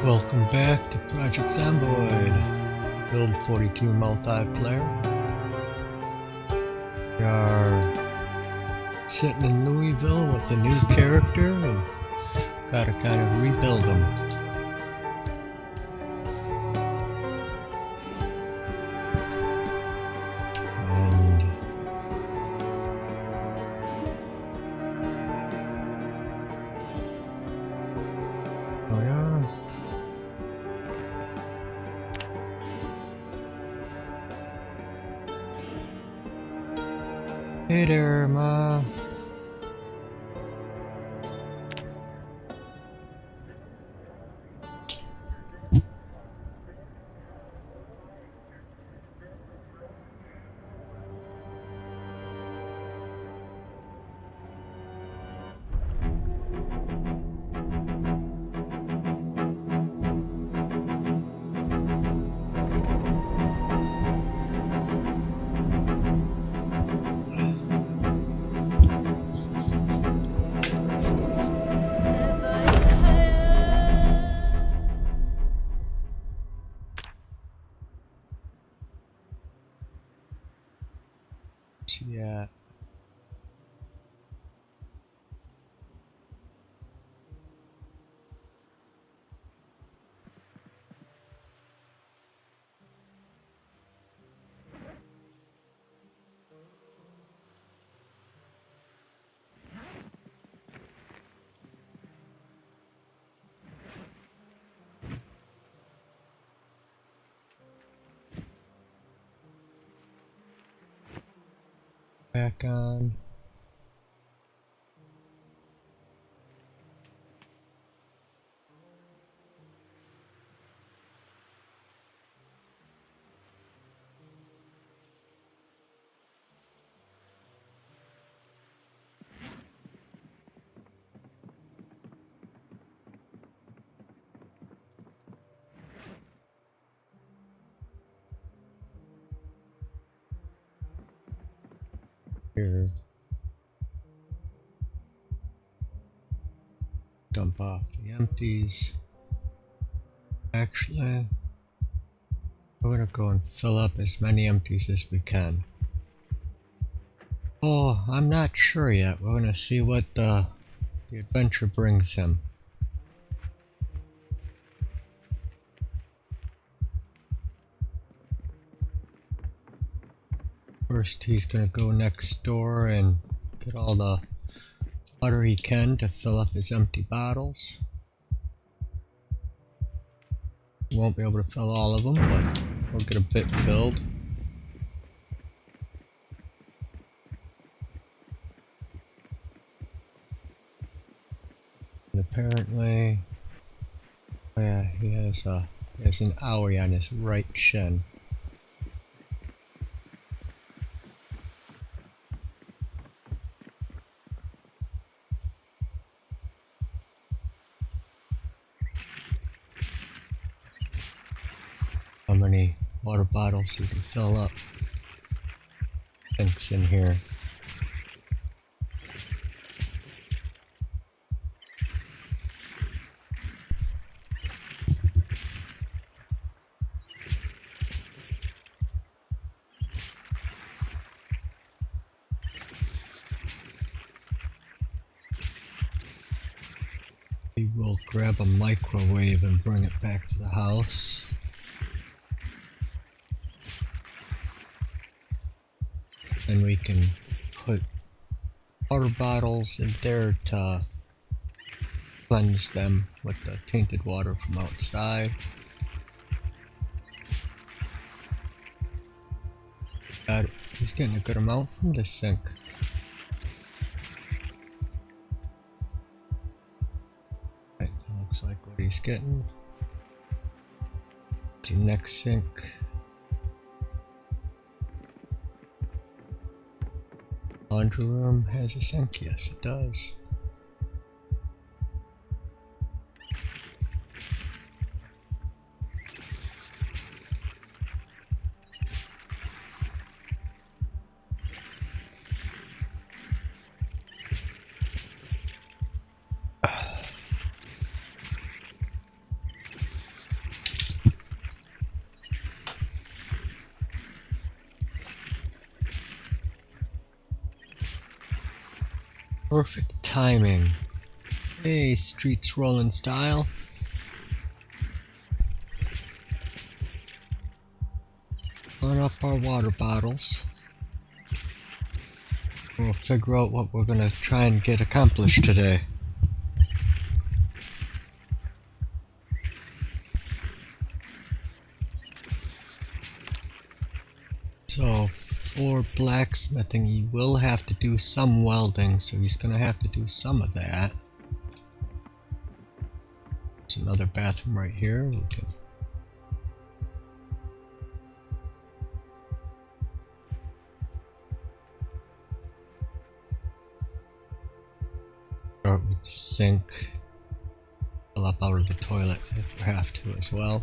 Welcome back to Project Zomboid, Build 42 multiplayer. We are sitting in Louisville with a new character and gotta kind of rebuild him. Hey there, Ma. Yeah. Back on. Here. Dump off the empties. Actually, we're gonna go and fill up as many empties as we can. Oh, I'm not sure yet. We're gonna see what the adventure brings him. First, he's gonna go next door and get all the water he can to fill up his empty bottles. He won't be able to fill all of them, but we'll get a bit filled. And apparently, oh yeah, he has an owie on his right shin. How many water bottles you can fill up? Thanks in here. We will grab a microwave and bring it back to the house. And we can put water bottles in there to cleanse them with the tainted water from outside. He's getting a good amount from the sink. Right, that looks like what he's getting. The next sink. Laundry room has a sink, yes it does. timing. Hey, streets rolling style. Fill up our water bottles. We'll figure out what we're gonna try and get accomplished today. So, for blacksmithing, you will have to do some welding, so he's gonna have to do some of that. There's another bathroom right here. We can start with the sink. Fill up out of the toilet if we have to as well.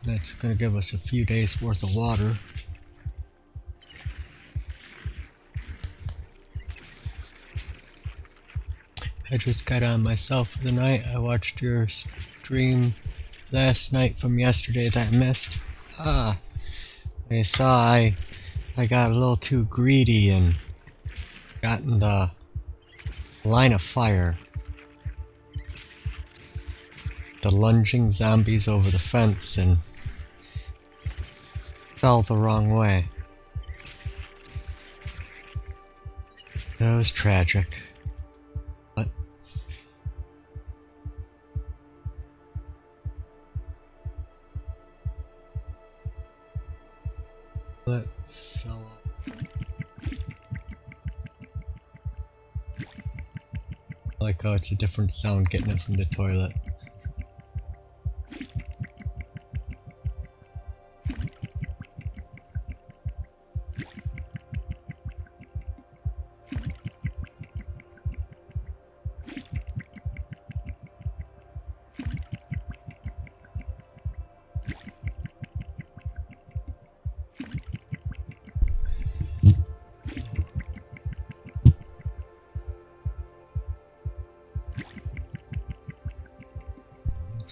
That's gonna give us a few days worth of water. I just got on myself for the night. I watched your stream last night from yesterday that I missed. I saw I got a little too greedy and got in the line of fire. The lunging zombies over the fence and fell the wrong way. It was tragic. But it fell off. I like how it's a different sound getting it from the toilet.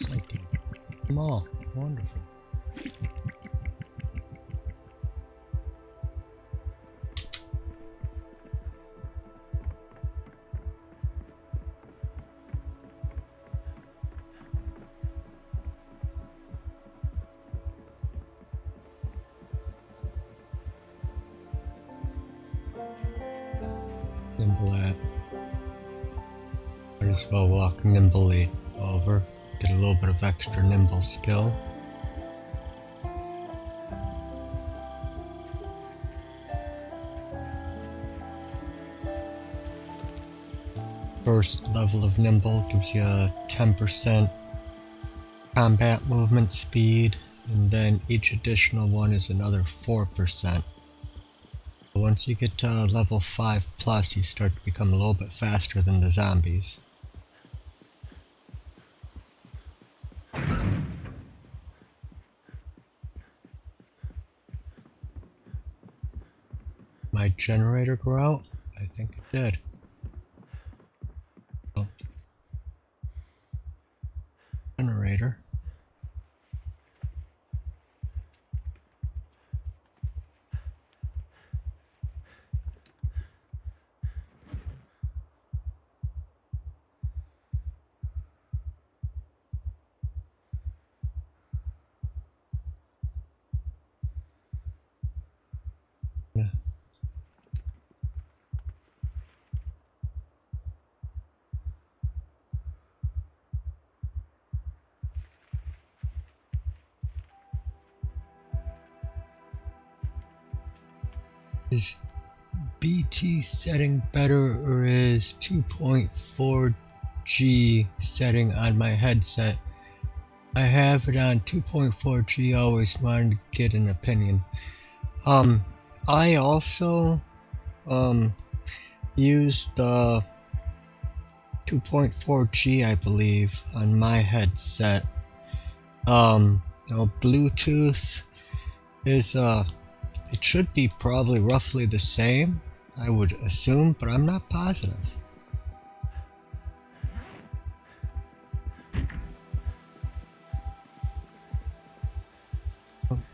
Looks like them all. Wonderful. Nimble at. Might as well walk nimbly over. Get a little bit of extra nimble skill. First level of nimble gives you a 10% combat movement speed, and then each additional one is another 4%. Once you get to level 5 plus, you start to become a little bit faster than the zombies. My generator go out? I think it did. Oh. Generator. Yeah. Is BT setting better, or is 2.4G setting on my headset? I have it on 2.4G, always wanted to get an opinion. I also use the 2.4G, I believe, on my headset. Bluetooth is it should be probably roughly the same, I would assume, but I'm not positive.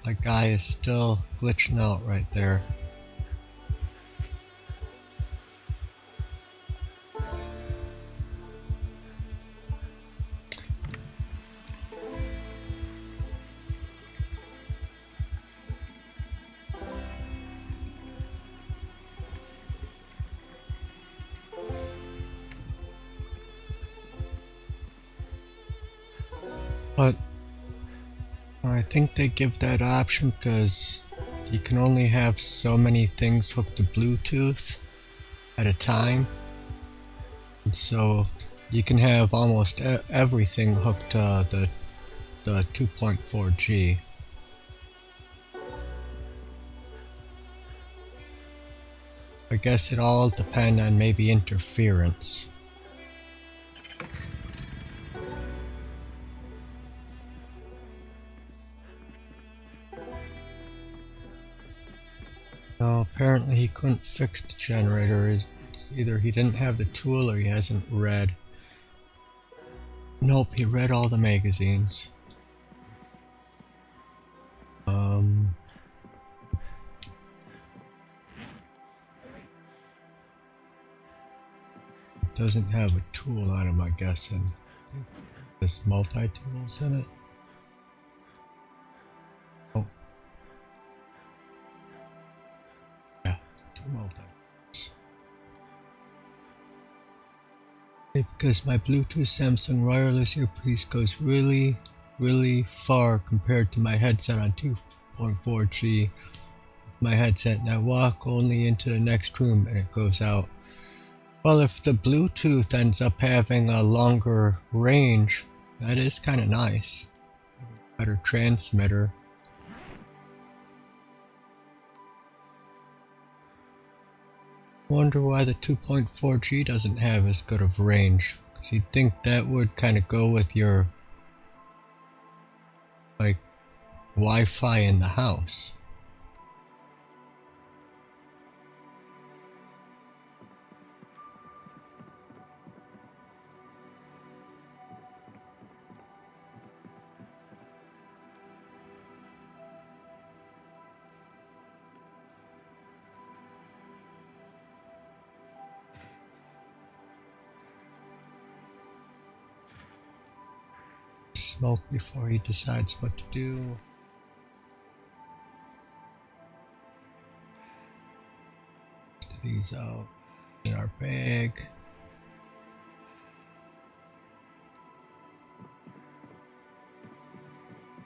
my guy is still glitching out right there. But I think they give that option because you can only have so many things hooked to Bluetooth at a time. And so you can have almost everything hooked to the 2.4G. I guess it all depends on maybe interference. No, apparently he couldn't fix the generator. It's either he didn't have the tool or he hasn't read. Nope, he read all the magazines. Doesn't have a tool on him, I'm guessing. There's multi-tools in it. Oh. Yeah, 2 multi-tools. Because my Bluetooth Samsung wireless earpiece goes really far compared to my headset on 2.4G. With my headset, and I walk only into the next room and it goes out. Well, if the Bluetooth ends up having a longer range, that is kind of nice. Better transmitter. Wonder why the 2.4G doesn't have as good of range. Because you'd think that would kind of go with your like Wi-Fi in the house. Smoke before he decides what to do. Put these out in our bag.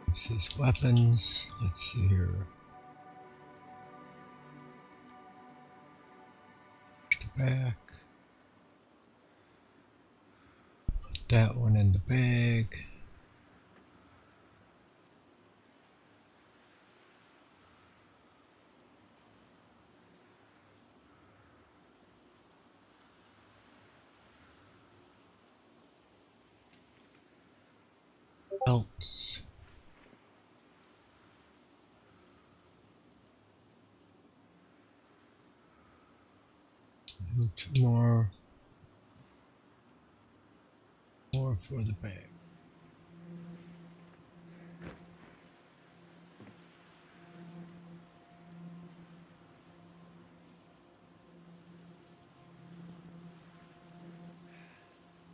It's his weapons. Let's see here. Push the back. Put that one in the bag. Belts. And 2 more for the bag.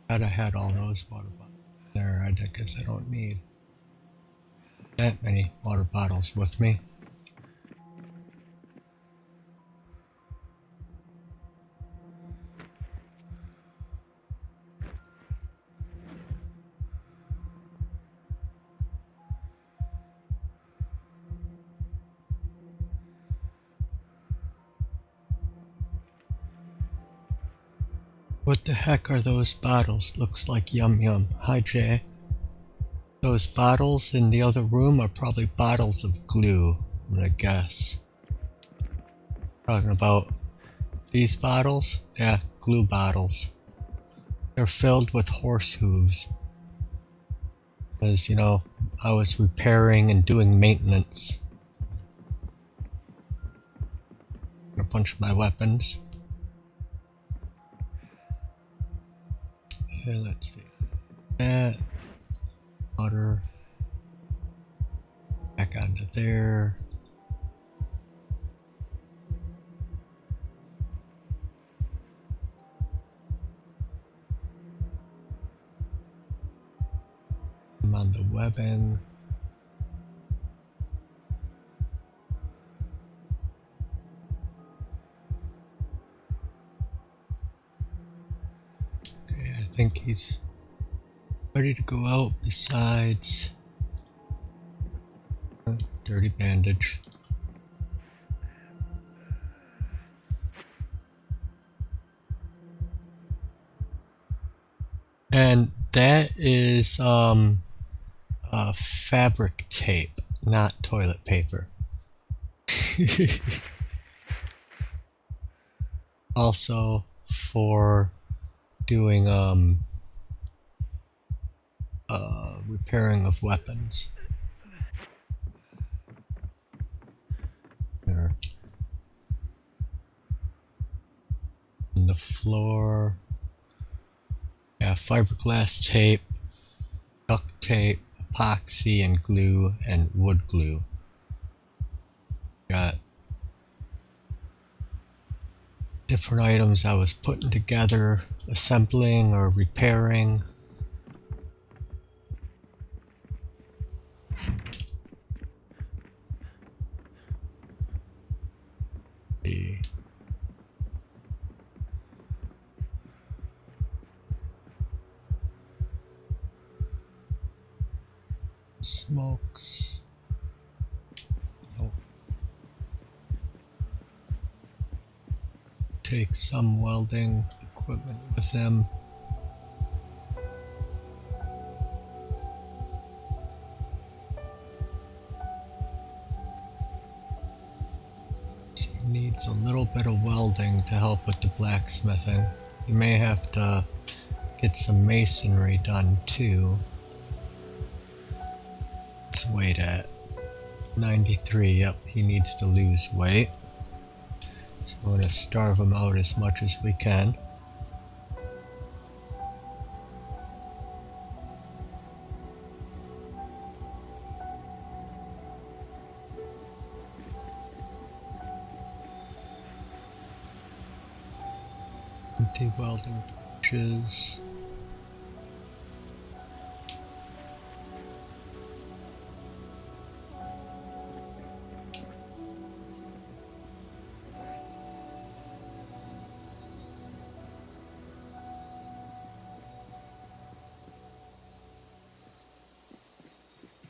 Glad I had all those water bottles there. I guess I don't need that many water bottles with me. What the heck are those bottles? Looks like Yum Yum. Hi Jay. Those bottles in the other room are probably bottles of glue, I'm gonna guess. Talking about these bottles? Yeah, glue bottles. They're filled with horse hooves. Because, you know, I was repairing and doing maintenance. A bunch of my weapons. Okay, let's see. That. Water. Back onto there. I'm on the webbing. Okay, I think he's ready to go out besides dirty bandage. And that is fabric tape, not toilet paper. Also for doing repairing of weapons. There. On the floor. Yeah, fiberglass tape, duct tape, epoxy and glue, and wood glue. Got different items I was putting together, assembling or repairing. The smokes. Oh. Take some welding equipment with them. Needs a little bit of welding to help with the blacksmithing. You may have to get some masonry done too. His weight at 93, yep, he needs to lose weight. So we're going to starve him out as much as we can. Empty welding torches.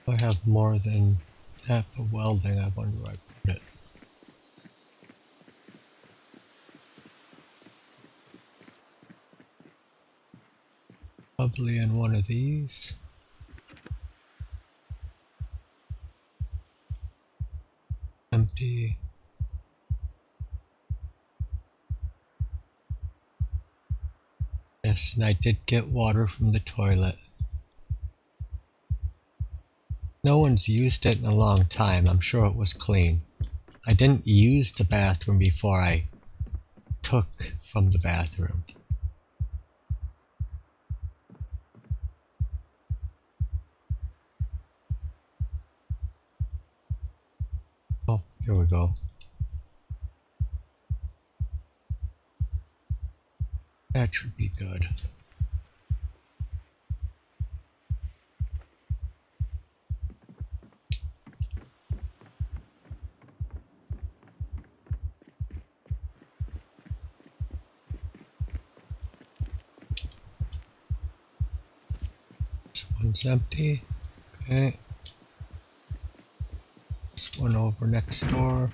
I have more than half the welding. I wonder where I put it. Probably in one of these. Empty. Yes, and I did get water from the toilet. No one's used it in a long time. I'm sure it was clean. I didn't use the bathroom before I took from the bathroom. Oh, here we go. That should be good. This one's empty. Okay. This one over next door.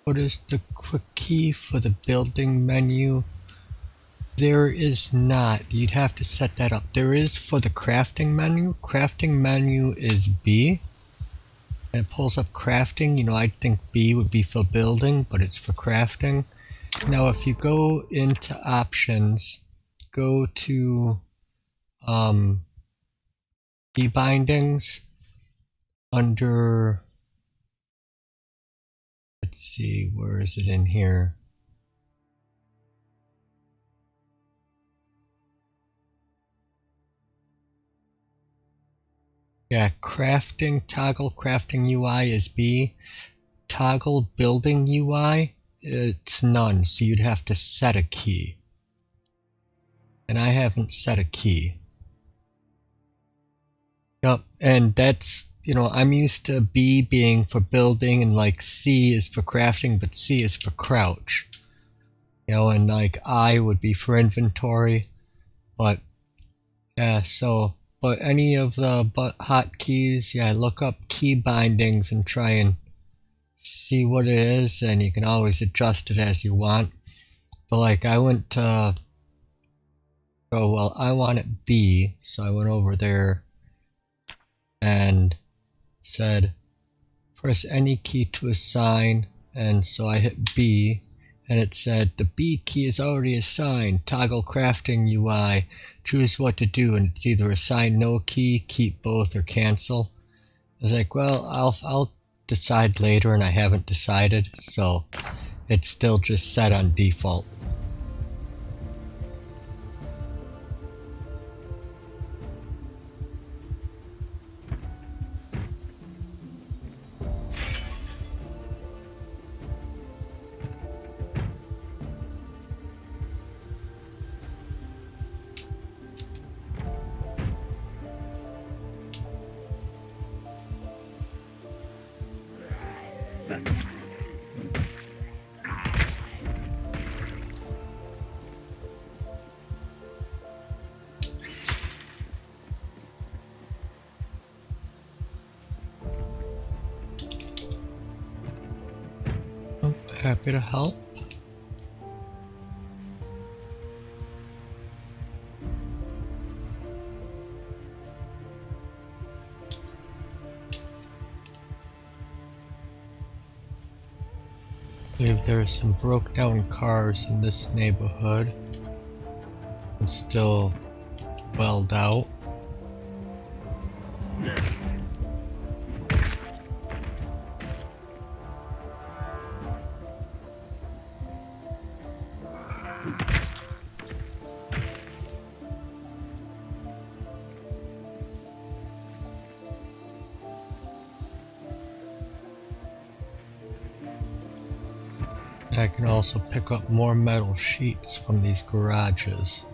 What is the quick key for the building menu? There is not. You'd have to set that up. There is for the crafting menu. Crafting menu is B. And it pulls up crafting. You know, I think B would be for building, but it's for crafting. Now, if you go into options, go to key bindings under, let's see, where is it in here? Yeah, crafting, toggle crafting UI is B. Toggle building UI, it's none, so you'd have to set a key. And I haven't set a key. Yep, and that's, I'm used to B being for building and like C is for crafting, but C is for crouch. And like I would be for inventory, but yeah, but any of the hotkeys, yeah, look up key bindings and try and see what it is, and you can always adjust it as you want. But like I went to I want it B, so I went over there and said press any key to assign, and so I hit B and it said the B key is already assigned, toggle crafting UI, choose what to do, and it's either assign no key, keep both, or cancel. I was like, well, I'll decide later, and I haven't decided, so it's still just set on default. Happy to help. I believe there are some broke down cars in this neighborhood and still weld out. I can also pick up more metal sheets from these garages.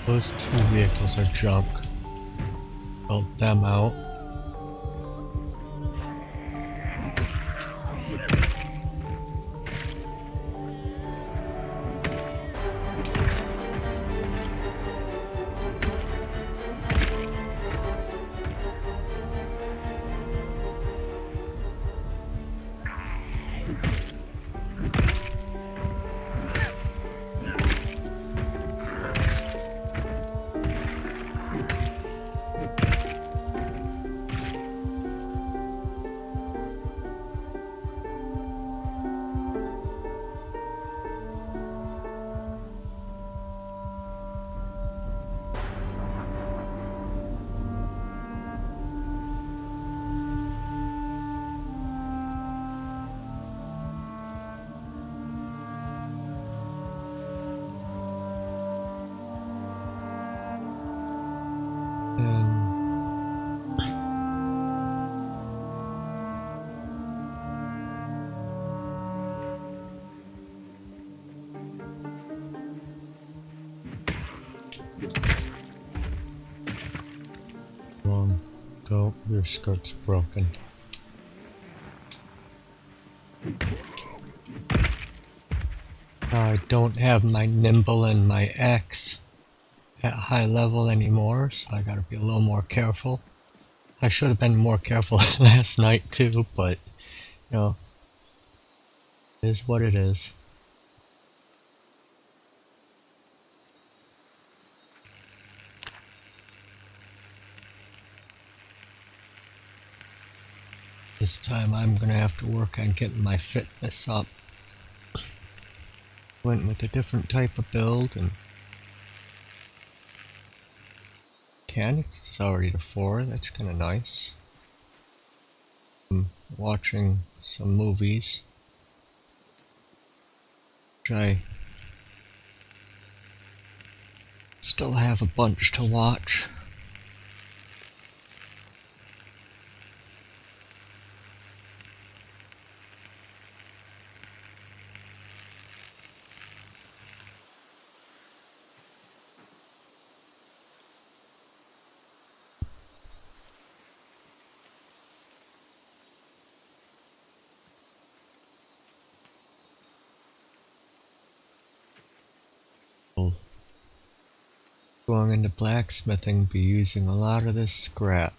Those two vehicles are junk. Built them out. Go, your skirt's broken. I don't have my nimble and my X at high level anymore, so I gotta be a little more careful. I should have been more careful last night too, but it is what it is. This time I'm gonna have to work on getting my fitness up. Went with a different type of build, and mechanics is already to 4, that's kinda nice. watching some movies, which I still have a bunch to watch. Going into blacksmithing, be using a lot of this scrap.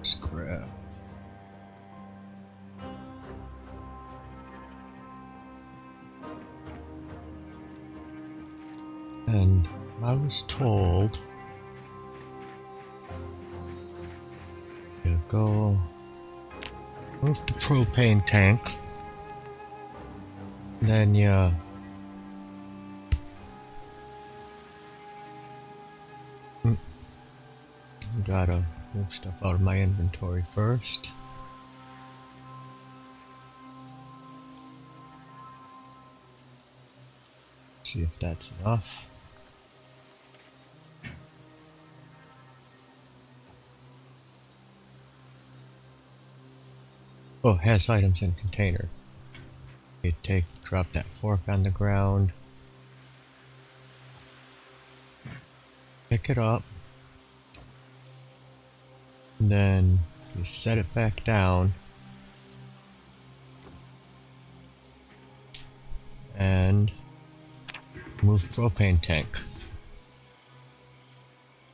Scrap. And I was told to go move the propane tank, then you gotta move stuff out of my inventory first. See if that's enough. Oh, has items in container. You drop that fork on the ground. Pick it up. And then you set it back down. And move propane tank.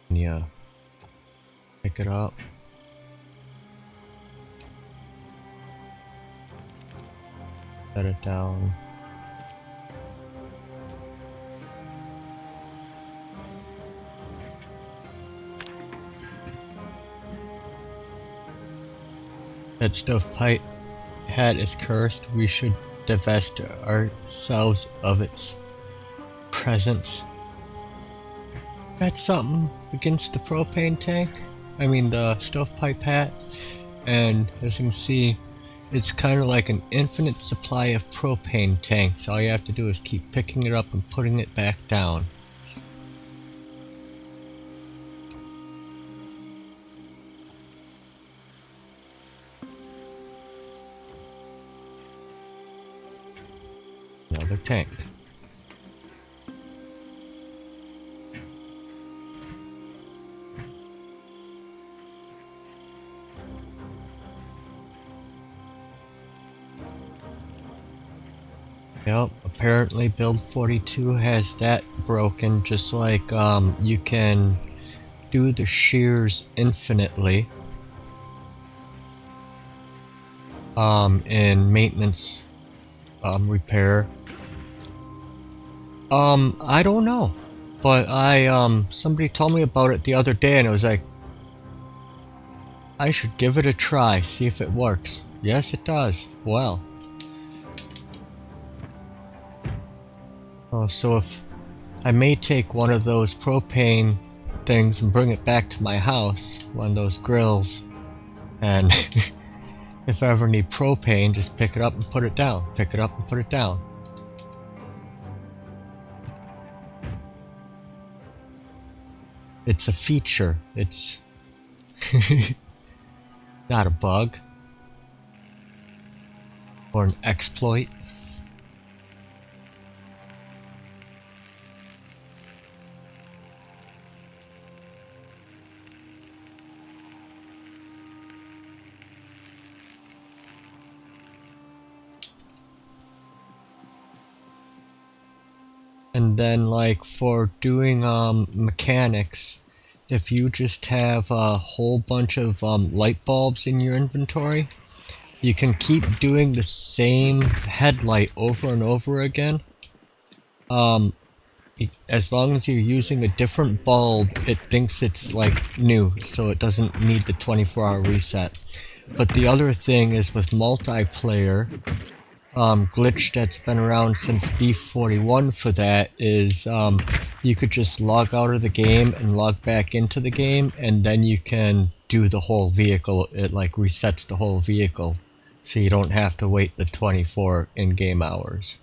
And you pick it up. Set it down. That stovepipe hat is cursed. We should divest ourselves of its presence. That's something against the propane tank. I mean the stovepipe hat. And as you can see, it's kind of like an infinite supply of propane tanks. All you have to do is keep picking it up and putting it back down. Another tank. Yep, apparently build 42 has that broken, just like you can do the shears infinitely in maintenance repair. I don't know, but somebody told me about it the other day and it was like, I should give it a try, see if it works. Yes, it does. Well. Oh, so if I may take one of those propane things and bring it back to my house, one of those grills, and if I ever need propane, just pick it up and put it down. Pick it up and put it down. It's a feature. It's not a bug or an exploit. And then like for doing mechanics, if you just have a whole bunch of light bulbs in your inventory, you can keep doing the same headlight over and over again. As long as you're using a different bulb, it thinks it's like new, so it doesn't need the 24-hour reset. But the other thing is with multiplayer, glitch that's been around since B41 for that is you could just log out of the game and log back into the game, and then you can do the whole vehicle. It like resets the whole vehicle, so you don't have to wait the 24 in-game hours.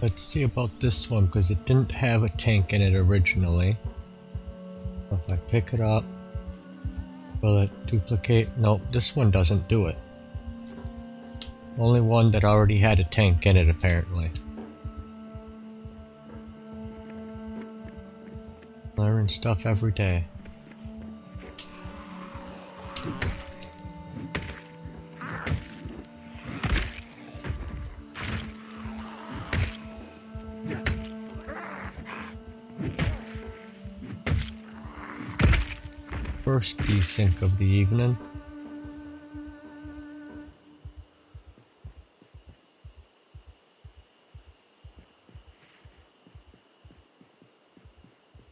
Let's see about this one, because it didn't have a tank in it originally. So if I pick it up, will it duplicate? Nope, this one doesn't do it. Only one that already had a tank in it, apparently. Learn stuff every day. First desync of the evening.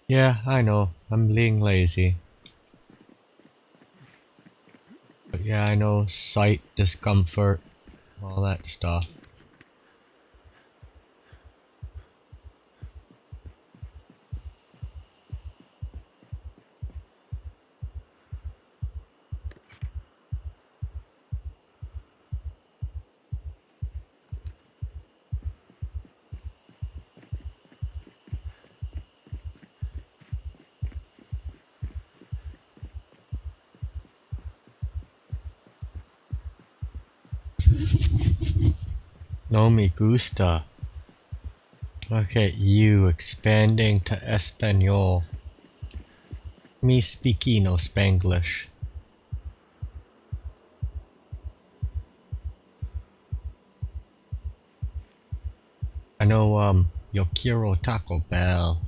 Yeah, I know, I'm being lazy. But yeah, I know, sight, discomfort, all that stuff. No me gusta. Look at you expanding to Espanol. Me speakino Spanglish. I know, yo quiero Taco Bell.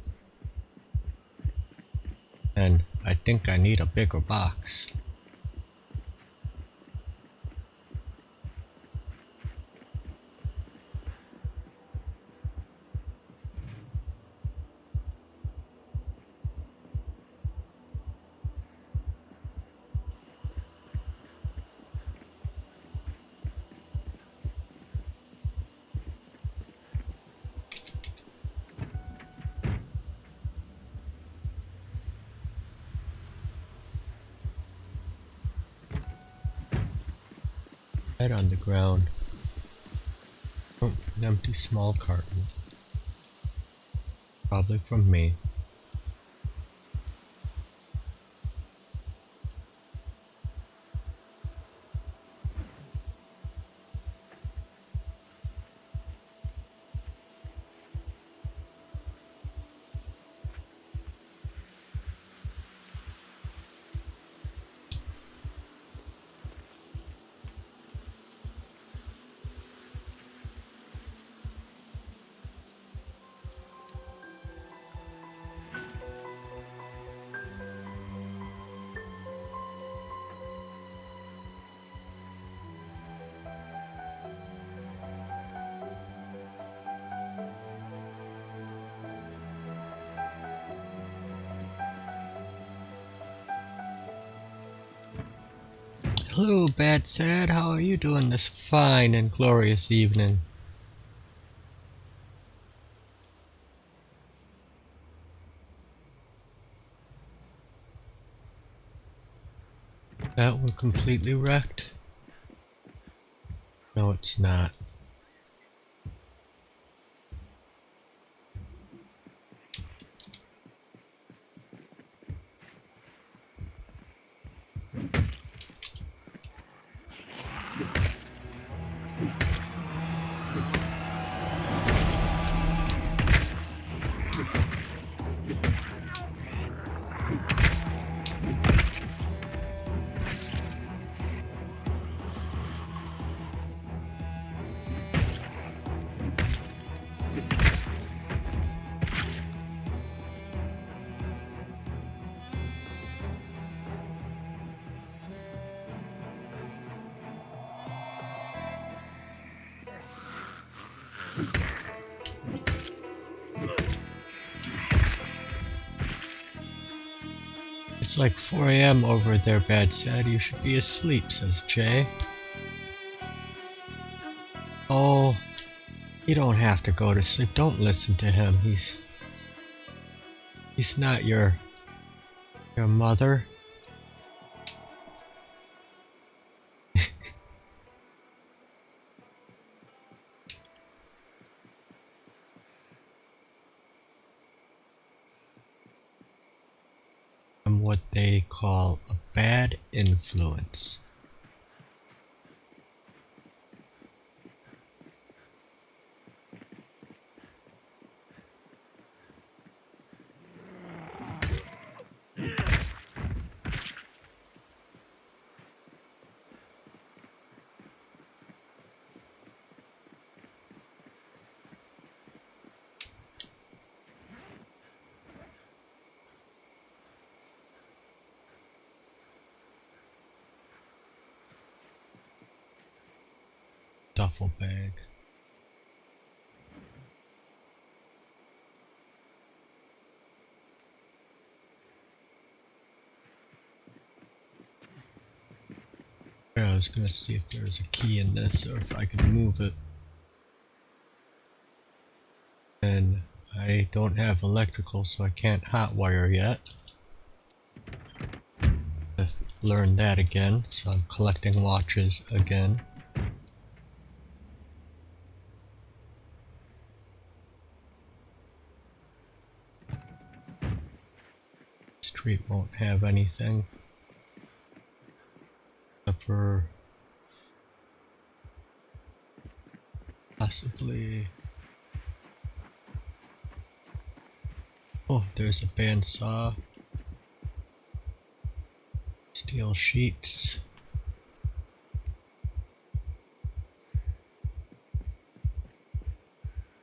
And I think I need a bigger box. Head on the ground. Oh, an empty small carton. Probably from me. Hello, Bad Sad. How are you doing this fine and glorious evening? That one completely wrecked? No, it's not. It's like 4 a.m. over there, Bad Sad. You should be asleep, says Jay. Oh, you don't have to go to sleep. Don't listen to him. He's not your mother. I'm what they call a bad influence. Duffel bag. Yeah, I was gonna see if there was a key in this or if I could move it. And I don't have electrical, so I can't hotwire yet. Learn that again, so I'm collecting watches again. Street won't have anything except for possibly. Oh, there's a bandsaw. Steel sheets.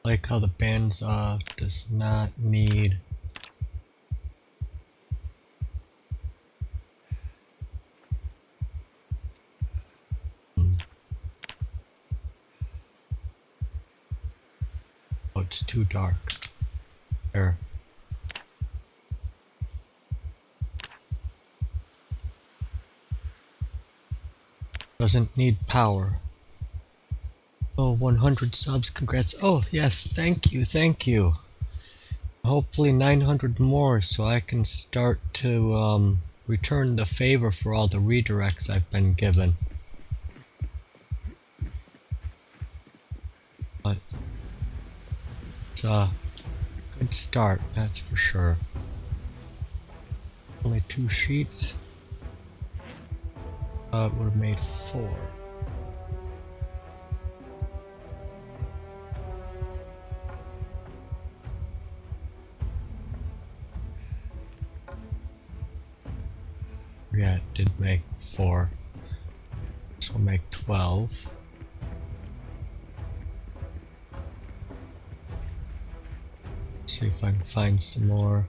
Like how the bandsaw does not need oh, it's too dark. There. Doesn't need power. Oh, 100 subs, congrats. Oh, yes, thank you, thank you. Hopefully 900 more so I can start to return the favor for all the redirects I've been given. But it's a good start, that's for sure. Only 2 sheets. It would have made 4. Yeah, it did make 4. This will make 12. See if I can find some more.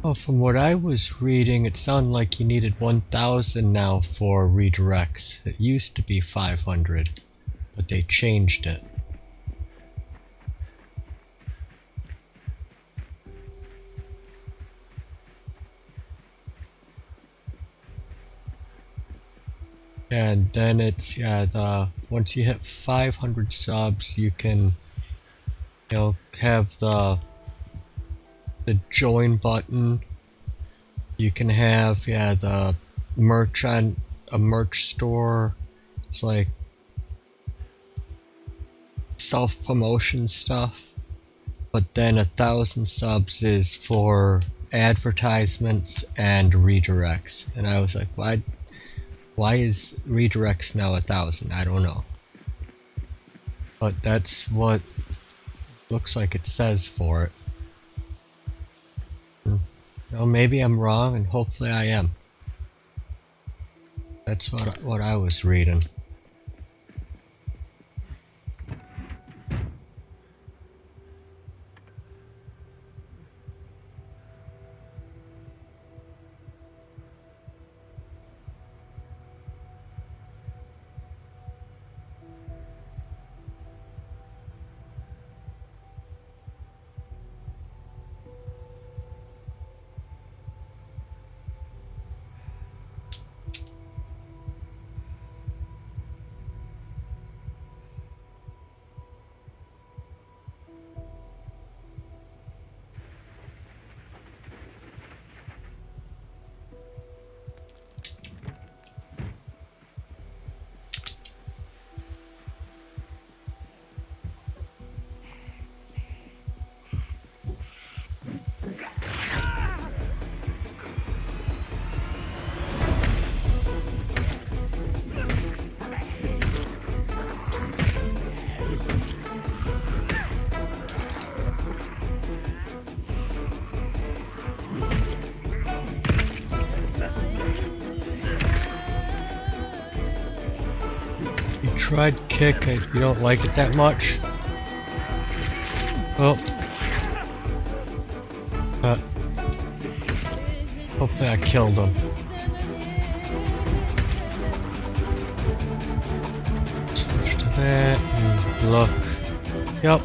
Oh, from what I was reading, it sounded like you needed 1,000 now for redirects. It used to be 500, but they changed it. And then it's, once you hit 500 subs, you can, have the join button. You can have, the merch on a merch store. It's like self-promotion stuff. But then 1,000 subs is for advertisements and redirects. And I was like, why is redirects now 1,000? I don't know. But that's what looks like it says for it. Well, maybe I'm wrong, and hopefully I am. That's what I was reading. Tried kick, you don't like it that much? Oh. Hopefully I killed him. Switch to that and look. Yep.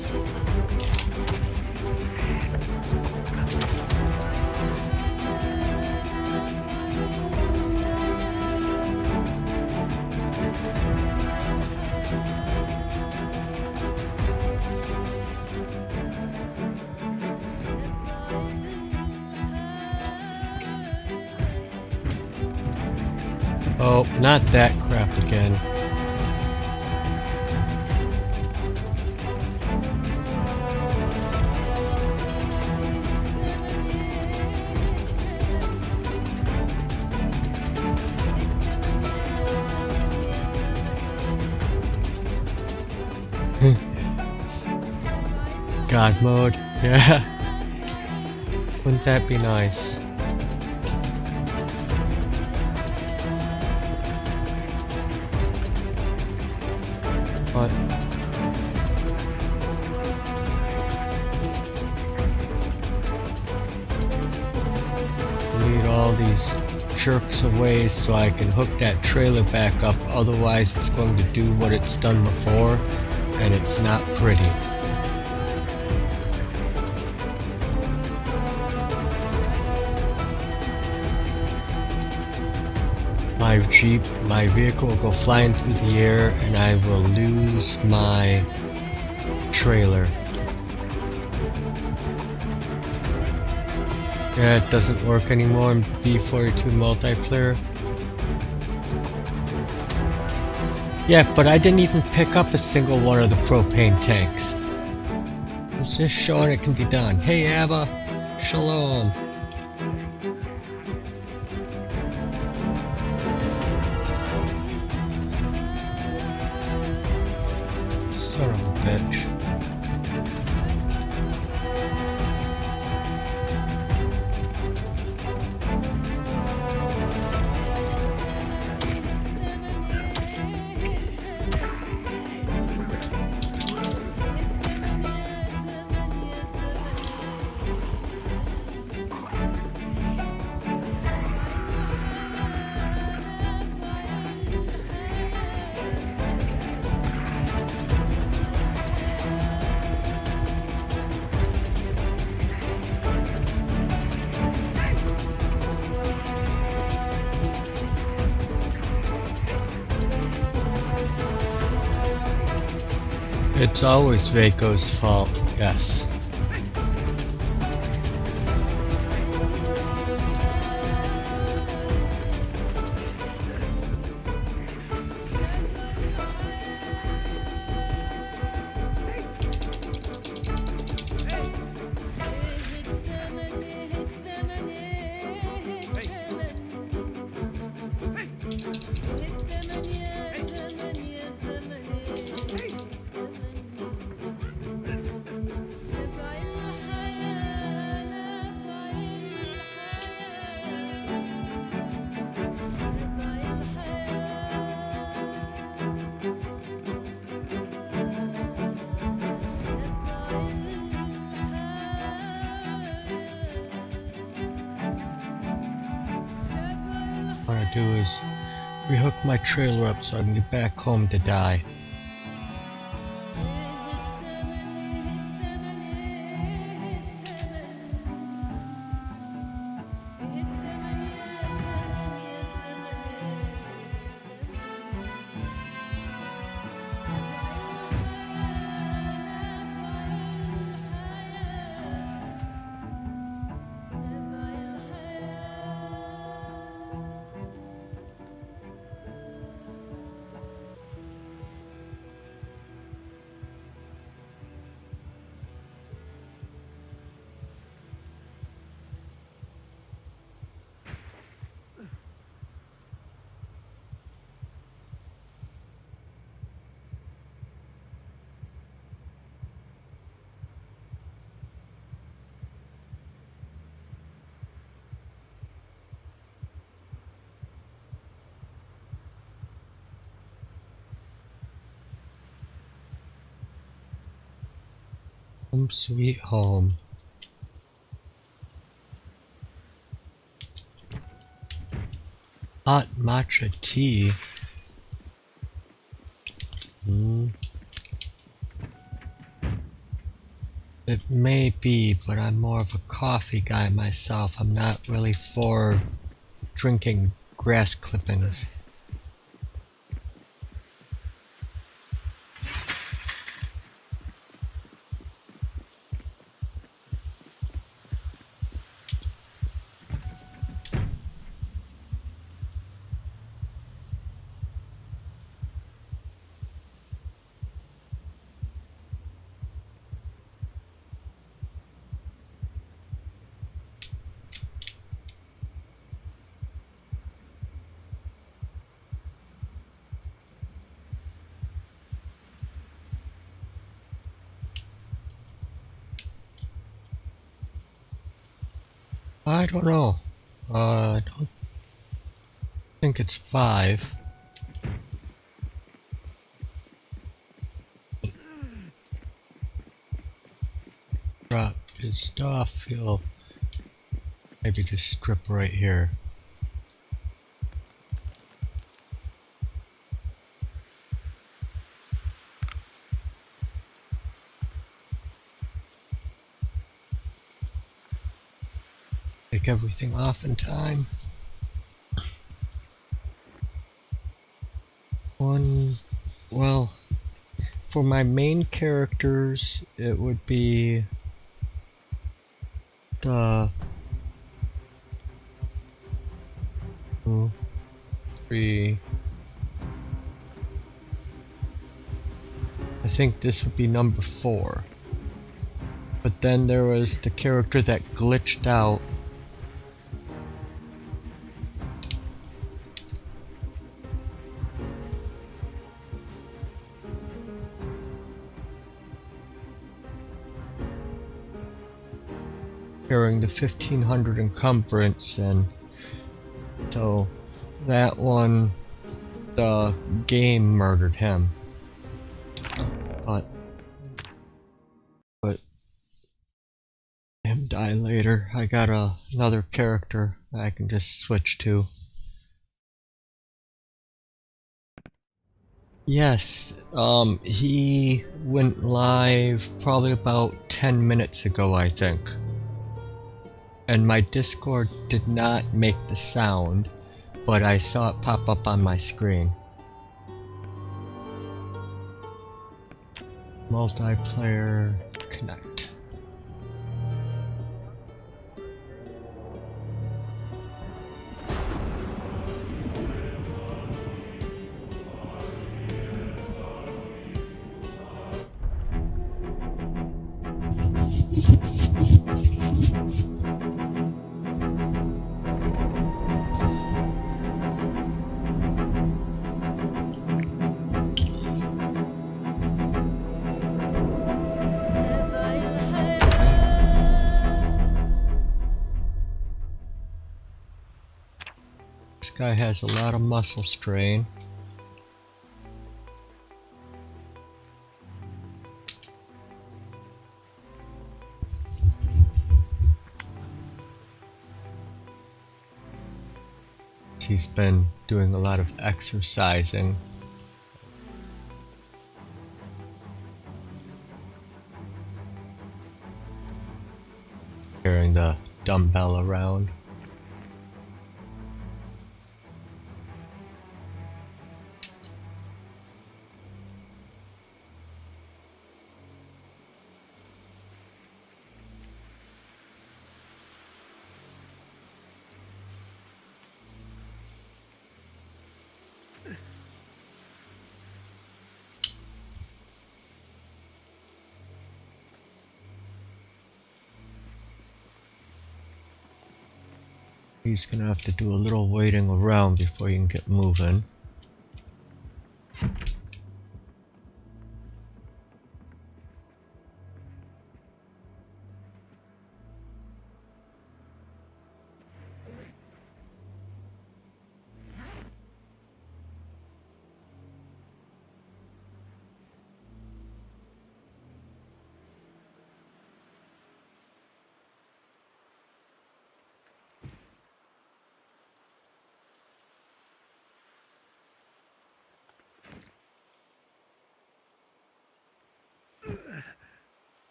Oh, not that crap again. God mode, yeah. Wouldn't that be nice? But need all these jerks away so I can hook that trailer back up, otherwise it's going to do what it's done before, and it's not pretty. My vehicle will go flying through the air and I will lose my trailer. Yeah, it doesn't work anymore in B42 multiplayer. Yeah, but I didn't even pick up a single one of the propane tanks. It's just showing it can be done. Hey Abba, shalom. Son of a bitch. It's always Vaco's fault, yes. What I do is rehook my trailer up so I can get back home to die. Home sweet home. Hot matcha tea. It may be, but I'm more of a coffee guy myself. I'm not really for drinking grass clippings. I don't know. I don't think it's 5. Drop his stuff. He'll maybe just strip right here. Take everything off in time. Well, for my main characters, it would be the 2, 3. I think this would be number 4. But then there was the character that glitched out. Carrying the 1500 encumbrance, and so that one, the game murdered him. But him die later. I got another character I can just switch to. Yes, he went live probably about 10 minutes ago, I think. And my Discord did not make the sound, but I saw it pop up on my screen. Multiplayer connect. This guy has a lot of muscle strain. He's been doing a lot of exercising. Carrying the dumbbell around. He's gonna have to do a little waiting around before you can get moving.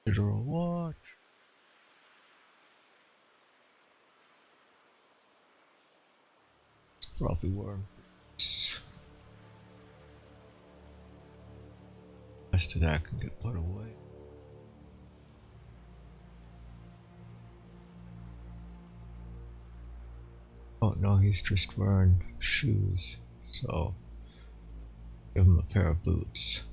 Digital watch. Probably worm. Rest of that can get put away. Oh no, he's just wearing shoes, so give him a pair of boots.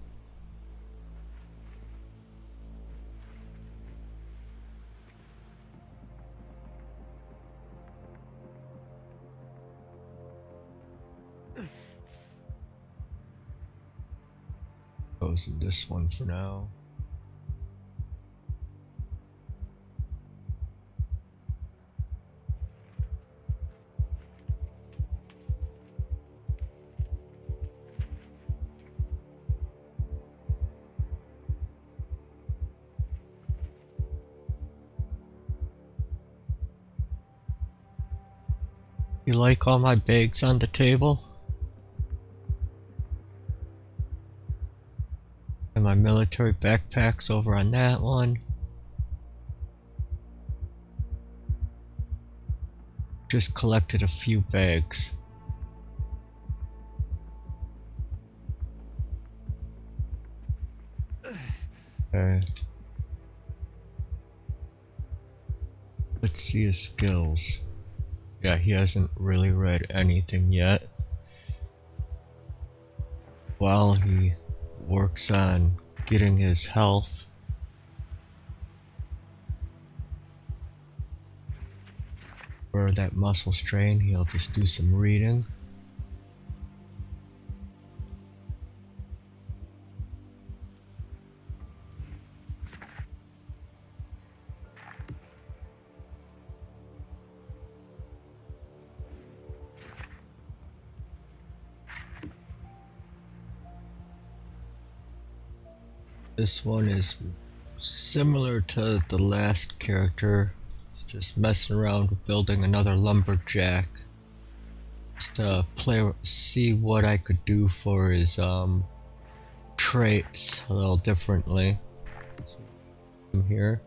Goes in this one for now. You like all my bags on the table? And my military backpacks over on that one. Just collected a few bags. Okay. Let's see his skills. Yeah, he hasn't really read anything yet. While he works on getting his health. For that muscle strain, he'll just do some reading. This one is similar to the last character. It's just messing around with building another lumberjack. Just to see what I could do for his traits a little differently. from here.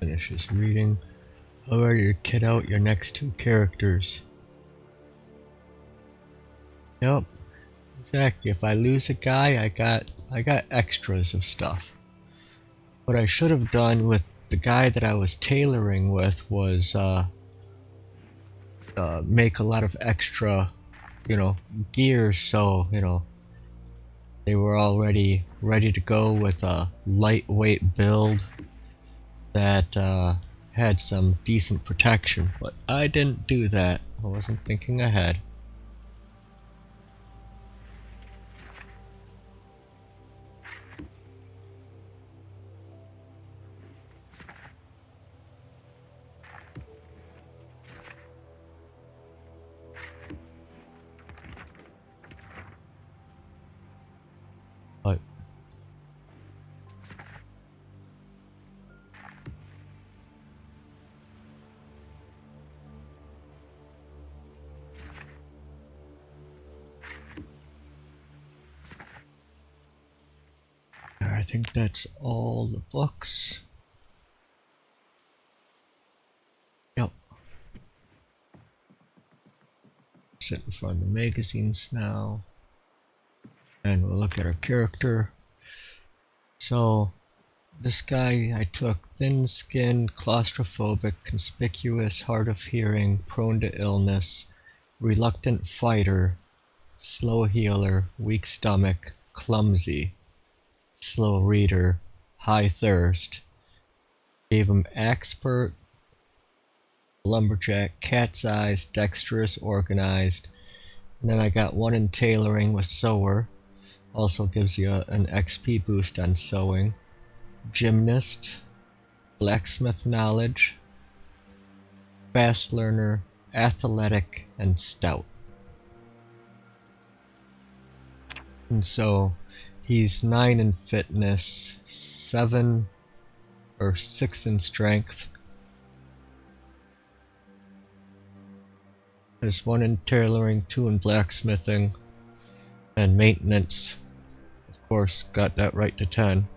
Finishes reading. How are you to kit out your next 2 characters? Yep, exactly. If I lose a guy, I got extras of stuff. What I should have done with the guy that I was tailoring with was make a lot of extra, gear, so they were already ready to go with a lightweight build that had some decent protection. But I didn't do that. I wasn't thinking ahead. But I think that's all the books. Yep. Sit in front of the magazines now. And we'll look at our character. So, this guy I took thin-skinned, claustrophobic, conspicuous, hard of hearing, prone to illness, reluctant fighter, slow healer, weak stomach, clumsy, slow reader, high thirst. Gave him expert, lumberjack, cat's eyes, dexterous, organized. And then I got one in tailoring with sewer. Also gives you an XP boost on sewing. Gymnast, blacksmith knowledge, fast learner, athletic, and stout. And so he's 9 in fitness, 7 or 6 in strength. There's 1 in tailoring, 2 in blacksmithing, and maintenance. Of course, got that right to 10.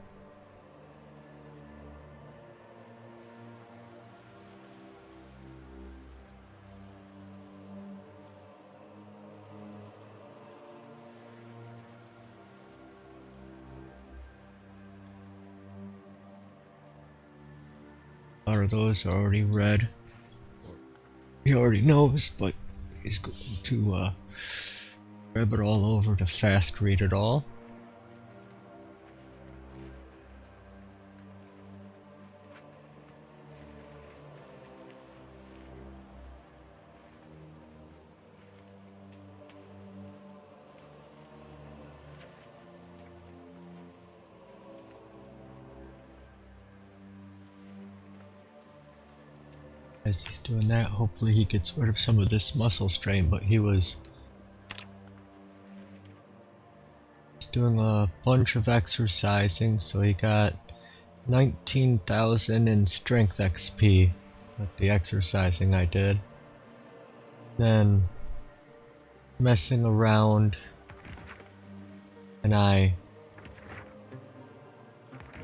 A lot of those are already read. He already knows, but he's going to grab it all over to fast read it all. As he's doing that, hopefully he gets rid of some of this muscle strain, but he was doing a bunch of exercising, so he got 19,000 in strength XP with the exercising I did. Then messing around, and I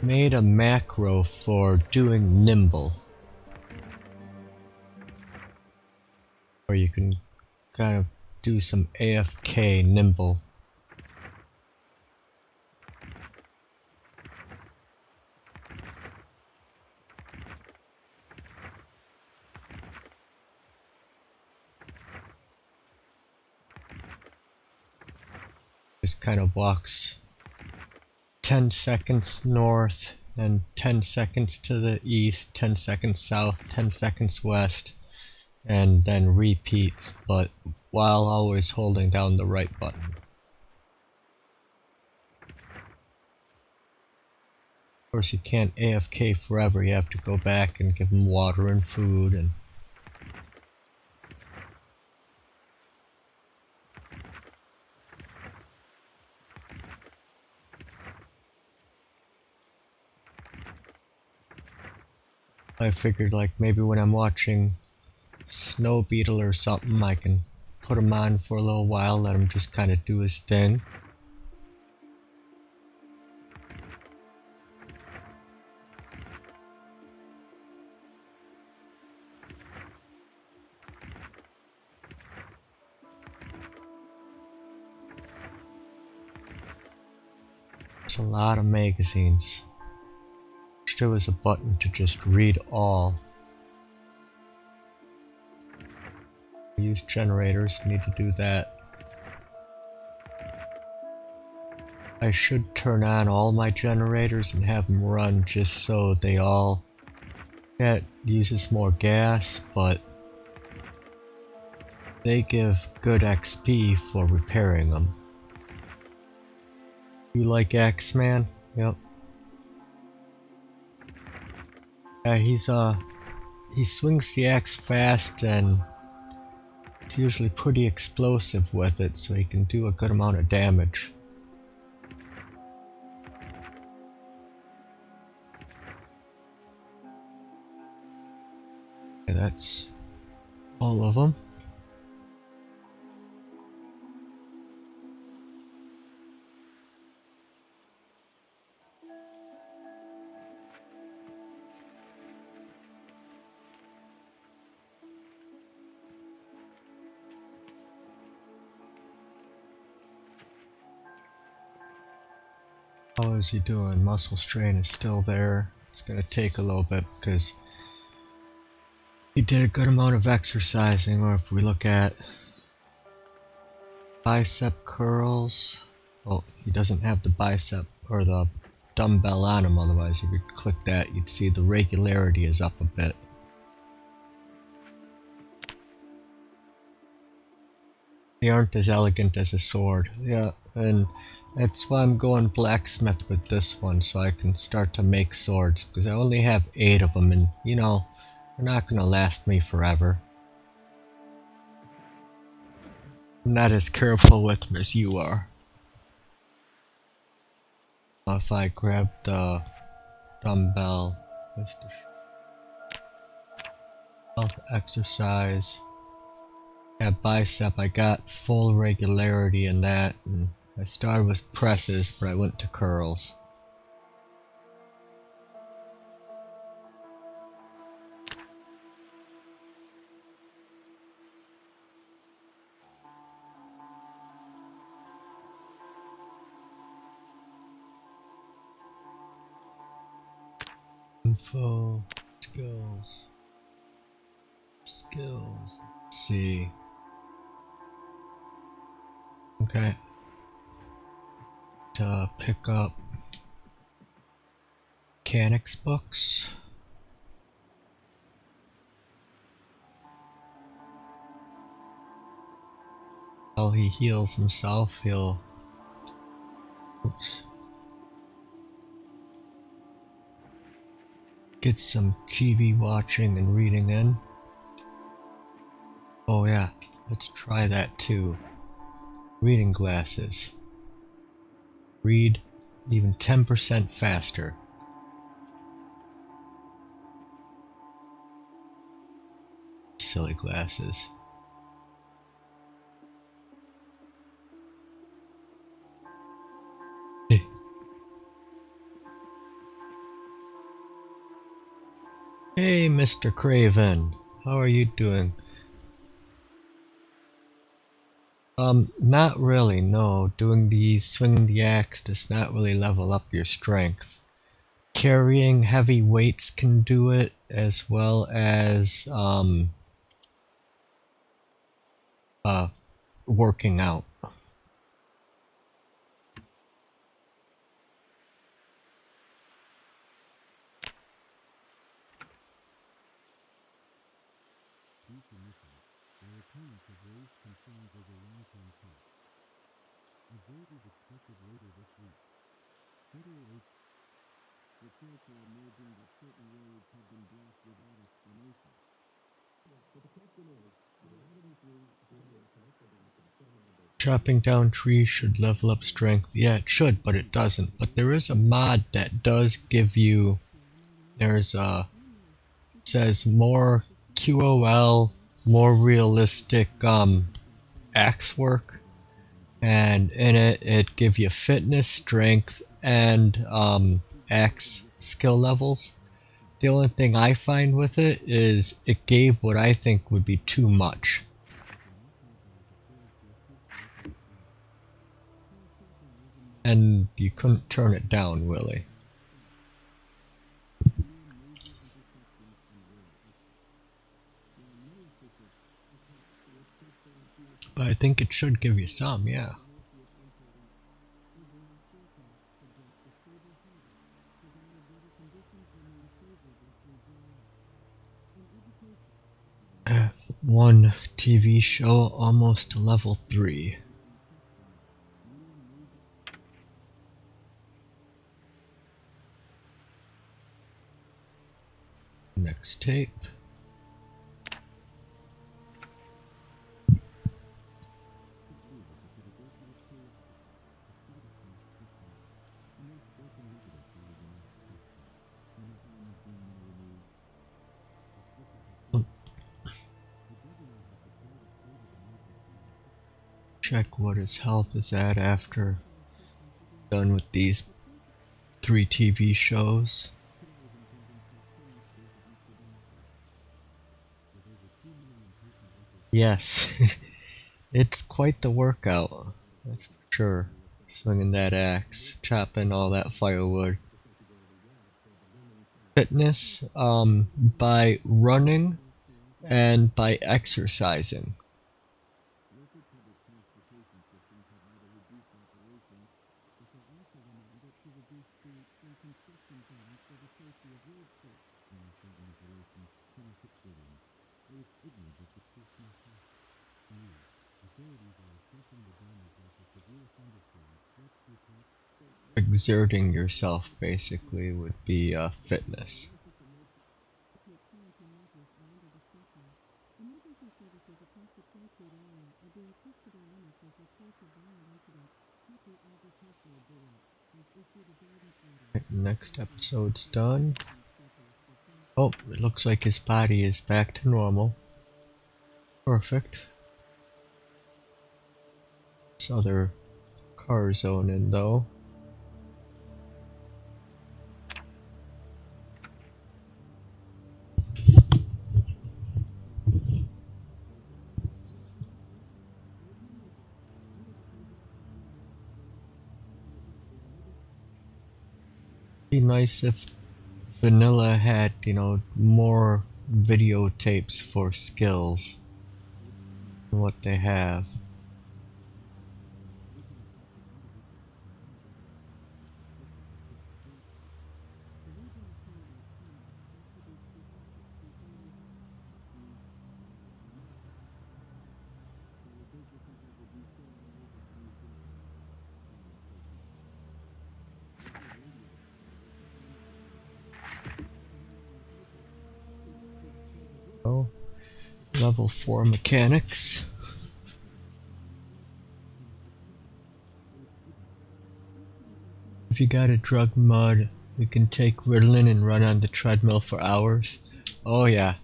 made a macro for doing nimble, where you can kind of do some AFK nimble. Just kind of walks 10 seconds north and 10 seconds to the east, 10 seconds south, 10 seconds west, and then repeats, but while always holding down the right button. Of course, you can't AFK forever, you have to go back and give them water and food and I figured like maybe when I'm watching Snow Beetle or something, I can put him on for a little while, let him just kind of do his thing. There's a lot of magazines. Wish there was a button to just read all. Use generators, need to do that. I should turn on all my generators and have them run just so they all... Yeah, it uses more gas, but they give good XP for repairing them. You like X-Man? Yep. Yeah, he swings the axe fast and it's usually pretty explosive with it, so he can do a good amount of damage. Okay, that's all of them. How is he doing? Muscle strain is still there. It's gonna take a little bit because he did a good amount of exercising. Or if we look at bicep curls, oh, he doesn't have the bicep or the dumbbell on him, otherwise if you click that you'd see the regularity is up a bit. They aren't as elegant as a sword. Yeah, and that's why I'm going blacksmith with this one, so I can start to make swords, because I only have 8 of them, and you know, they're not gonna last me forever. I'm not as careful with them as you are. If I grab the dumbbell, self-exercise, at bicep, I got full regularity in that, and I started with presses, but I went to curls. Info, skills, let's see. Okay. To pick up mechanics books. While he heals himself, he'll... Oops. Get some TV watching and reading in. Oh yeah, let's try that too. Reading glasses. Read even 10% faster. Silly glasses. Hey, Mr. Craven, how are you doing? Not really, no. Swinging the axe does not really level up your strength. Carrying heavy weights can do it, as well as, working out. Chopping down trees should level up strength. Yeah, it should, but it doesn't. But there is a mod that does give you... There's a says more QOL, more realistic axe work, and in it give you fitness, strength, and axe skill levels. The only thing I find with it is it gave what I think would be too much. And you couldn't turn it down, really. But I think it should give you some, yeah. One TV show almost to level 3. Next tape. Check what his health is at after done with these 3 TV shows. Yes, it's quite the workout, that's for sure. Swinging that axe, chopping all that firewood. Fitness, by running and by exercising. Exerting yourself basically would be fitness. Next episode's done. Oh, it looks like his body is back to normal. Perfect. This other car zone in though. Be nice if Vanilla had, you know, more videotapes for skills than what they have. Oh, level 4 mechanics. If you got a drug mud, you can take Ritalin and run on the treadmill for hours. Oh yeah.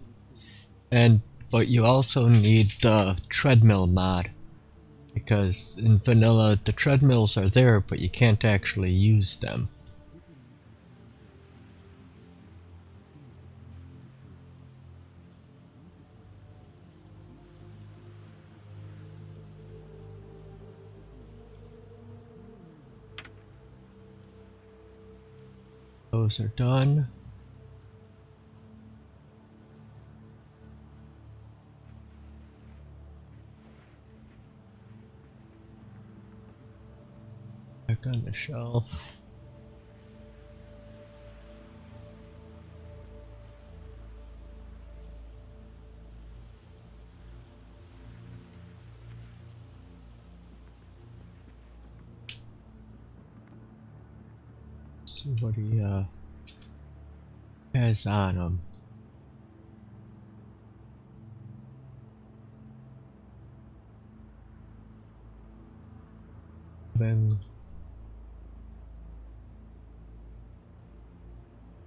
But you also need the treadmill mod. Because in vanilla, the treadmills are there, but you can't actually use them. Those are done. Back on the shelf. See what he has on him.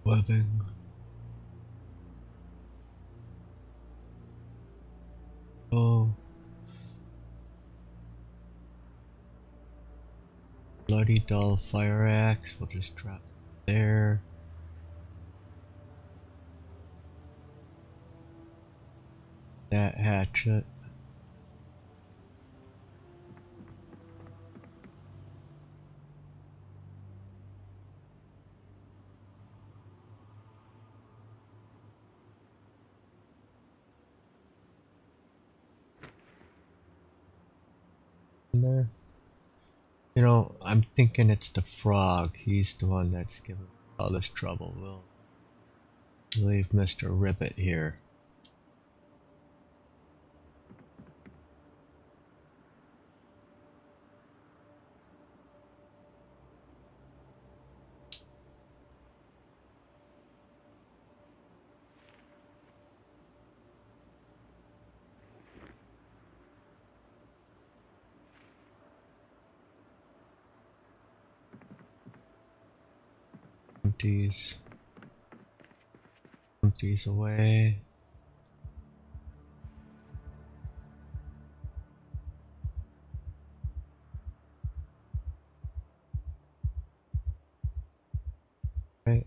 Webbing. bloody dull fire axe. We'll just drop it there. That hatchet. In there. You know, I'm thinking it's the frog. He's the one that's giving all this trouble. We'll leave Mr. Ribbit here. Empties away. Right.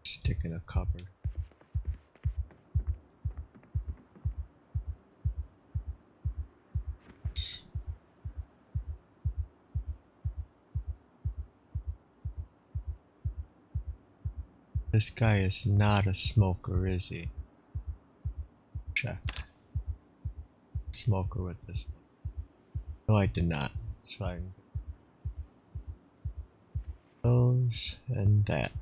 Stick in a cupboard. This guy is not a smoker, is he? Check. Smoker with this one. No, I did not. So I can those and that.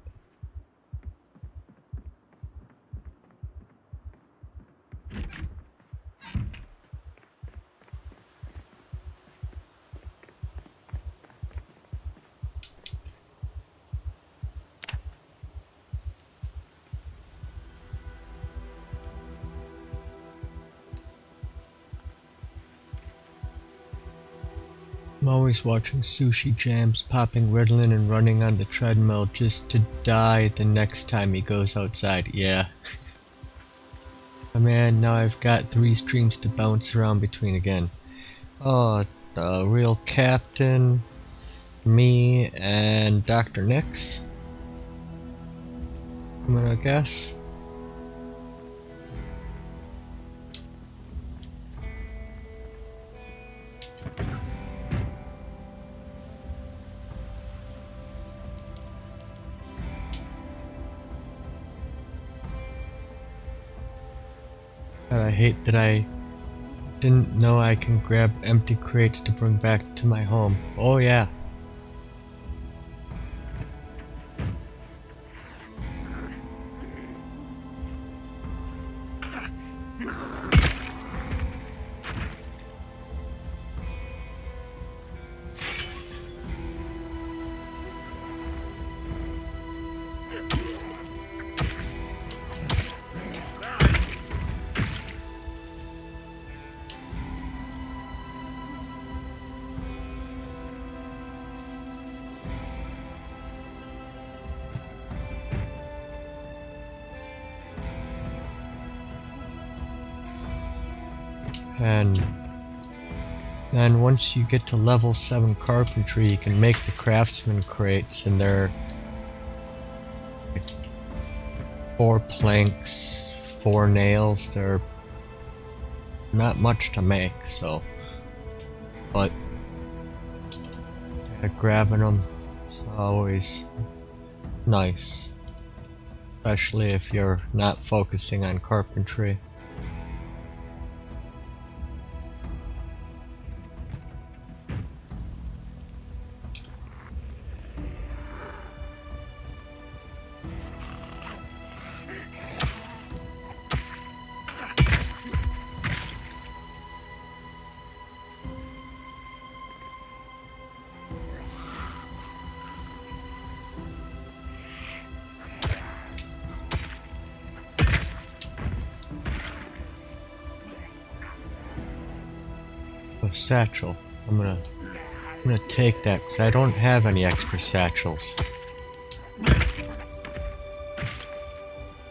I'm always watching Sushi Jams, popping Ritalin and running on the treadmill just to die the next time he goes outside. Yeah. Oh man, now I've got 3 streams to bounce around between again. Oh, the real captain, me, and Dr. Nix. I'm gonna guess. I hate that I didn't know I can grab empty crates to bring back to my home. Oh yeah. And then once you get to level 7 carpentry, you can make the craftsman crates, and they're like 4 planks, 4 nails. They're not much to make, so but grabbing them is always nice, especially if you're not focusing on carpentry. Satchel. I'm gonna take that because I don't have any extra satchels.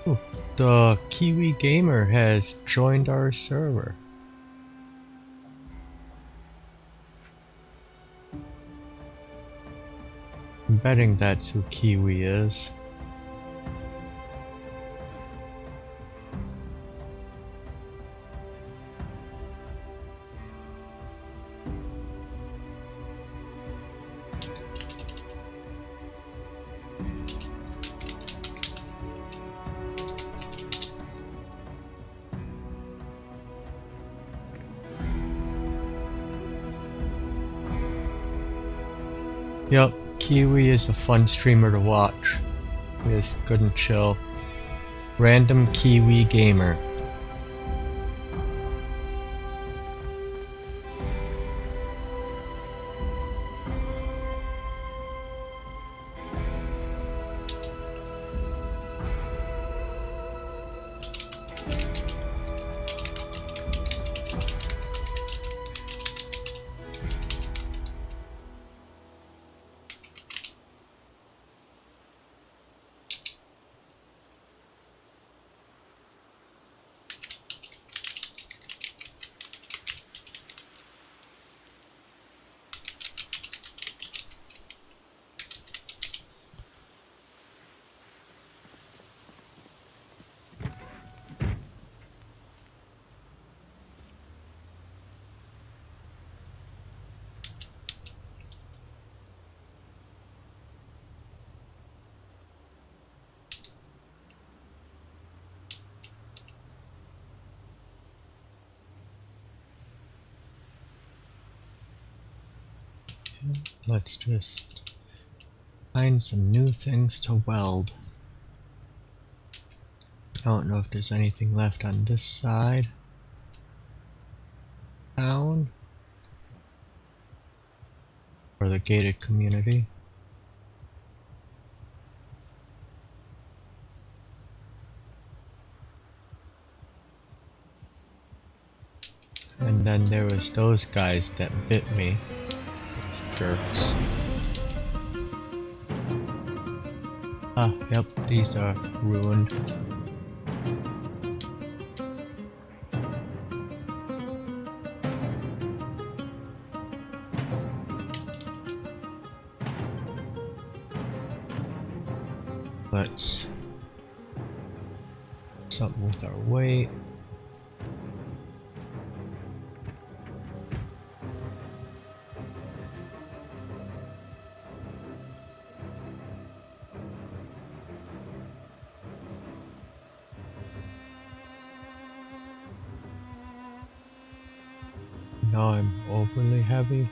Ooh, The Kiwi Gamer has joined our server. I'm betting that's who Kiwi is. Yep, Kiwi is a fun streamer to watch. He is good and chill. Random Kiwi Gamer. Let's just find some new things to weld. I don't know if there's anything left on this side. Town. Or the gated community. And then there was those guys that bit me. Those jerks. Ah, yep, these are ruined. Let's something with our weight. Now I'm overly heavy.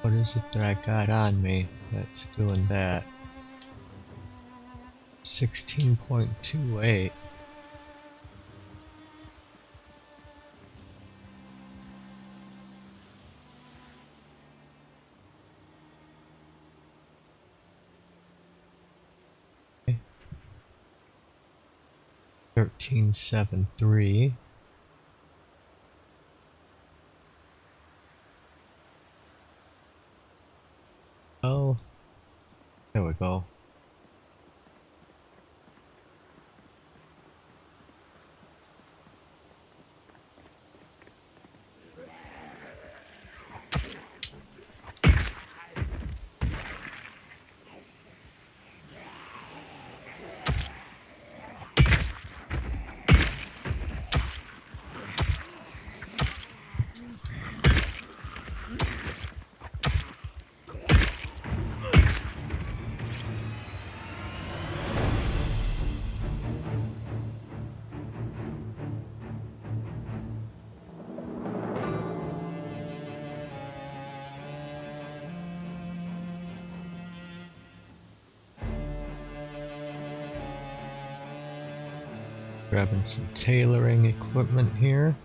What is it that I got on me that's doing that? 16.28. Okay. 13.73. Oh, there we go. Grabbing some tailoring equipment here.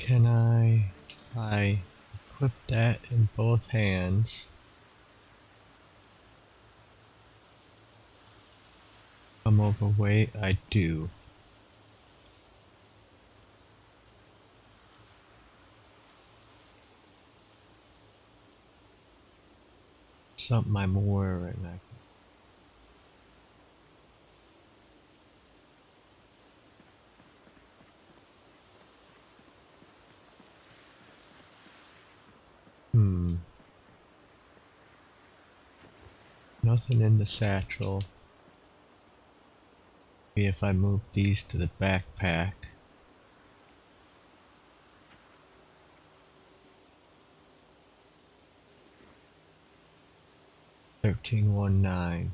can I equip that in both hands? I'm overweight, I do. Something I'm wearing. Nothing in the satchel. Maybe if I move these to the backpack. $13.19.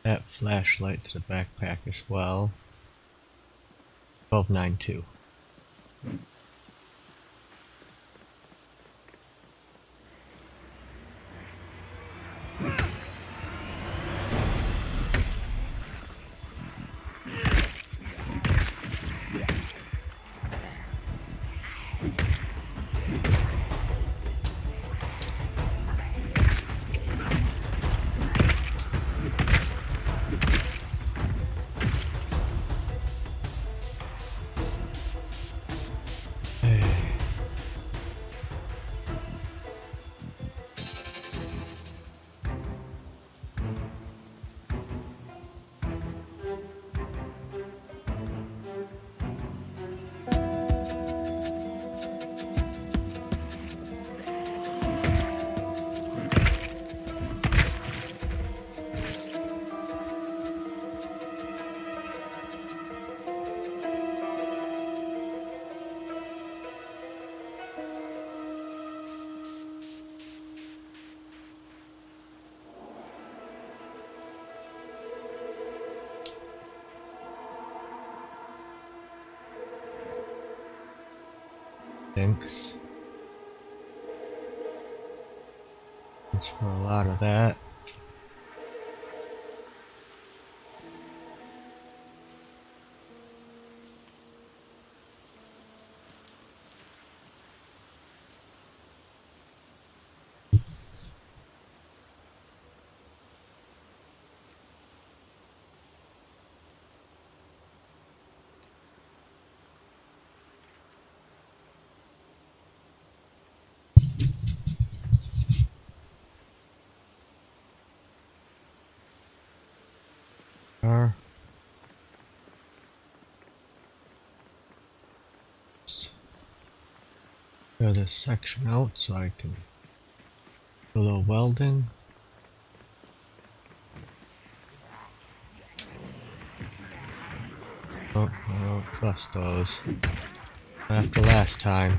That flashlight to the backpack as well. $12.92. Thanks. Thanks for a lot of that. Clear this section out so I can do a little welding. Oh, I don't trust those. After last time.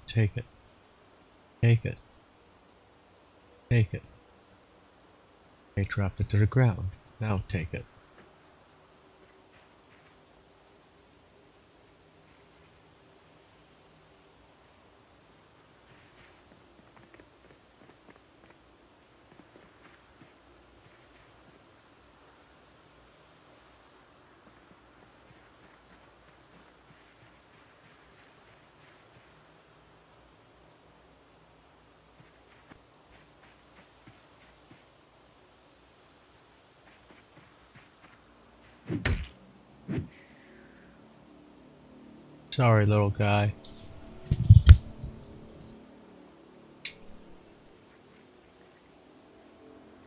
Take it. Take it. Take it. Okay, drop it to the ground. Now take it. Sorry, little guy.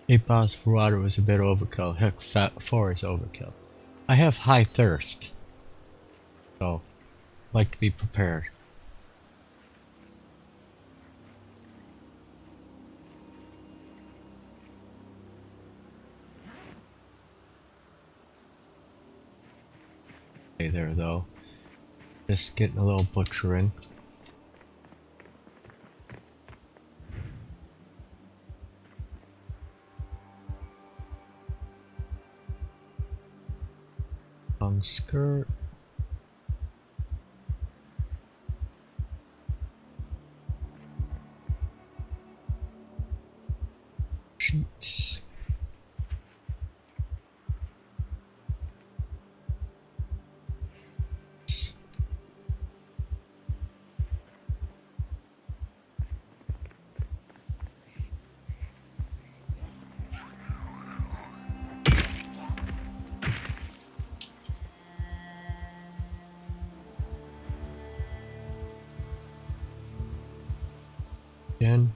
8 bottles of water was a bit overkill. Heck, 4 is overkill. I have high thirst, so like to be prepared. Okay, there though. Just getting a little butchering. long skirt. Sheets. Again.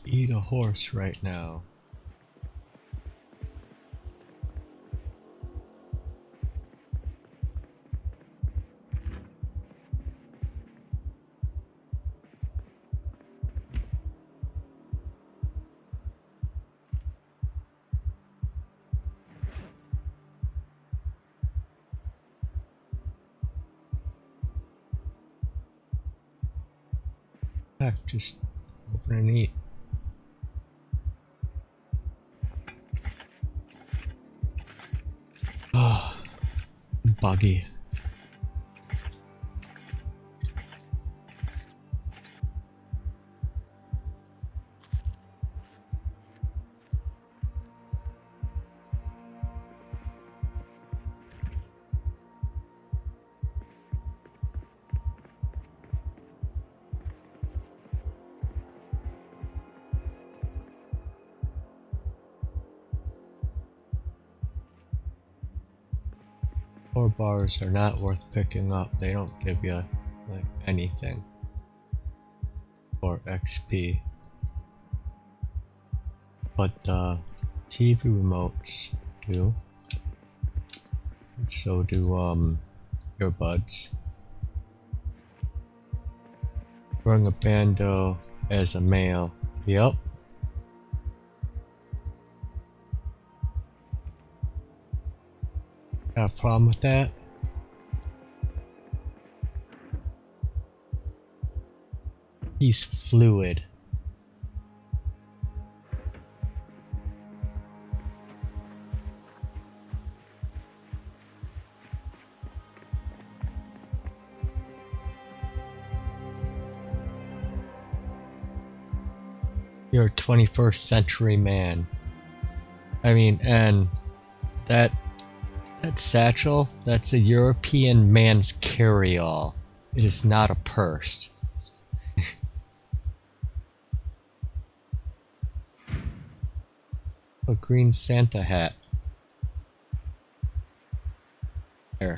Eat a horse right now. Heck, just open and eat. Oh, buggy. Ore bars are not worth picking up. They don't give you like anything or XP. But TV remotes do. And so do earbuds. Wearing a bandeau as a male. Yep. Got a problem with that? He's fluid. You're a 21st century man. I mean, and that satchel, that's a European man's carry-all. It is not a purse. A green Santa hat. There.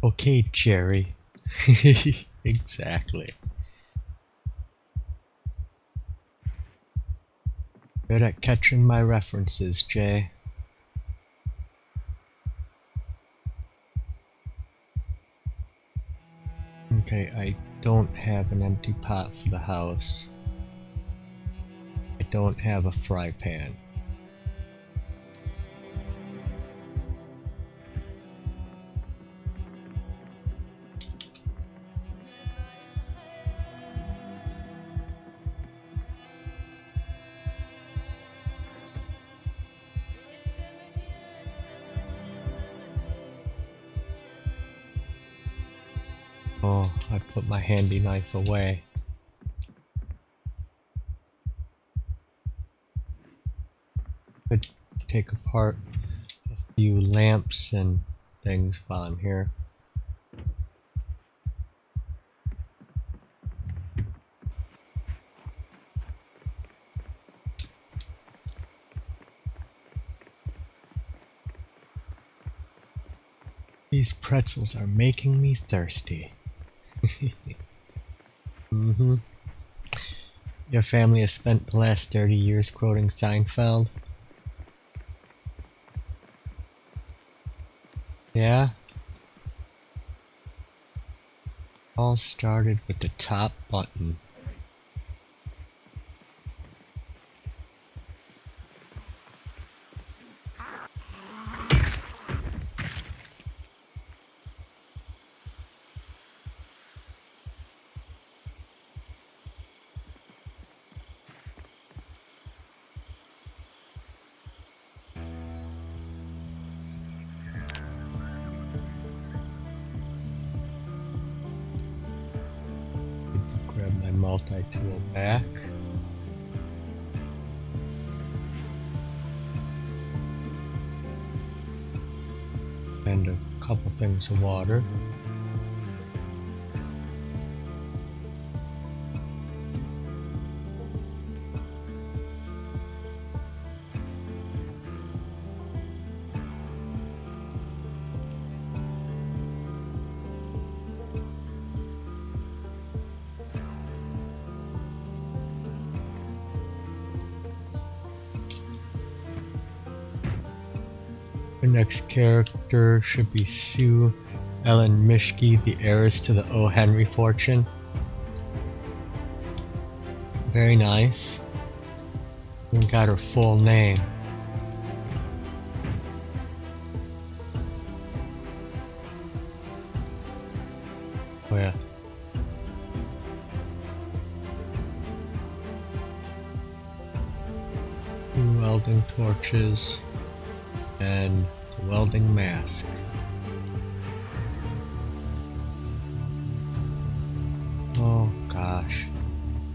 Okay, Jerry. Exactly. Good at catching my references, Jay. Okay, I don't have an empty pot for the house. I don't have a fry pan. Oh, I put my handy knife away. Could take apart a few lamps and things while I'm here. These pretzels are making me thirsty. Mm-hmm. Your family has spent the last 30 years quoting Seinfeld? Yeah? All started with the top button. Grab my multi-tool back. And a couple things of water. The next character should be Sue Ellen Mischke, the heiress to the O. Henry fortune. Very nice. We got her full name. Oh yeah. Two welding torches and the welding mask. Oh gosh,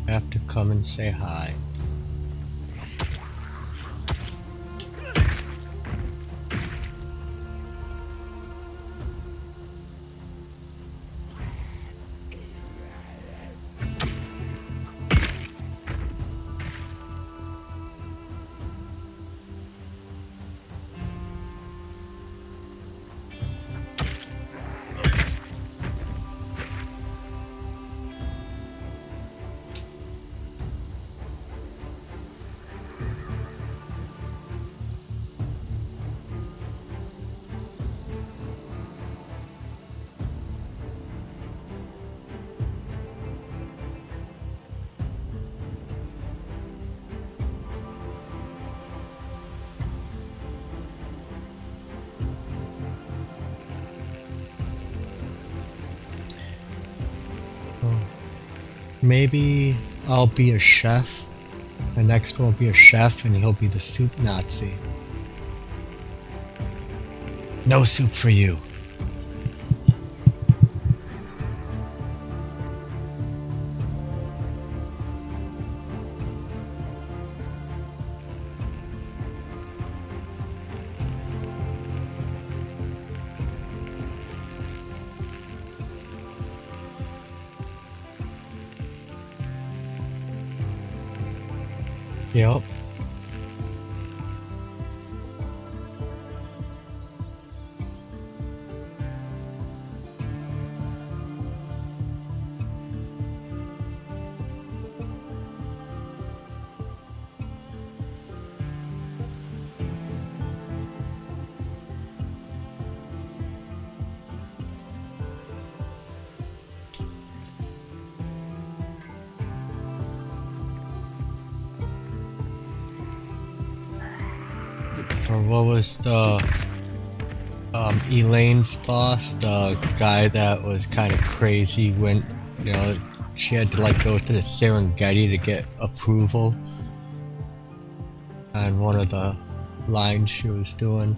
I have to come and say hi. Maybe I'll be a chef. The next one will be a chef and he'll be the soup Nazi. No soup for you. Yep. Or what was the Elaine's boss, the guy that was kind of crazy when, you know, she had to like go to the Serengeti to get approval on one of the lines she was doing.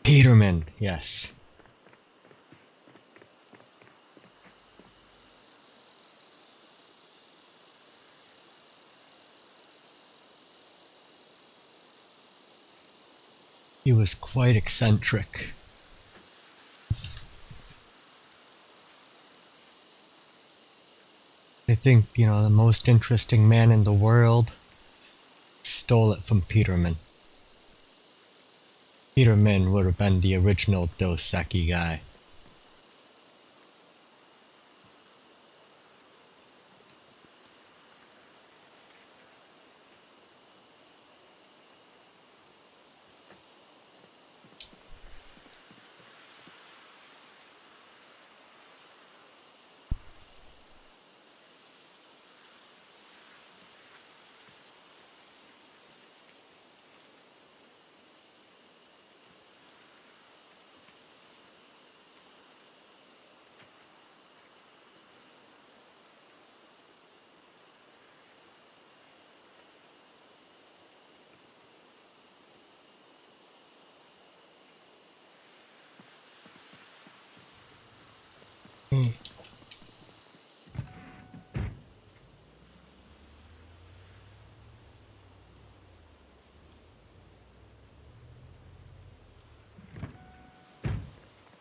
Peterman, yes. He was quite eccentric. I think, you know, the most interesting man in the world stole it from Peterman. Peterman would have been the original Dos Equis guy.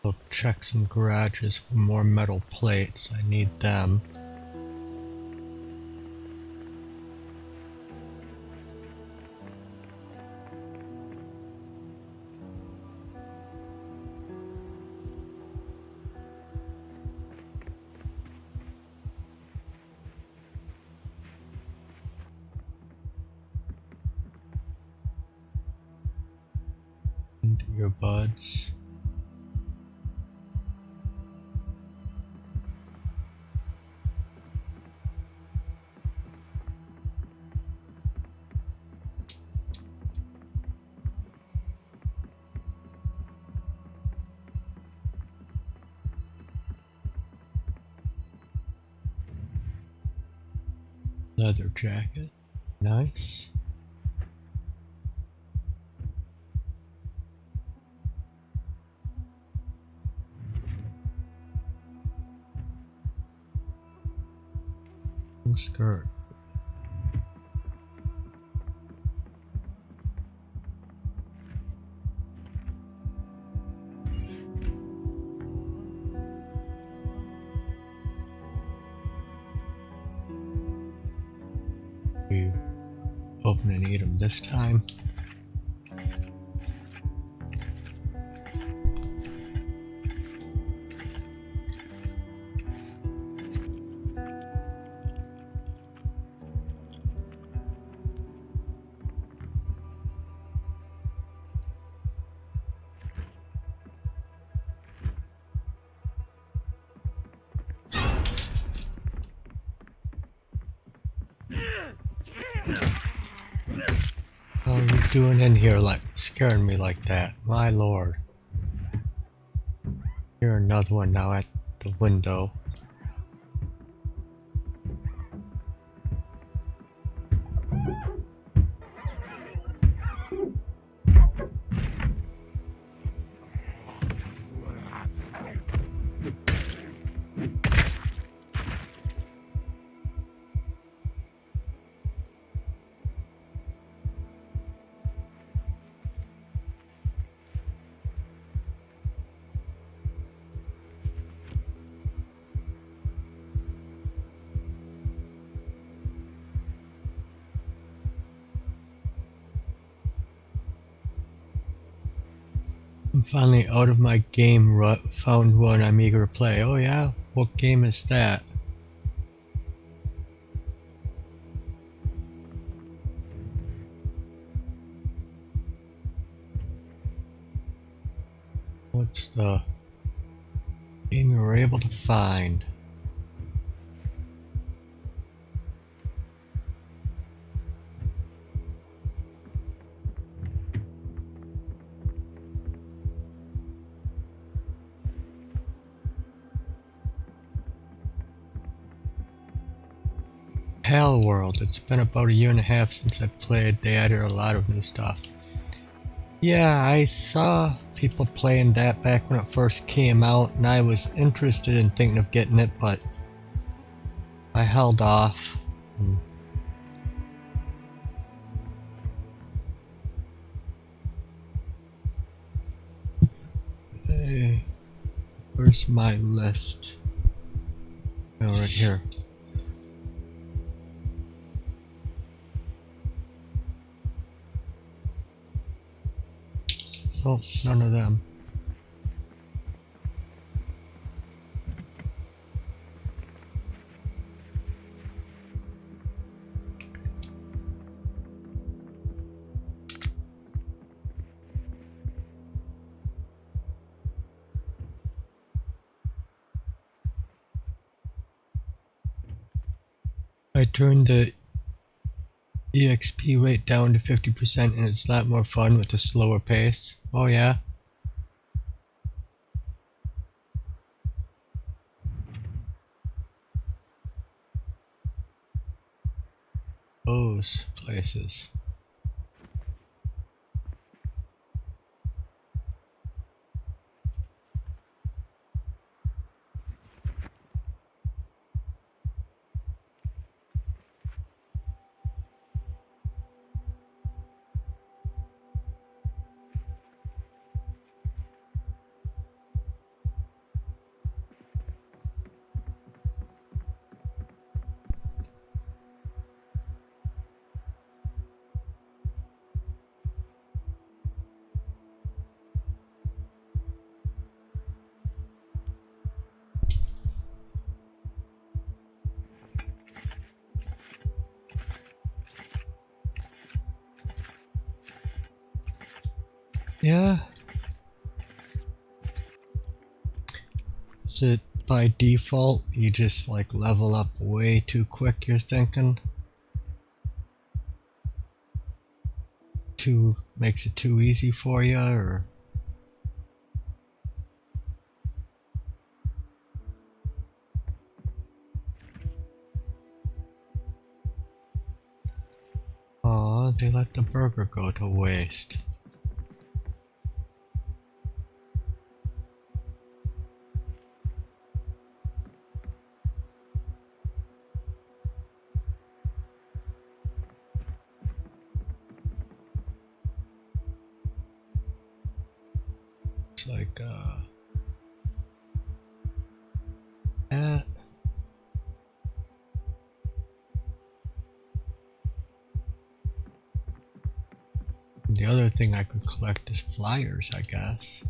I'll check some garages for more metal plates. I need them. And earbuds. Leather jacket. Nice. Skirt. We open and eat them this time. How are you doing in here, like scaring me like that? My lord. Here another one now at the window. I'm finally out of my game rut, found one I'm eager to play. Oh yeah? What game is that? What's the game you were able to find? Hell World. It's been about a year and a half since I played. They added a lot of new stuff. Yeah, I saw people playing that back when it first came out, and I was interested in thinking of getting it, but I held off. Where's my list? Oh, right here. Oh, none of them. I turned the EXP rate down to 50% and it's a lot more fun with a slower pace. Oh yeah? Those places. Yeah. Is it by default you just like level up way too quick, you're thinking? Too makes it too easy for you, or aw, they let the burger go to waste. It's like that. The other thing I could collect is flyers, I guess.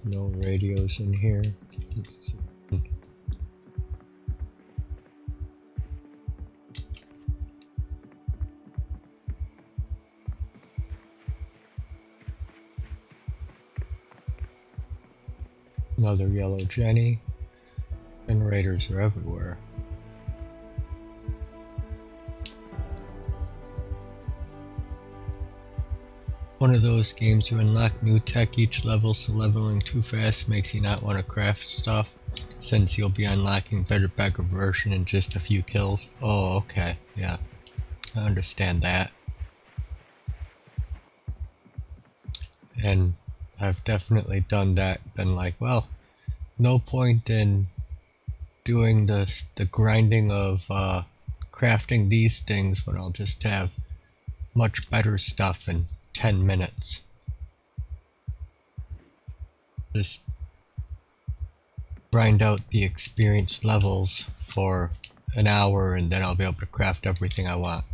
No radios in here. Let's see. Another yellow Jenny. Generators are everywhere. One of those games you unlock new tech each level, so leveling too fast makes you not want to craft stuff, since you'll be unlocking better version in just a few kills. Oh, okay, yeah, I understand that. And I've definitely done that, been like, well, no point in doing the grinding of crafting these things when I'll just have much better stuff in 10 minutes. Just grind out the experience levels for an hour and then I'll be able to craft everything I want.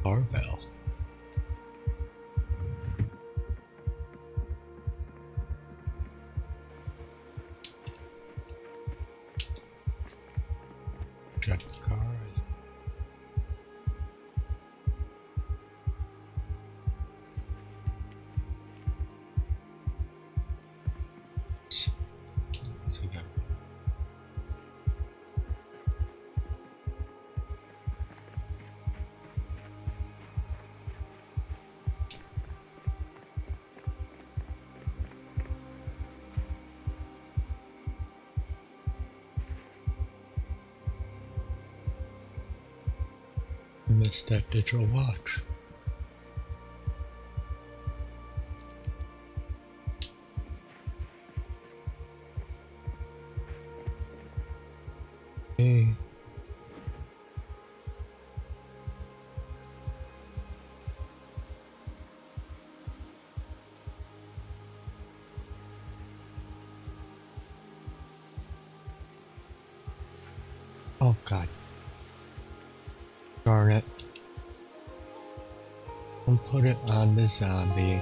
Barbell. Check the car. Missed that digital watch. Hey. Oh god. Darn it. Don't put it on the zombie.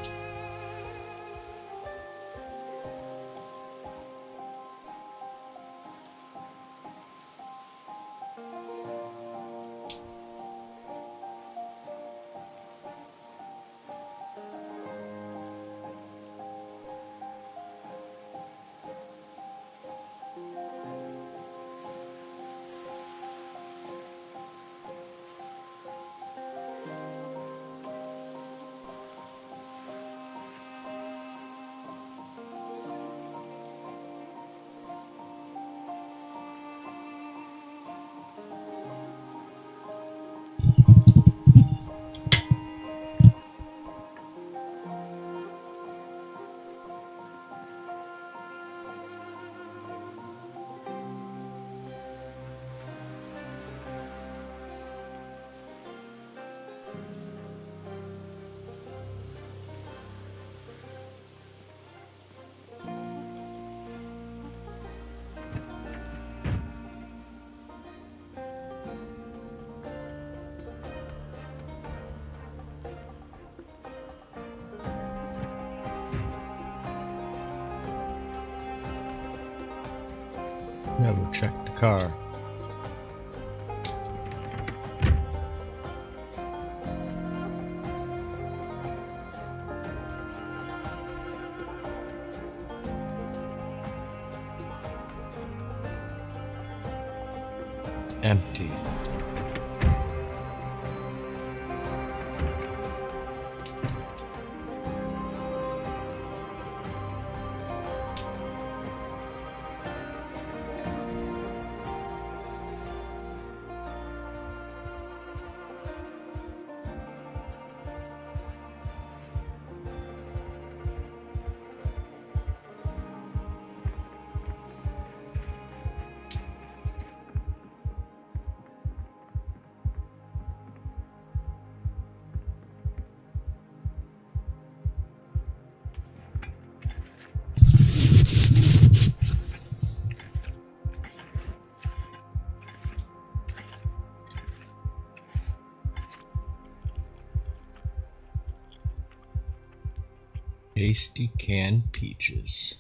Never checked the car. Empty. Tasty canned peaches.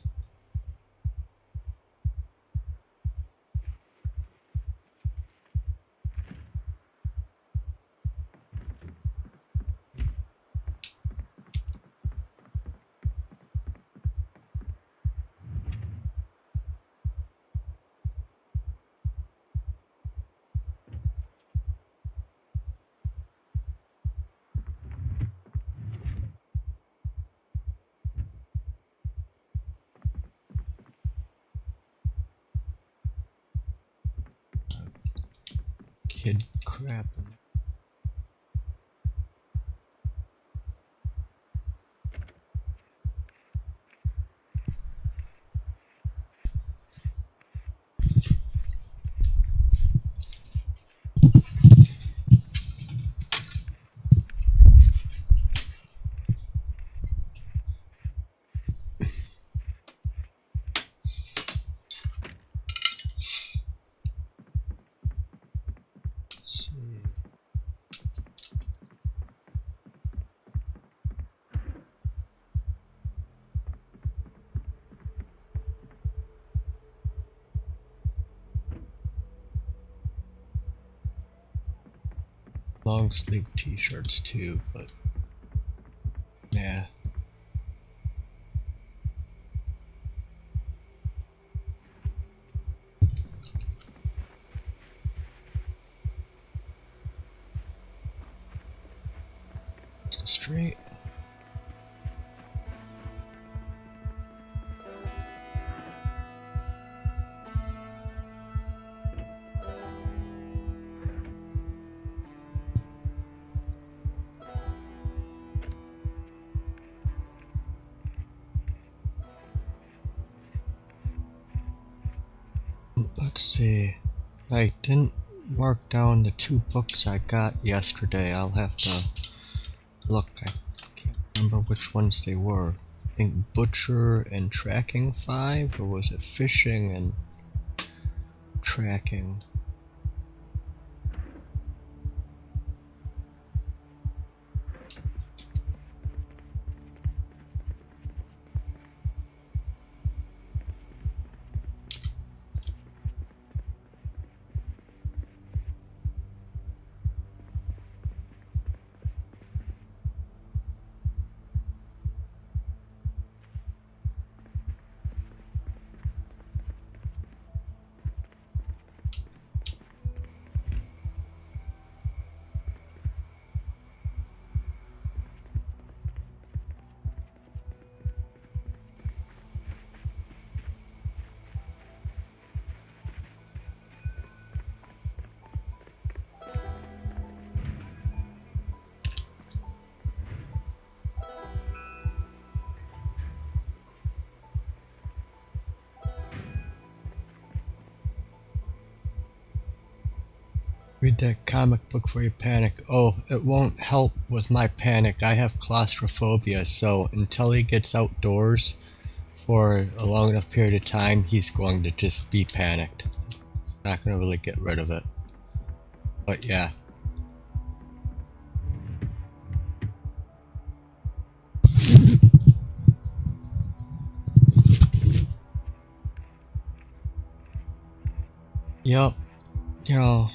Kid crap. Long sleeve t-shirts too, but yeah. Straight. Let's see. I didn't mark down the 2 books I got yesterday. I'll have to look. I can't remember which ones they were. I think Butcher and Tracking 5, or was it Fishing and Tracking? Read that comic book for your panic. Oh, it won't help with my panic. I have claustrophobia, so until he gets outdoors for a long enough period of time, he's going to just be panicked. It's not going to really get rid of it. But yeah. Yup. You know,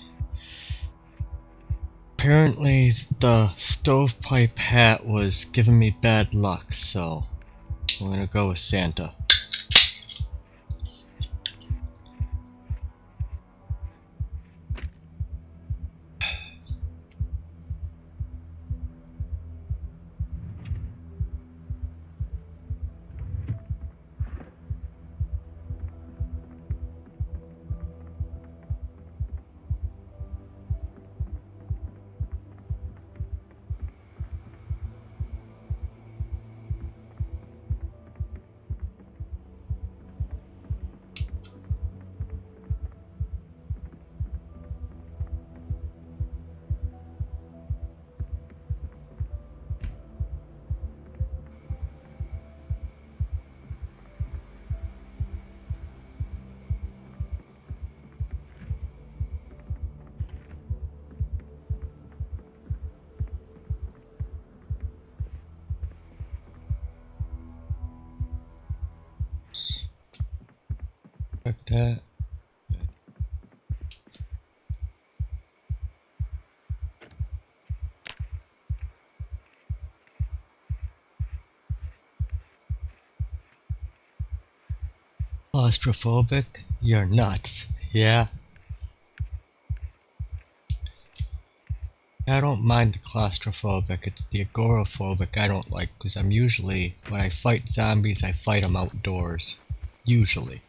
apparently the stovepipe hat was giving me bad luck, so I'm gonna go with Santa. Check that. Claustrophobic? You're nuts. Yeah. I don't mind the claustrophobic, it's the agoraphobic I don't like, because I'm usually, when I fight zombies, I fight them outdoors. Usually.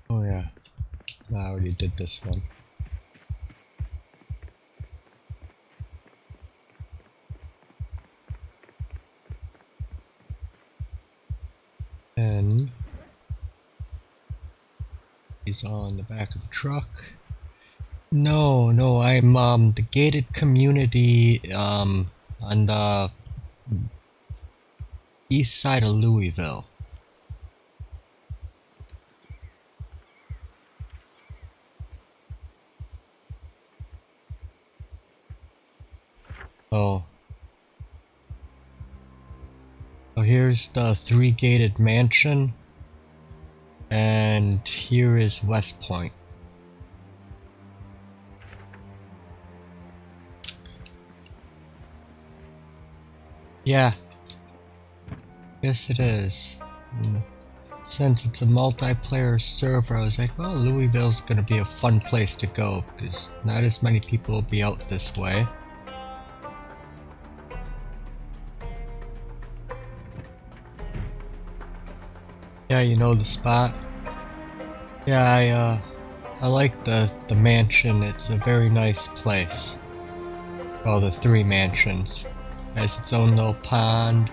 Oh yeah, I already did this one. And he's all in the back of the truck. No, I'm the gated community on the east side of Louisville. Oh. So here's the 3 gated mansion, and and here is West Point. Yeah, yes it is. Since it's a multiplayer server, I was like, well, Louisville's gonna be a fun place to go, because not as many people will be out this way. Yeah, you know the spot? Yeah, I like the mansion. It's a very nice place. Well, the three mansions. It has its own little pond.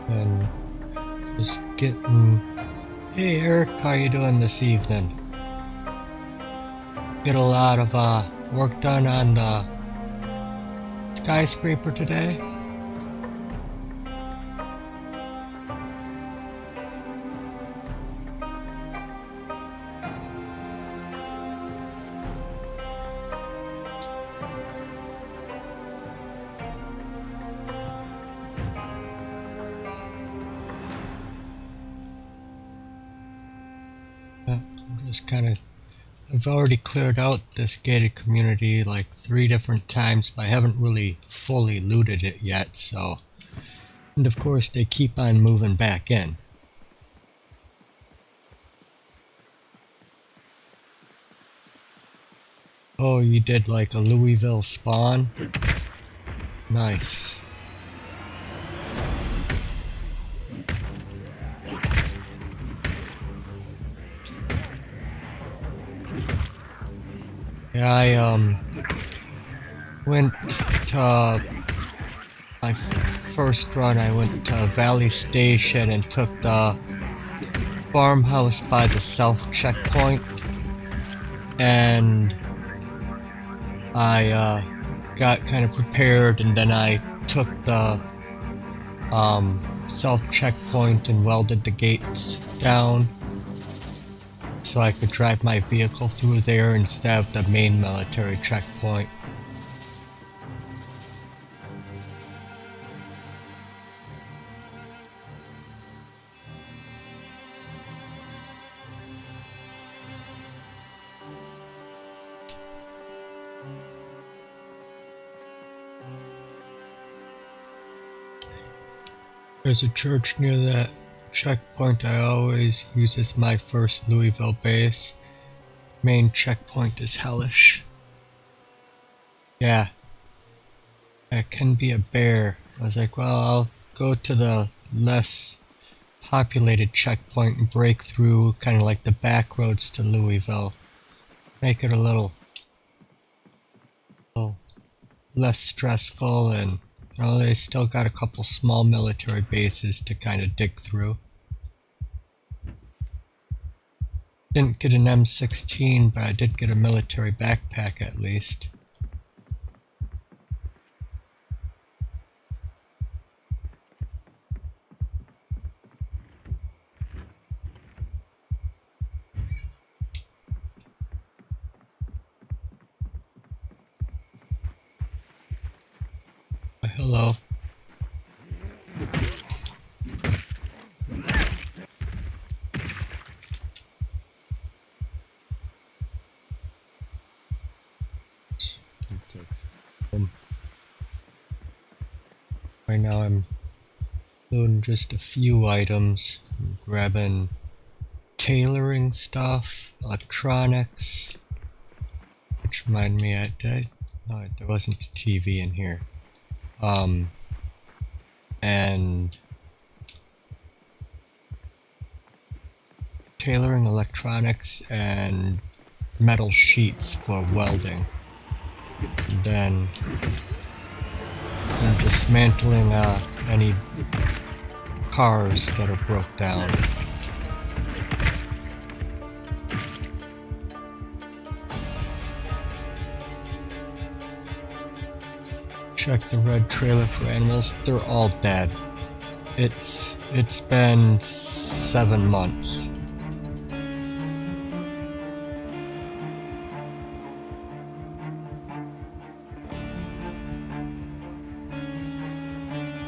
And just getting... Hey Eric, how you doing this evening? Get a lot of work done on the skyscraper today? I've already cleared out this gated community like 3 different times, but I haven't really fully looted it yet, so... And of course they keep on moving back in. Oh, you did like a Louisville spawn? Nice. Yeah, I went to my first run. I went to Valley Station and took the farmhouse by the south checkpoint, and I got kind of prepared, and then I took the south checkpoint and welded the gates down, so I could drive my vehicle through there instead of the main military checkpoint. There's a church near that checkpoint I always use as my first Louisville base. Main checkpoint is hellish. Yeah. That can be a bear. I was like, well, I'll go to the less populated checkpoint and break through kind of like the back roads to Louisville. Make it a little less stressful, and you know, they still got a couple small military bases to kind of dig through. Didn't get an M16, but I did get a military backpack at least. Hello. Right now I'm doing just a few items. I'm grabbing tailoring stuff, electronics. Which remind me, no, there wasn't a TV in here. And tailoring, electronics, and metal sheets for welding. And then I'm dismantling any cars that are broke down. Check the red trailer for animals. They're all dead. It's been 7 months.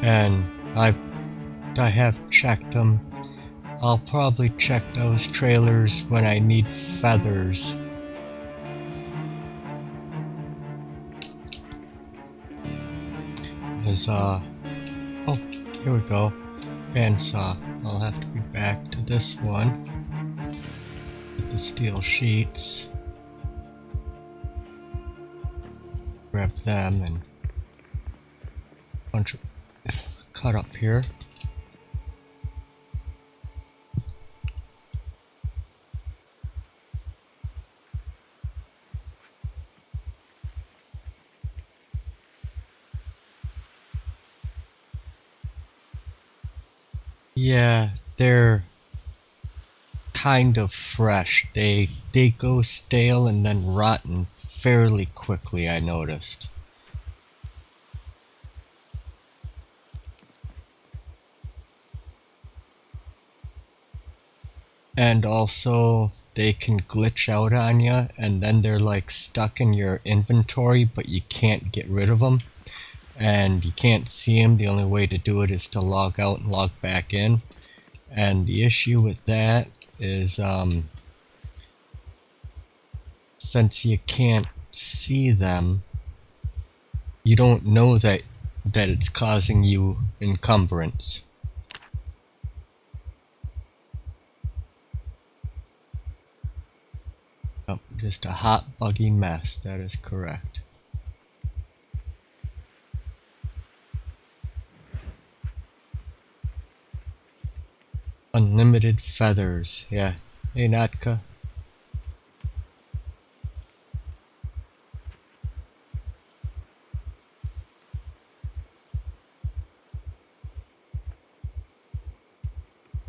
And I have checked them. I'll probably check those trailers when I need feathers. There's oh, here we go. Bandsaw. I'll have to be back to this one. Get the steel sheets. Grab them and bunch of cut up here. Yeah, they're kind of fresh. They go stale and then rotten fairly quickly, I noticed. And also, they can glitch out on you, and then they're like stuck in your inventory, but you can't get rid of them. And you can't see them. The only way to do it is to log out and log back in. And the issue with that is since you can't see them, you don't know that it's causing you encumbrance. Oh, just a hot, buggy mess, that is correct. Unlimited feathers, yeah. Hey Natka.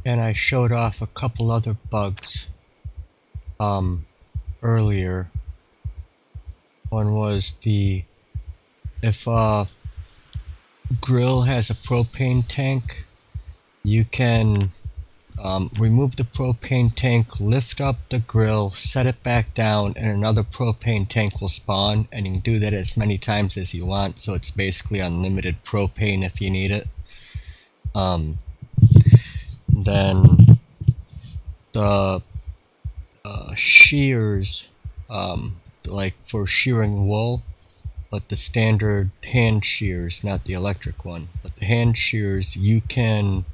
And I showed off a couple other bugs earlier. One was if a grill has a propane tank, you can remove the propane tank, lift up the grill, set it back down, and another propane tank will spawn, and you can do that as many times as you want, so it's basically unlimited propane if you need it. Then the shears, like for shearing wool, but the standard hand shears, not the electric one, but the hand shears, you can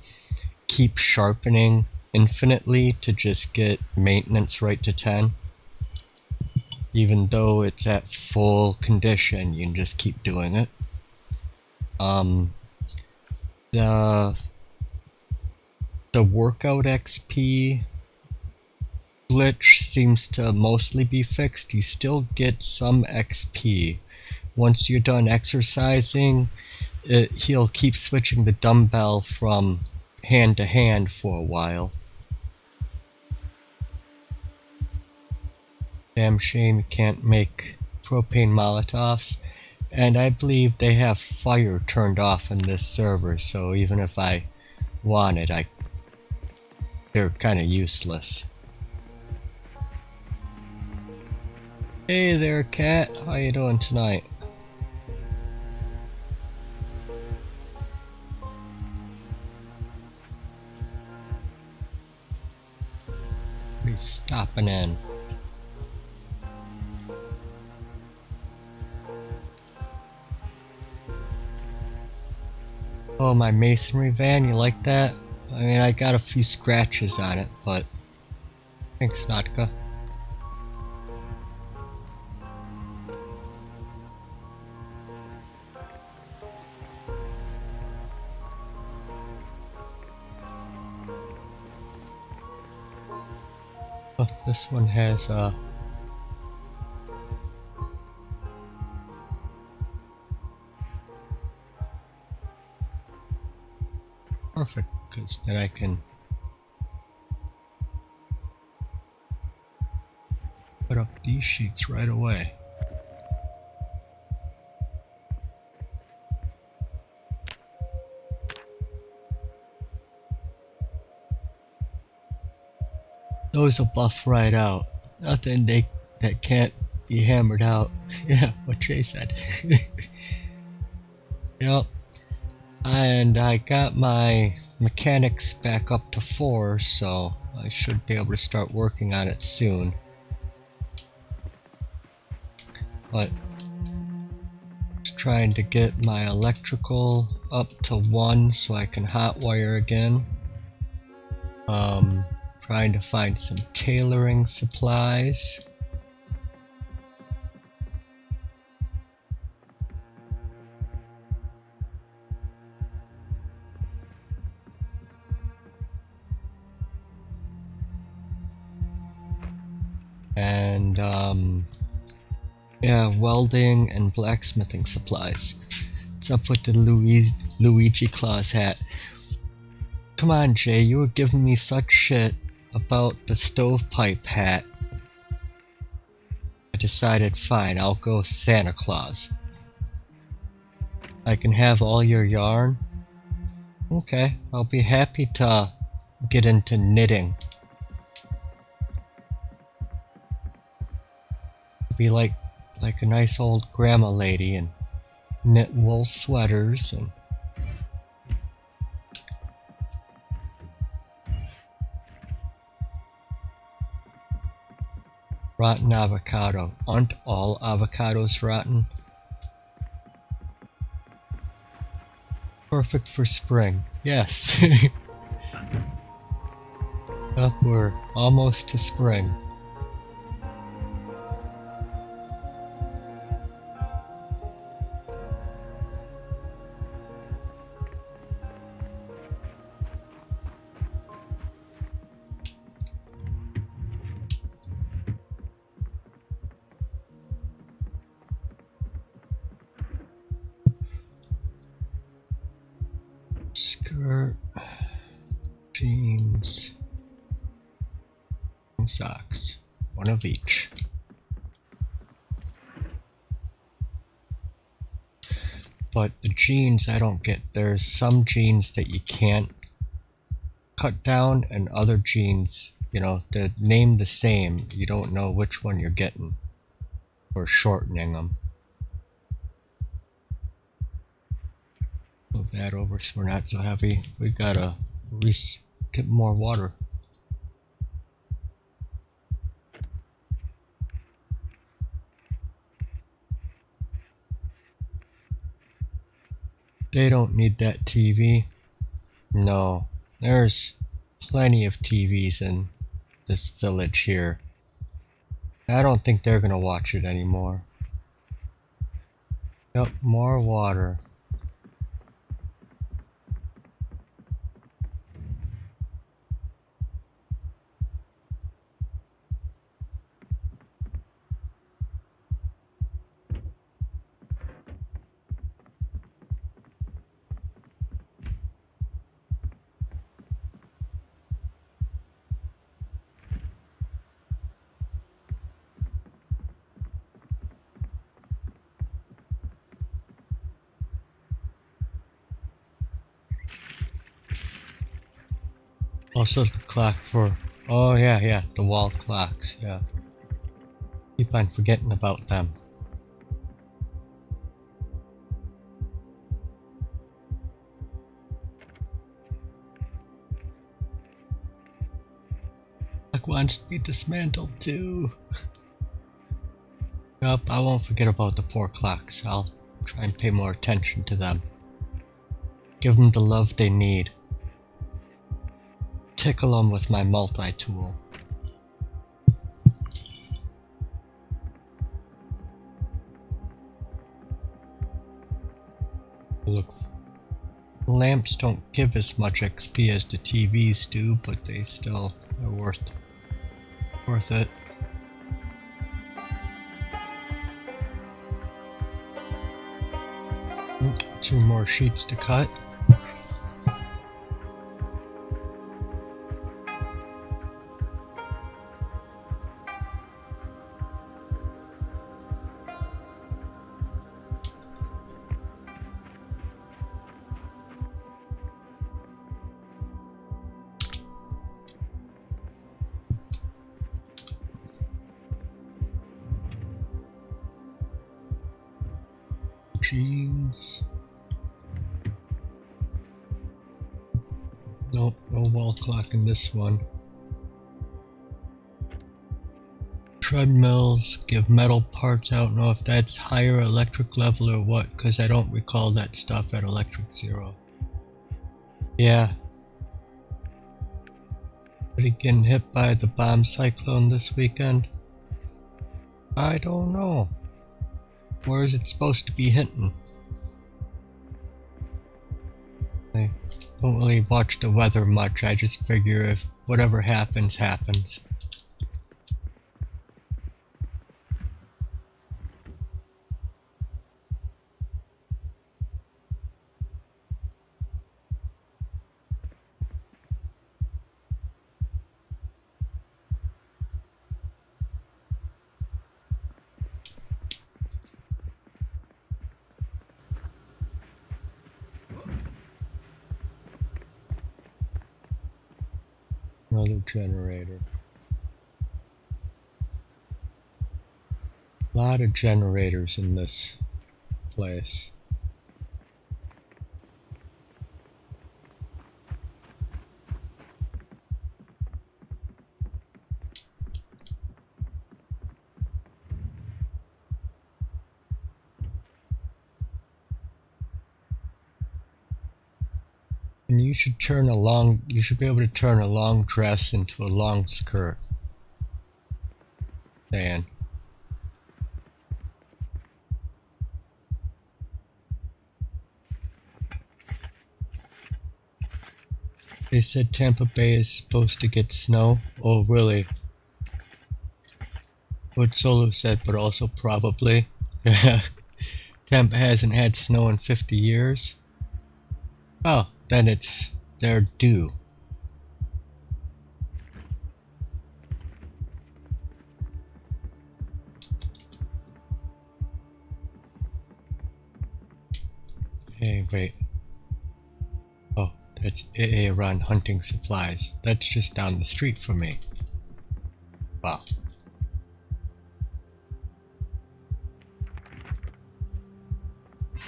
keep sharpening infinitely to just get maintenance right to 10. Even though it's at full condition, you can just keep doing it. The workout XP glitch seems to mostly be fixed. You still get some XP. Once you're done exercising, he'll keep switching the dumbbell from hand to hand for a while. Damn shame you can't make propane Molotovs. And I believe they have fire turned off in this server, so even if I wanted, they're kinda useless. Hey there, cat. How you doing tonight? He's stopping in. Oh, my masonry van, you like that? I mean, I got a few scratches on it, but thanks, Natka. Oh, this one has perfect, because then I can put up these sheets right away. Those will buff right out. Nothing that can't be hammered out. Yeah, what Jay said. Yep. And I got my mechanics back up to 4, so I should be able to start working on it soon. But just trying to get my electrical up to 1 so I can hotwire again. Trying to find some tailoring supplies. And yeah, welding and blacksmithing supplies. What's up with the Luigi Claus hat? Come on, Jay, you were giving me such shit about the stovepipe hat. I decided, fine, I'll go Santa Claus. I can have all your yarn? Okay, I'll be happy to get into knitting. Be like a nice old grandma lady and knit wool sweaters and rotten avocado. Aren't all avocados rotten? Perfect for spring. Yes. Yep, we're almost to spring. Skirt, jeans, and socks. One of each. But the jeans I don't get. There's some jeans that you can't cut down and other jeans, you know, they're named the same. You don't know which one you're getting or shortening them. Move that over so we're not so heavy. We gotta get more water. They don't need that TV. No, there's plenty of TVs in this village here. I don't think they're gonna watch it anymore. Yep, more water. Also the clock for, oh yeah, the wall clocks, yeah. Keep on forgetting about them. Clock wants to be dismantled too. Yup, I won't forget about the poor clocks. I'll try and pay more attention to them. Give them the love they need. Tickle them with my multi-tool. Look, lamps don't give as much XP as the TVs do, but they still are worth Worth it. Two more sheets to cut. Jeans. Nope, no wall clock in this one. Treadmills give metal parts. I don't know if that's higher electric level or what, because I don't recall that stuff at electric 0. Yeah. But getting hit by the bomb cyclone this weekend? I don't know. Where is it supposed to be hitting? I don't really watch the weather much. I just figure if whatever happens, happens. Another generator. A lot of generators in this place. And you should be able to turn a long dress into a long skirt. Dan. They said Tampa Bay is supposed to get snow. Oh, really? What Solo said, but also probably. Tampa hasn't had snow in 50 years. Oh, then they're due. Hey, wait. Oh, that's AA Run Hunting Supplies. That's just down the street from me. Wow.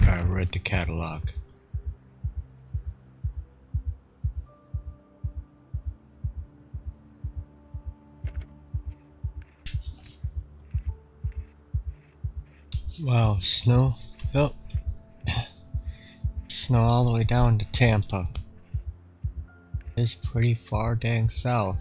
I read the catalog. Wow, snow. Yep. Snow all the way down to Tampa. It's pretty far dang south.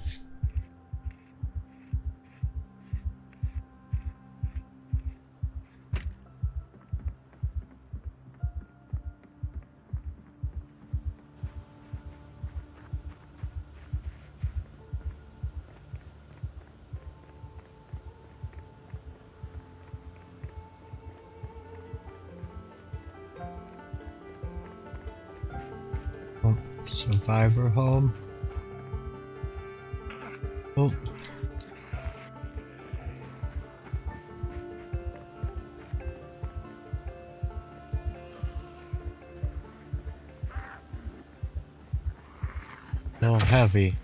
Survivor home. Oh. No, heavy.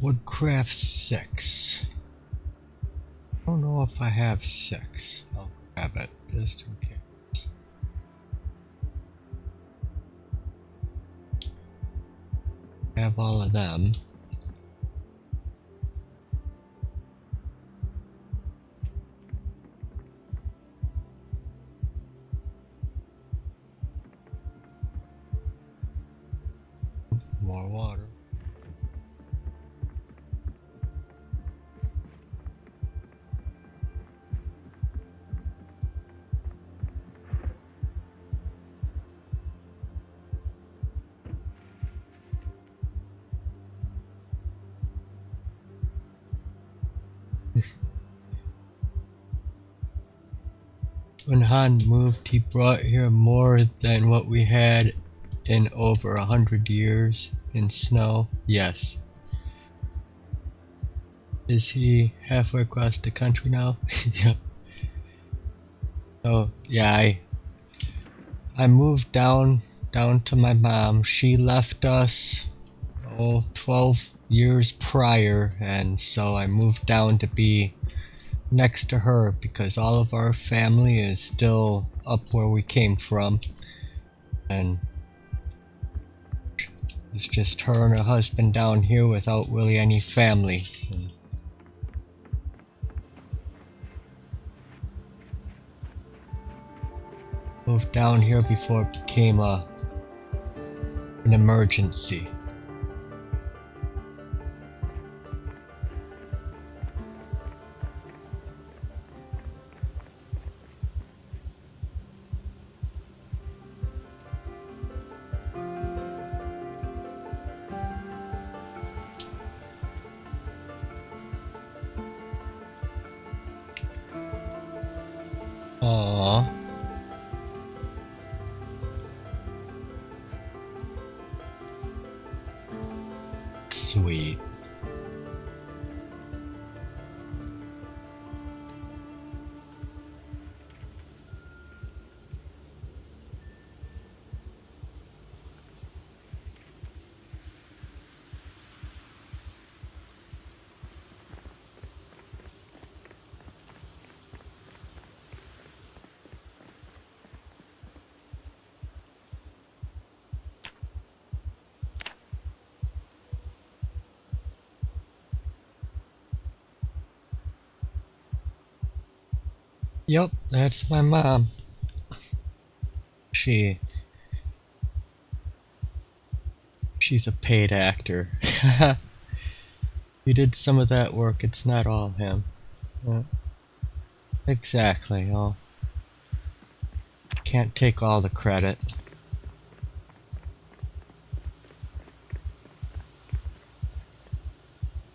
Woodcraft 6. I don't know if I have 6. I'll grab it just in case. I have all of them. More water. When Han moved, he brought here more than what we had in over 100 years in snow. Yes. Is he halfway across the country now? Yep. Oh, yeah, I moved down to my mom. She left us 12 years prior, and so I moved down to be next to her because all of our family is still up where we came from, and it's just her and her husband down here without really any family. Moved down here before it became an emergency. Aww. Sweet. Yep, that's my mom. She's a paid actor. He did some of that work, it's not all him. Yeah. Exactly, can't take all the credit.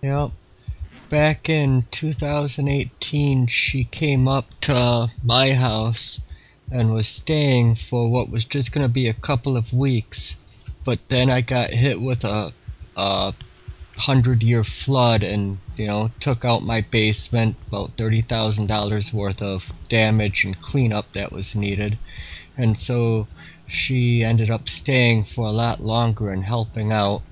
Yep. Back in 2018, she came up to my house and was staying for what was just going to be a couple of weeks. But then I got hit with a 100-year flood and, took out my basement, about $30,000 worth of damage and cleanup that was needed. And so she ended up staying for a lot longer and helping out.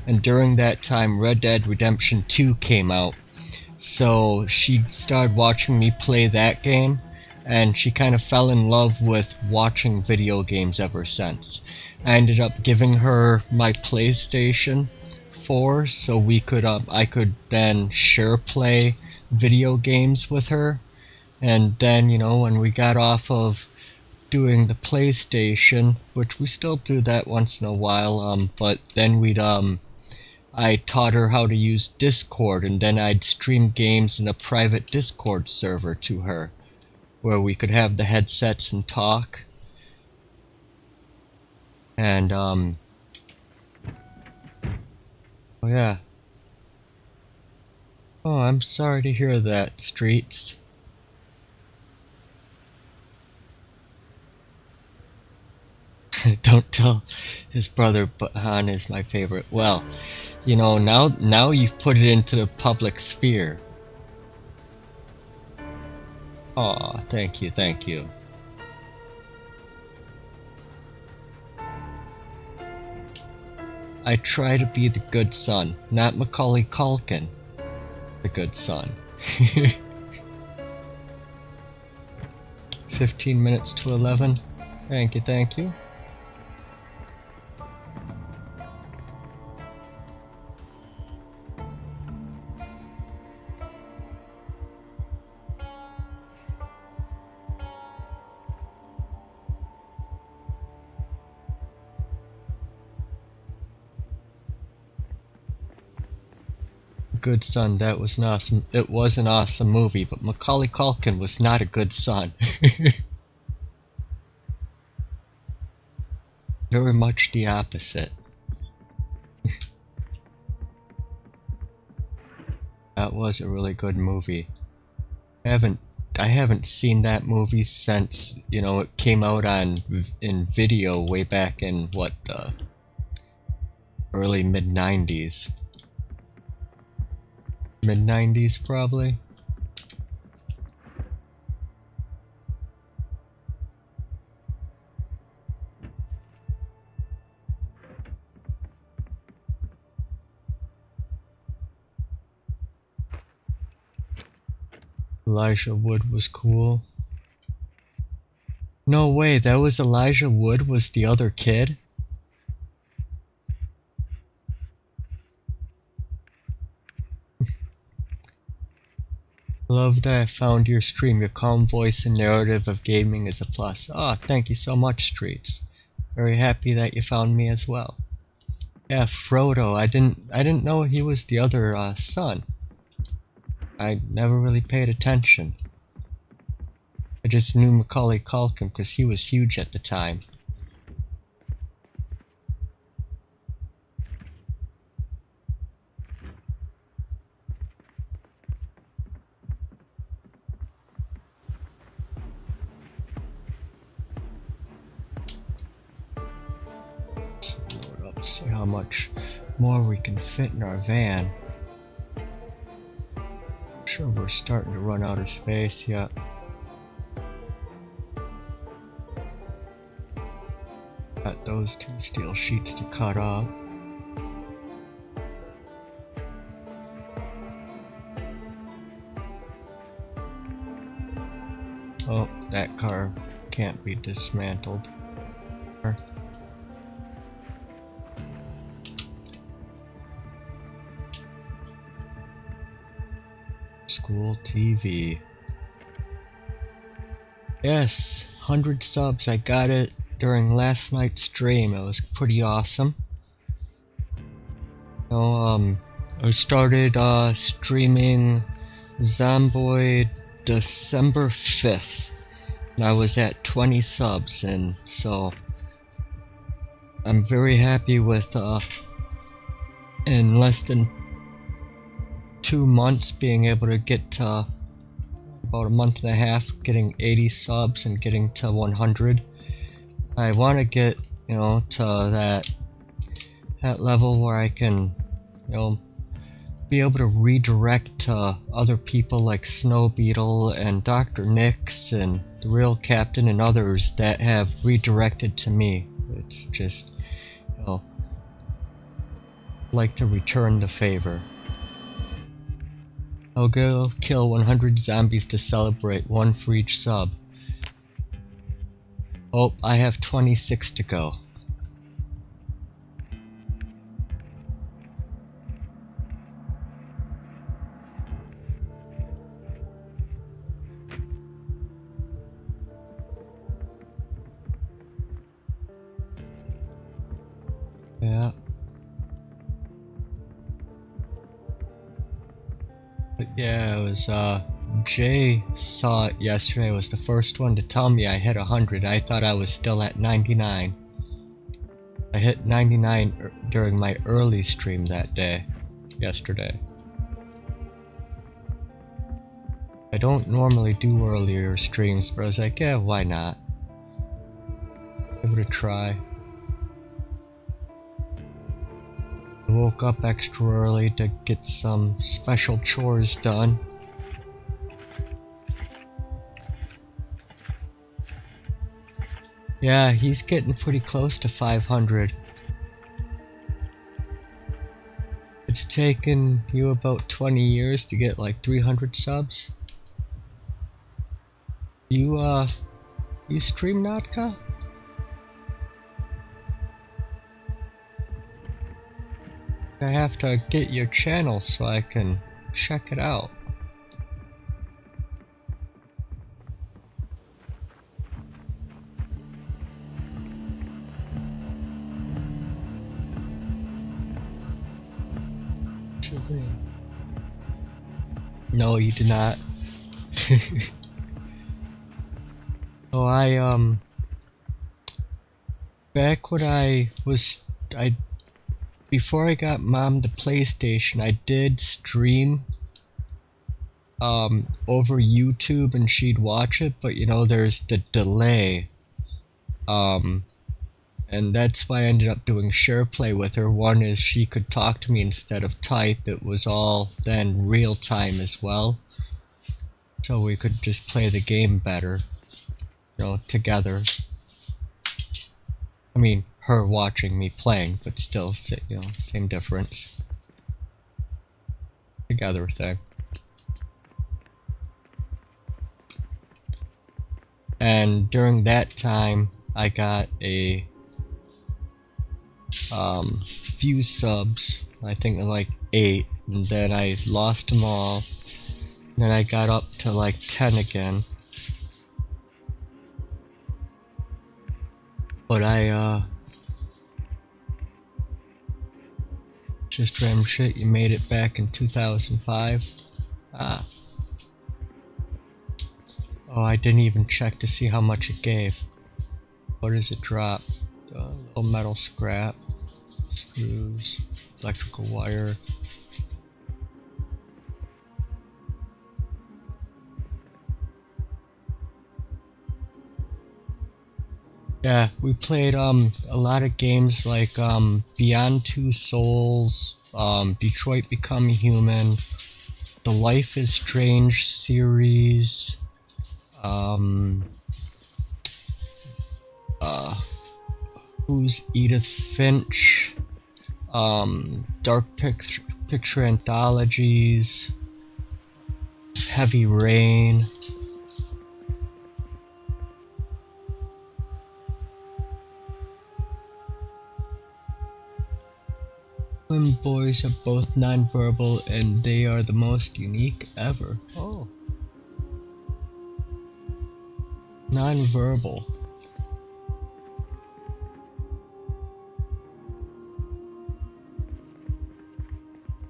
And during that time, Red Dead Redemption 2 came out. So she started watching me play that game, and she kind of fell in love with watching video games ever since. I ended up giving her my PlayStation 4 so I could then share play video games with her. And then, when we got off of doing the PlayStation, which we still do that once in a while, but then I taught her how to use Discord, and then I'd stream games in a private Discord server to her, where we could have the headsets and talk. And, oh yeah. Oh, I'm sorry to hear that, Streets. Don't tell his brother, but Han is my favorite. Well, now you've put it into the public sphere. Aw, thank you. I try to be the good son, not Macaulay Culkin. The good son. 15 minutes to 11. Thank you. Good son, that was an awesome. It was an awesome movie, but Macaulay Culkin was not a good son. Very much the opposite. That was a really good movie. I haven't I haven't seen that movie since, you know, it came out in video way back in what, the early mid-90s. Mid-90s probably. Elijah Wood was cool. No way, that was Elijah Wood was the other kid? Love that I found your stream. Your calm voice and narrative of gaming is a plus. Ah, thank you so much, Streets. Very happy that you found me as well. Yeah, Frodo. I didn't know he was the other son. I never really paid attention. I just knew Macaulay Culkin because he was huge at the time. Load up, see how much more we can fit in our van. Sure, we're starting to run out of space yet. Got those 2 steel sheets to cut off. Oh, that car can't be dismantled. School TV. Yes, 100 subs. I got it during last night's stream. It was pretty awesome. I started streaming Zomboid December 5th. And I was at 20 subs, and so I'm very happy with in less than 2 months being able to get to about a month and a half, getting 80 subs and getting to 100. I want to get, you know, to that level where I can, you know, be able to redirect to other people like Snow Beetle and Dr. Nix and the Real Captain and others that have redirected to me. It's just, you know, like to return the favor. I'll go kill 100 zombies to celebrate, 1 for each sub. Oh, I have 26 to go. Yeah. But yeah, it was, Jay saw it yesterday, was the first one to tell me I hit 100. I thought I was still at 99. I hit 99 during my early stream that day, yesterday. I don't normally do earlier streams, but I was like, yeah, why not? Give it a try. I woke up extra early to get some special chores done. Yeah, he's getting pretty close to 500. It's taken you about 20 years to get like 300 subs. You stream Natka? I have to get your channel so I can check it out. No, you did not. Oh, back when before I got Mom the PlayStation, I did stream over YouTube and she'd watch it, but you know, there's the delay. And that's why I ended up doing share play with her. One is she could talk to me instead of type. It was all then real time as well. So we could just play the game better, you know, together. I mean, her watching me playing, but still, you know, same difference. Together thing. And during that time, I got a few subs. I think like 8, and then I lost them all. And then I got up to like 10 again. But I just random shit. You made it back in 2005. Ah. Oh, I didn't even check to see how much it gave. What does it drop? Little metal scrap, screws, electrical wire. Yeah, we played a lot of games like Beyond Two Souls, Detroit Become Human, the Life is Strange series, Who's Edith Finch, Dark Picture Anthologies, Heavy Rain. Twin boys are both nonverbal and they are the most unique ever. Oh. Nonverbal.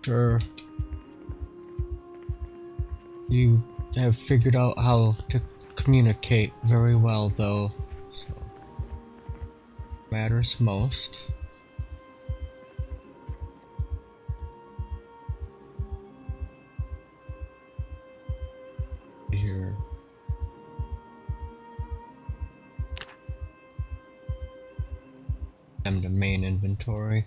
Sure. You have figured out how to communicate very well though. So matters most. Here. I'm the main inventory.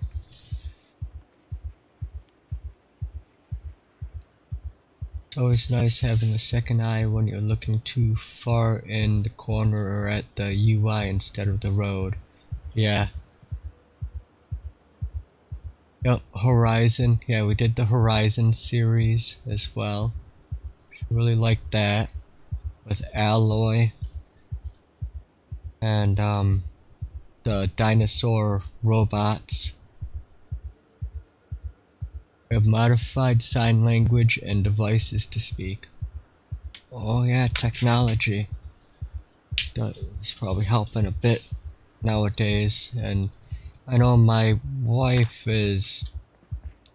It's always nice having a second eye when you're looking too far in the corner or at the UI instead of the road. Yeah. Yep, Horizon. Yeah, we did the Horizon series as well. Really liked that with Alloy and the dinosaur robots. We have modified sign language and devices to speak. Oh yeah, technology. That's probably helping a bit nowadays, and I know my wife has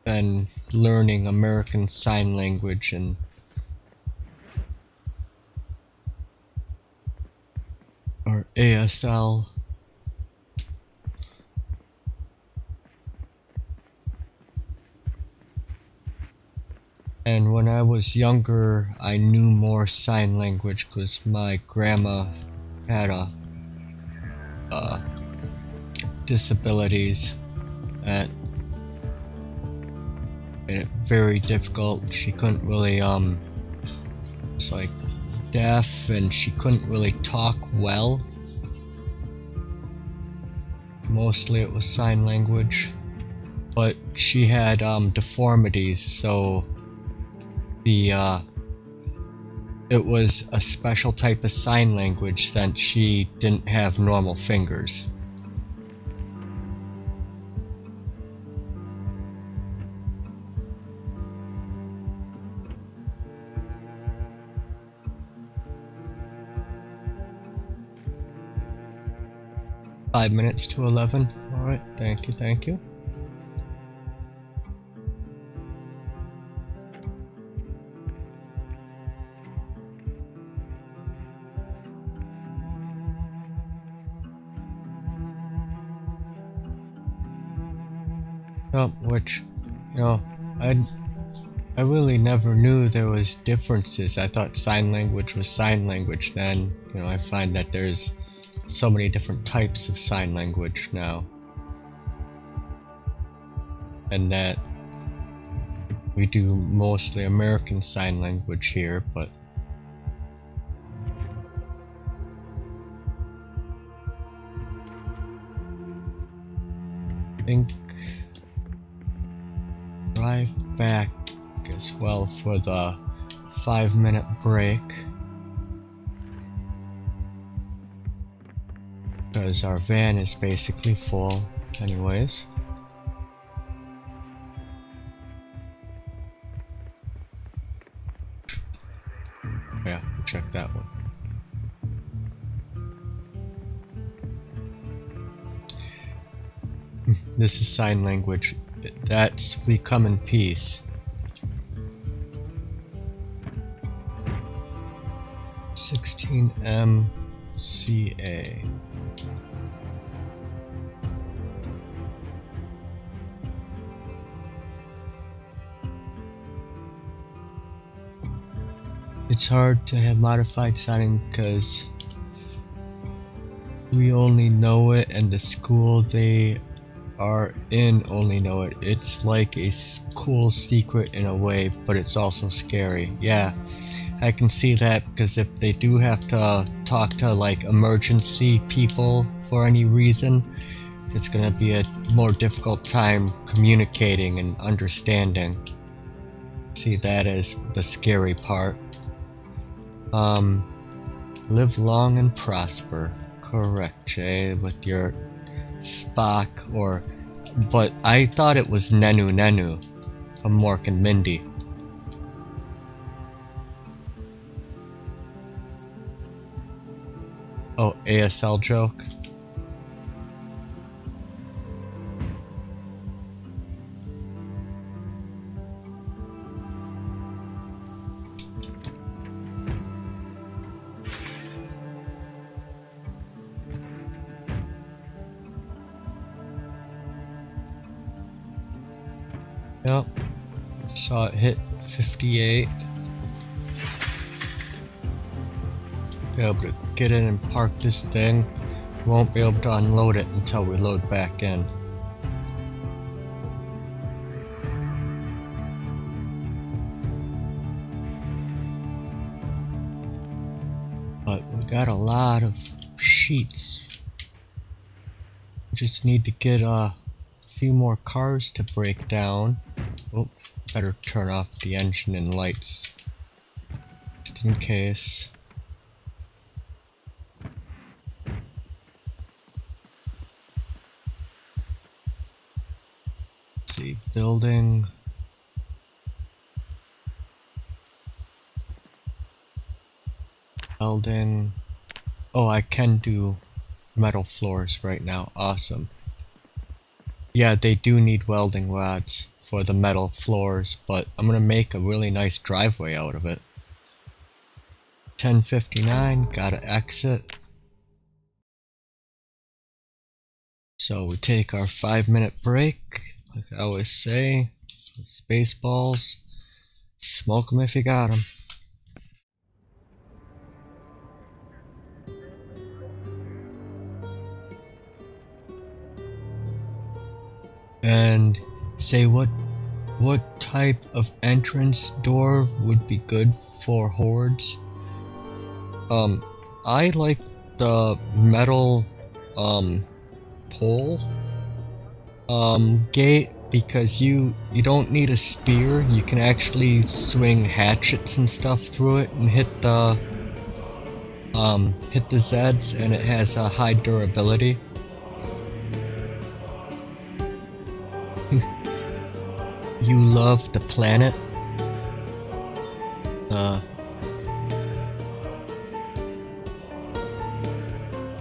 been learning American Sign Language and or ASL. And when I was younger, I knew more sign language because my grandma had disabilities that made it very difficult. She couldn't really it's like deaf and she couldn't really talk well. Mostly it was sign language, but she had deformities, so it was a special type of sign language since she didn't have normal fingers. Five minutes to 11. Alright, thank you, thank you. Oh, which, you know, I really never knew there was differences. I thought sign language was sign language. Then, you know, I find that there's so many different types of sign language now. And that we do mostly American Sign Language here, but I think drive back as well for the 5-minute break, because our van is basically full anyways. Yeah, check that one. This is sign language. That's we come in peace. 16 MCA. It's hard to have modified signing because we only know it and the school they are in only know it. It's like a cool secret in a way, but it's also scary. Yeah, I can see that, because if they do have to talk to like emergency people for any reason, it's gonna be a more difficult time communicating and understanding. See that as the scary part. Live long and prosper. Correct, Jay, with your Spock, but I thought it was Nenu Nenu from Mork and Mindy. Oh, ASL joke. Yep, saw it hit 58. Be able to get in and park this thing. Won't be able to unload it until we load back in. But we got a lot of sheets. Just need to get a few more cars to break down. Oh, better turn off the engine and lights just in case. Let's see, building. Welding. Oh, I can do metal floors right now. Awesome. Yeah, they do need welding rods for the metal floors, but I'm gonna make a really nice driveway out of it. 10:59, gotta exit. So we take our 5-minute break, like I always say. Spaceballs, smoke 'em if you got 'em. And say what type of entrance door would be good for hordes. I like the metal pole gate, because you don't need a spear. You can actually swing hatchets and stuff through it and hit the Zeds, and it has a high durability. You love the planet.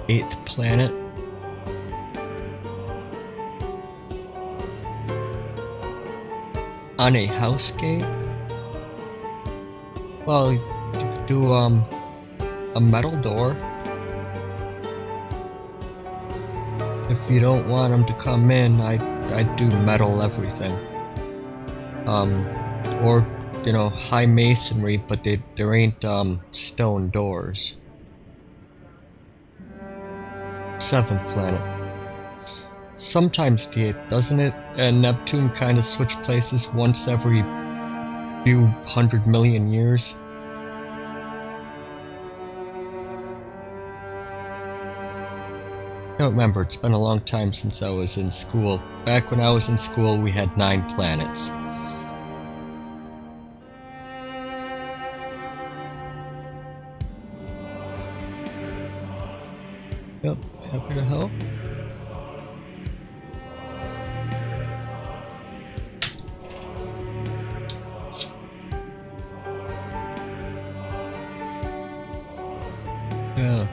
8th planet. On a house gate? Well, you could do a metal door. If you don't want them to come in, I'd do metal everything. Or you know, high masonry, but there ain't stone doors. 7th planet. Sometimes the 8th, doesn't it? And Neptune kind of switch places once every few 100 million years. I don't remember, it's been a long time since I was in school. Back when I was in school, we had 9 planets. Yep, happy to help. Yeah.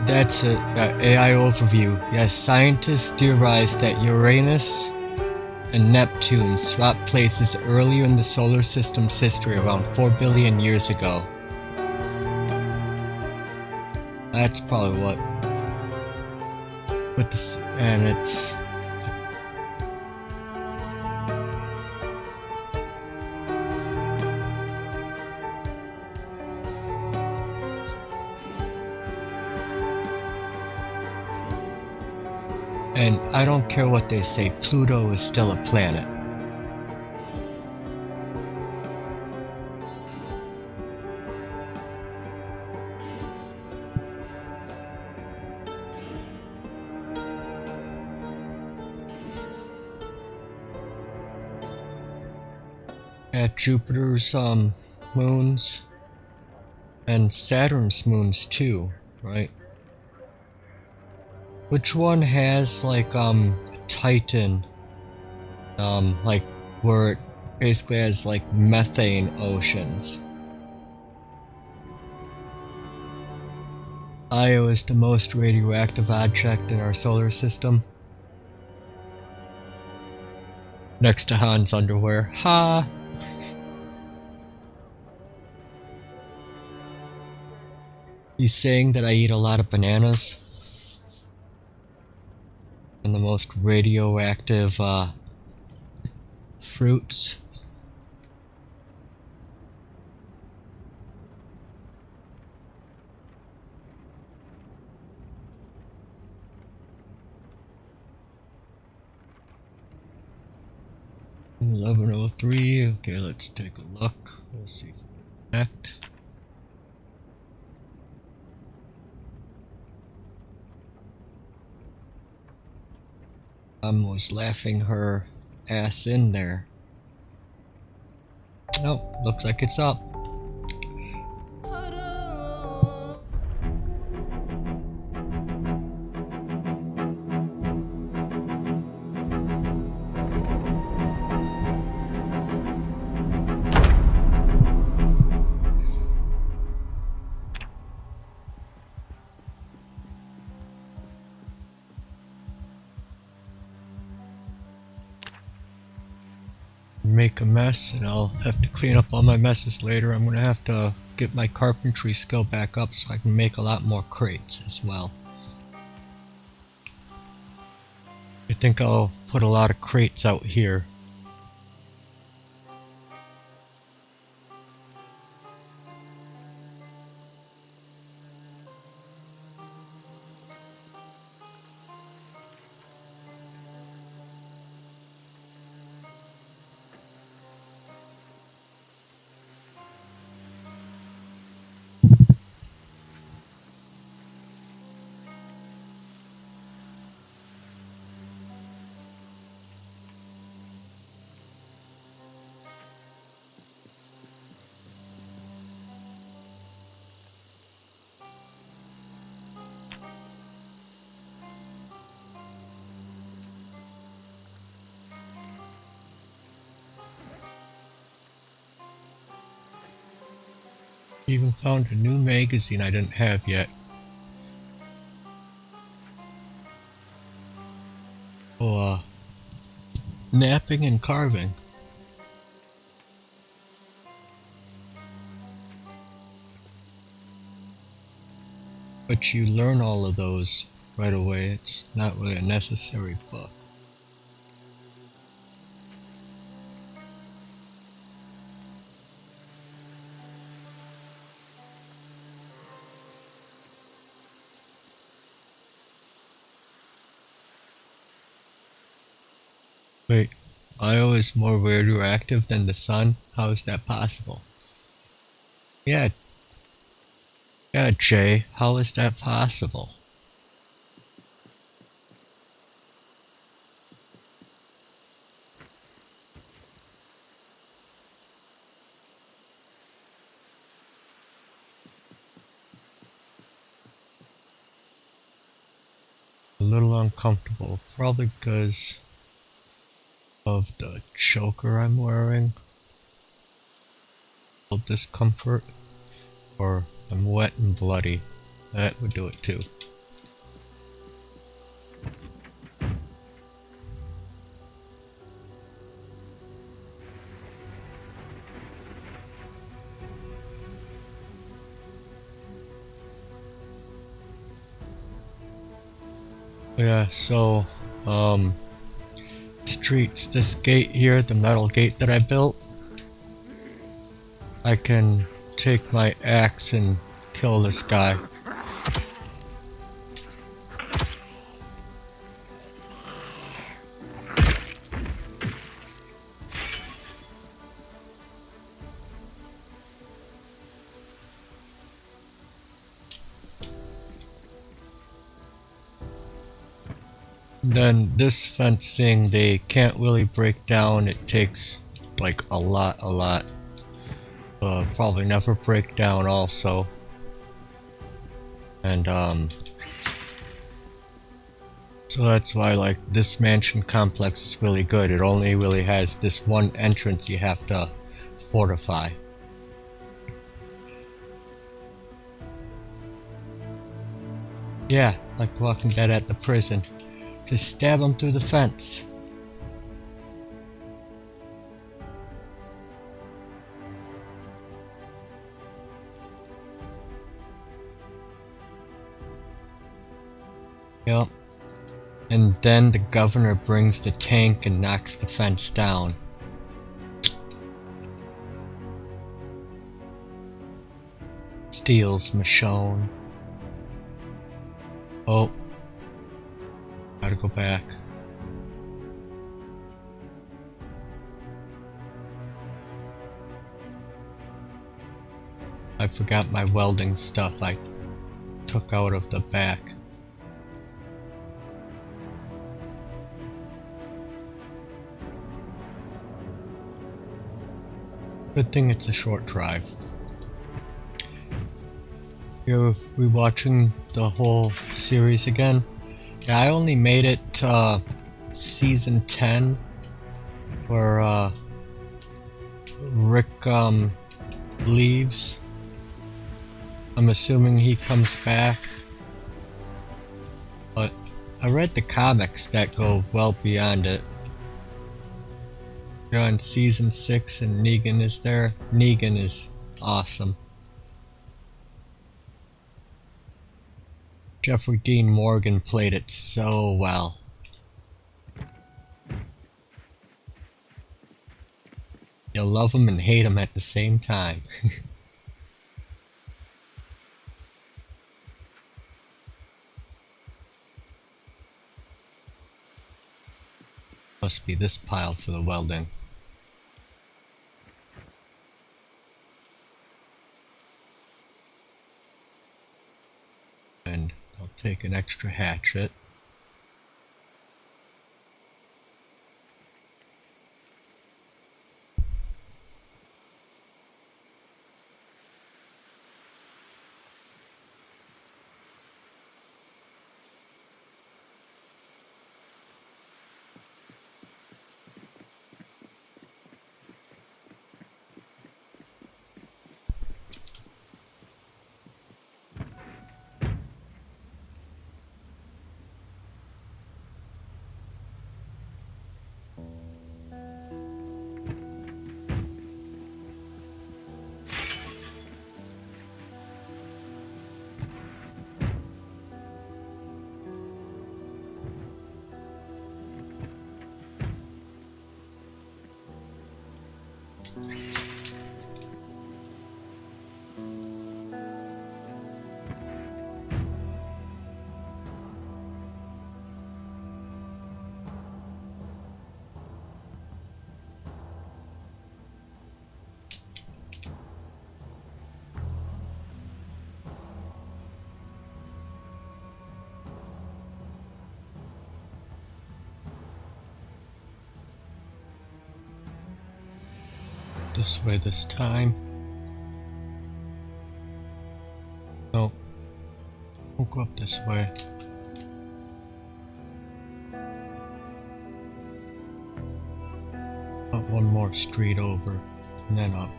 That's it. AI overview. Yes, scientists theorized that Uranus and Neptune swapped places earlier in the solar system's history, around 4 billion years ago. That's probably what. But this, and it's. And I don't care what they say, Pluto is still a planet. At Jupiter's moons and Saturn's moons too, right? Which one has like Titan, like where it basically has like methane oceans? Io is the most radioactive object in our solar system. Next to Han's underwear. Ha! He's saying that I eat a lot of bananas. And the most radioactive fruits. $11:03. Okay, let's take a look. Let's see if we connect. Was laughing her ass in there. Oh, looks like it's up. Make a mess, and I'll have to clean up all my messes later. I'm gonna have to get my carpentry skill back up so I can make a lot more crates as well. I think I'll put a lot of crates out here. Even found a new magazine I didn't have yet. napping and carving. But you learn all of those right away. It's not really a necessary book. Wait, Io is more radioactive than the sun? How is that possible? Yeah, yeah, Jay, how is that possible? A little uncomfortable, probably because of the choker I'm wearing. A little discomfort, or I'm wet and bloody. That would do it too. Yeah, so, streets, this gate here, the metal gate that I built, I can take my axe and kill this guy. Then this fencing they can't really break down. It takes like a lot. Probably never break down also. And so that's why like this mansion complex is really good. It only really has this one entrance you have to fortify. Yeah, like Walking Dead at the prison. Just stab him through the fence. Yep. And then the governor brings the tank and knocks the fence down. Steals Michonne. Oh. Gotta go back. I forgot my welding stuff I took out of the back. Good thing it's a short drive. You're rewatching the whole series again? Yeah, I only made it to season 10 where Rick leaves. I'm assuming he comes back. But I read the comics that go well beyond it. You're on season 6 and Negan is there. Negan is awesome. Jeffrey Dean Morgan played it so well. You'll love him and hate him at the same time. Must be this pile for the welding. And I'll take an extra hatchet. This way this time. No, we'll go up this way. Up one more street over, and then up.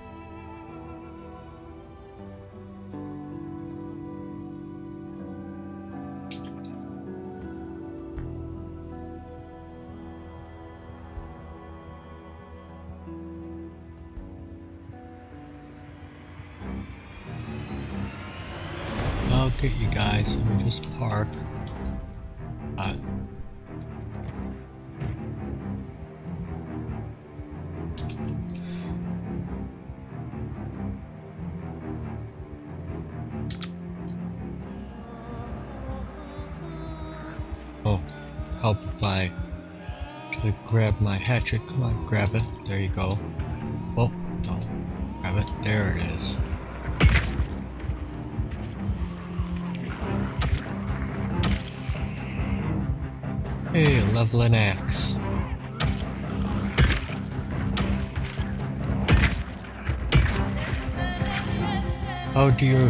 I'll get you guys, let me just park. Oh, help if I actually grab my hatchet. Come on, grab it. There you go. Oh, no. Grab it. There it is. Hey, level an axe. How do you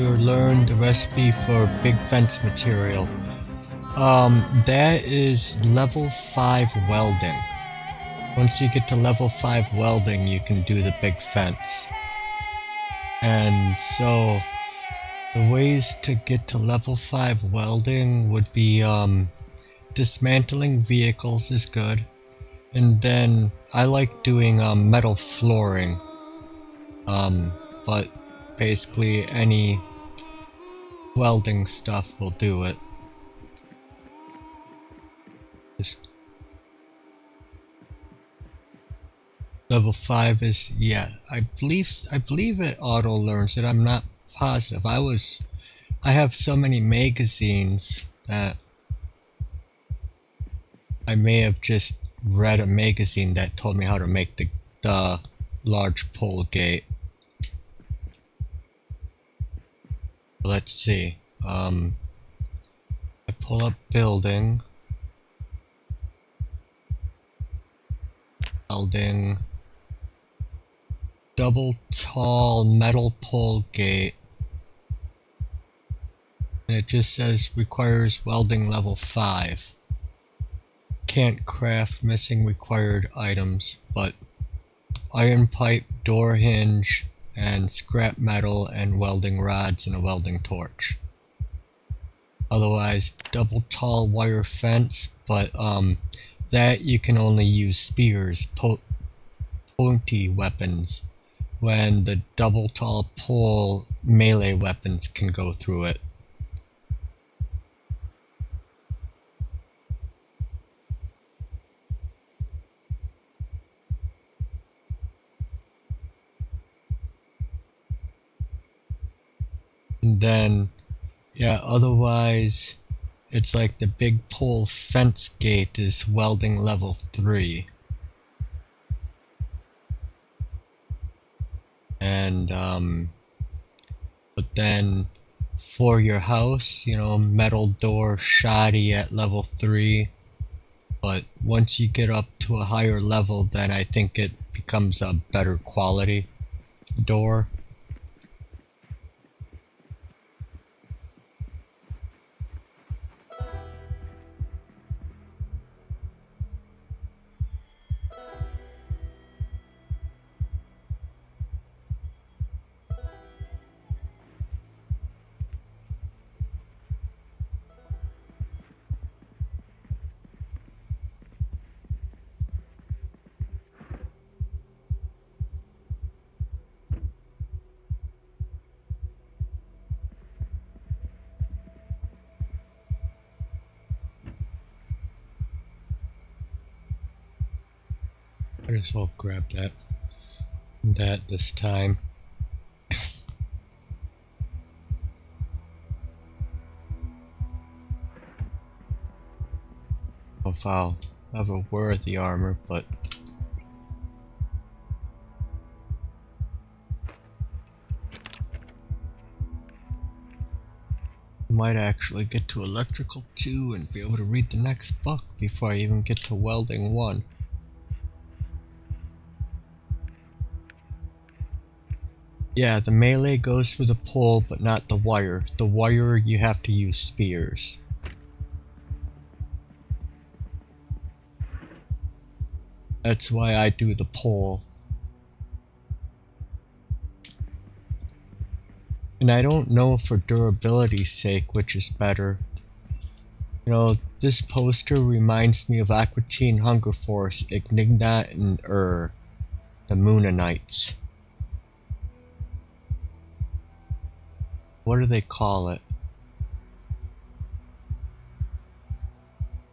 learn the recipe for big fence material? That is level 5 welding. Once you get to level 5 welding, you can do the big fence. And so the ways to get to level 5 welding would be dismantling vehicles is good. And then I like doing metal flooring. But basically any welding stuff will do it. Just level 5 is, yeah, I believe it auto learns it. I'm not positive. I have so many magazines that I may have just read a magazine that told me how to make the large pole gate. Let's see. I pull up building. Welding. Double tall metal pole gate. And it just says requires welding level 5. Can't craft missing required items, but iron pipe, door hinge, and scrap metal and welding rods and a welding torch. Otherwise, double tall wire fence, but that you can only use spears, pointy weapons, when the double tall pole melee weapons can go through it. And then, yeah, otherwise, it's like the big pole fence gate is welding level 3. And, but then for your house, you know, metal door shoddy at level 3. But once you get up to a higher level, then I think it becomes a better quality door. Might as well grab that this time. If I'll ever wear the armor, but I might actually get to electrical 2 and be able to read the next book before I even get to welding 1. Yeah, the melee goes through the pole, but not the wire. The wire, you have to use spears. That's why I do the pole. And I don't know for durability's sake which is better. You know, this poster reminds me of Aqua Teen Hunger Force, Ignignat, and the Moonanites. What do they call it?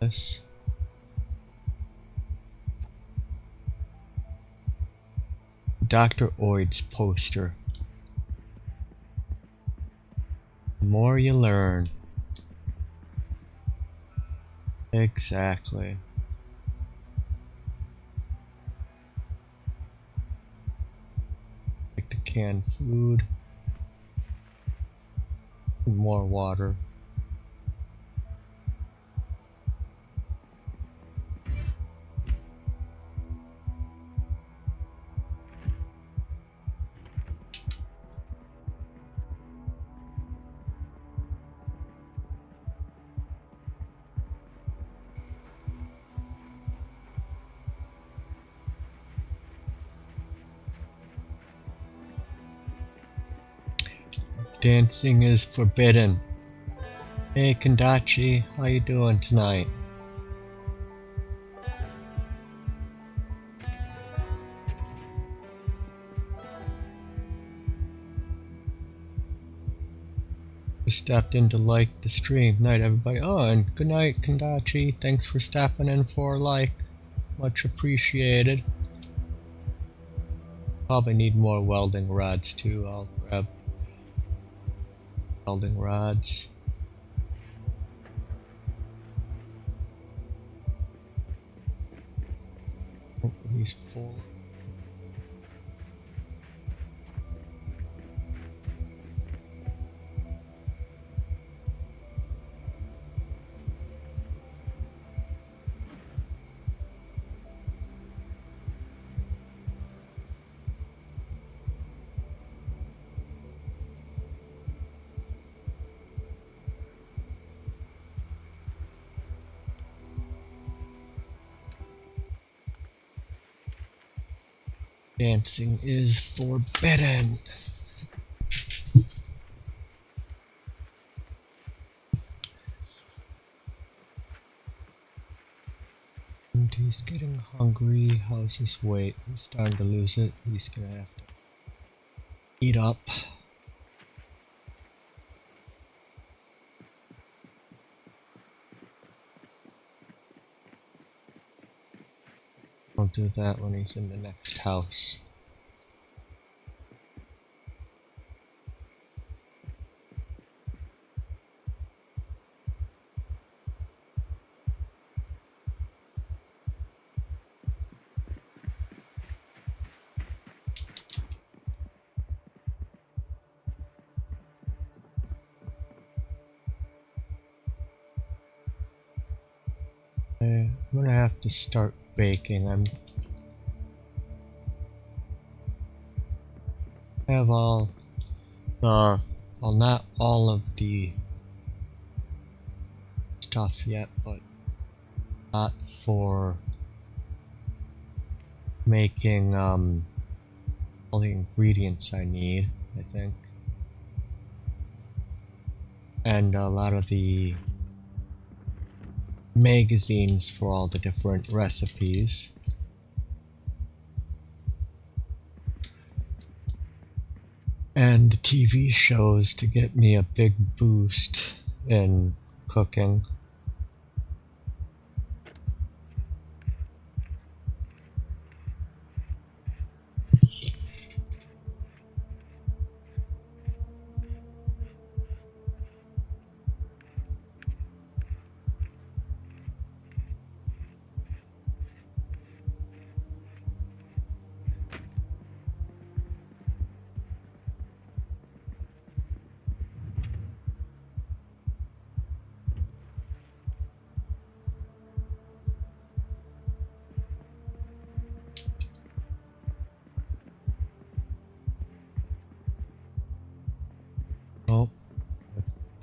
This? Dr. Oid's poster. The more you learn. Exactly. Like the canned food. And more water. Dancing is forbidden. Hey Kandachi, how you doing tonight? We stepped in to like the stream. Night everybody. Oh, and good night Kandachi. Thanks for stepping in for a like. Much appreciated. Probably need more welding rods too. I'll grab welding rods. Oh, he's full. Dancing is forbidden. And he's getting hungry. How's his weight? He's starting to lose it. He's gonna have to eat up. I'll do that when he's in the next house. I'm gonna have to start baking. I have all the, well, not all of the stuff yet, but not for making all the ingredients I need, I think, and a lot of the magazines for all the different recipes. And TV shows to get me a big boost in cooking.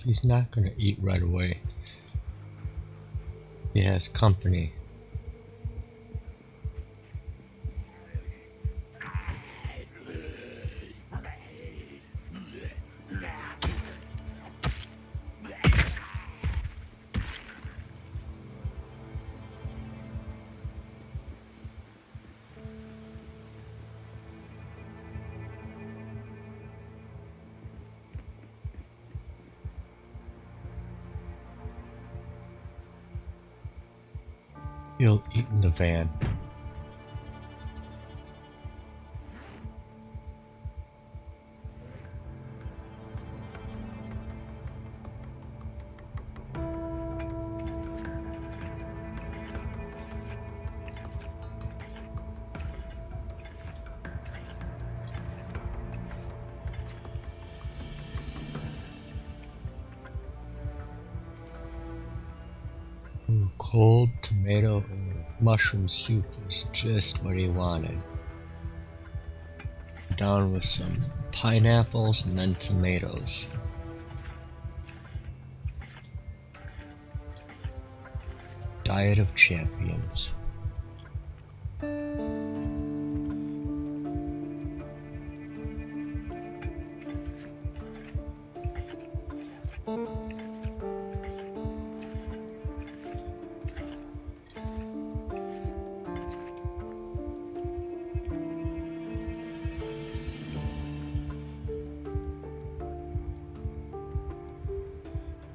He's not gonna eat right away. He has company. He'll eat in the van. Ooh, cold tomato and mushroom soup was just what he wanted. Down with some pineapples and then tomatoes. Diet of champions.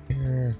Here.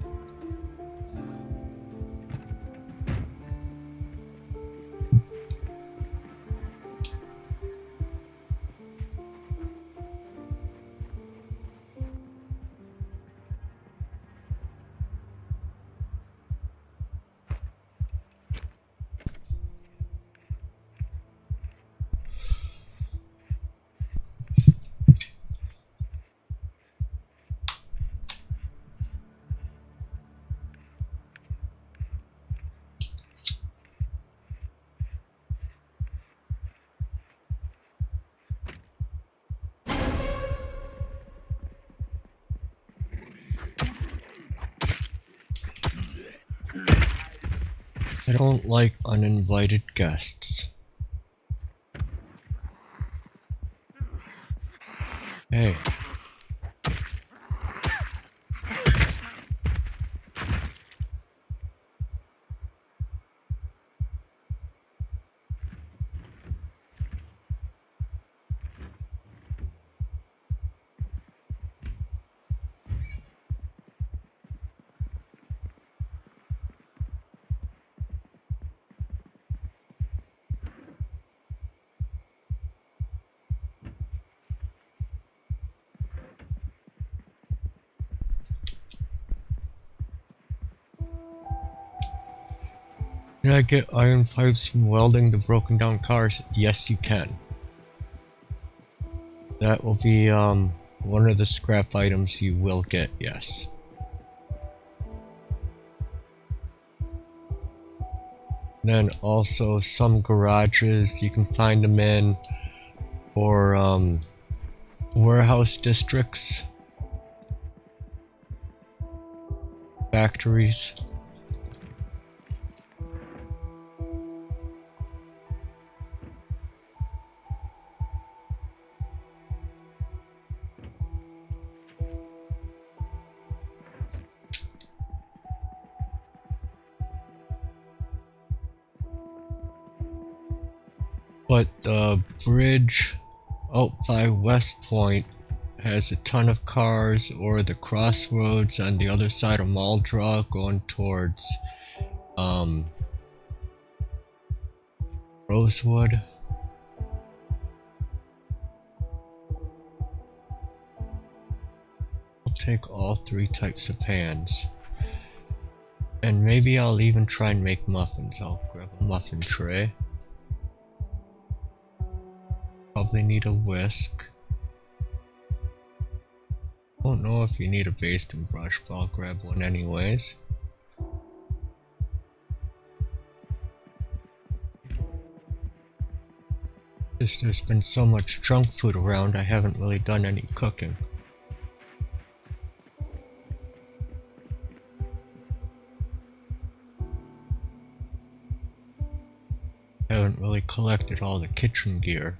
I don't like uninvited guests. Hey. Can I get iron pipes from welding the broken down cars? Yes, you can. That will be one of the scrap items you will get, yes. Then also some garages you can find them in, or warehouse districts, factories. But the bridge out by West Point has a ton of cars, or the crossroads on the other side of Maldra going towards Rosewood. I'll take all three types of pans. And maybe I'll even try and make muffins. I'll grab a muffin tray. Probably need a whisk. Don't know if you need a basting brush, but I'll grab one anyways. Just there's been so much junk food around, I haven't really done any cooking. haven't really collected all the kitchen gear.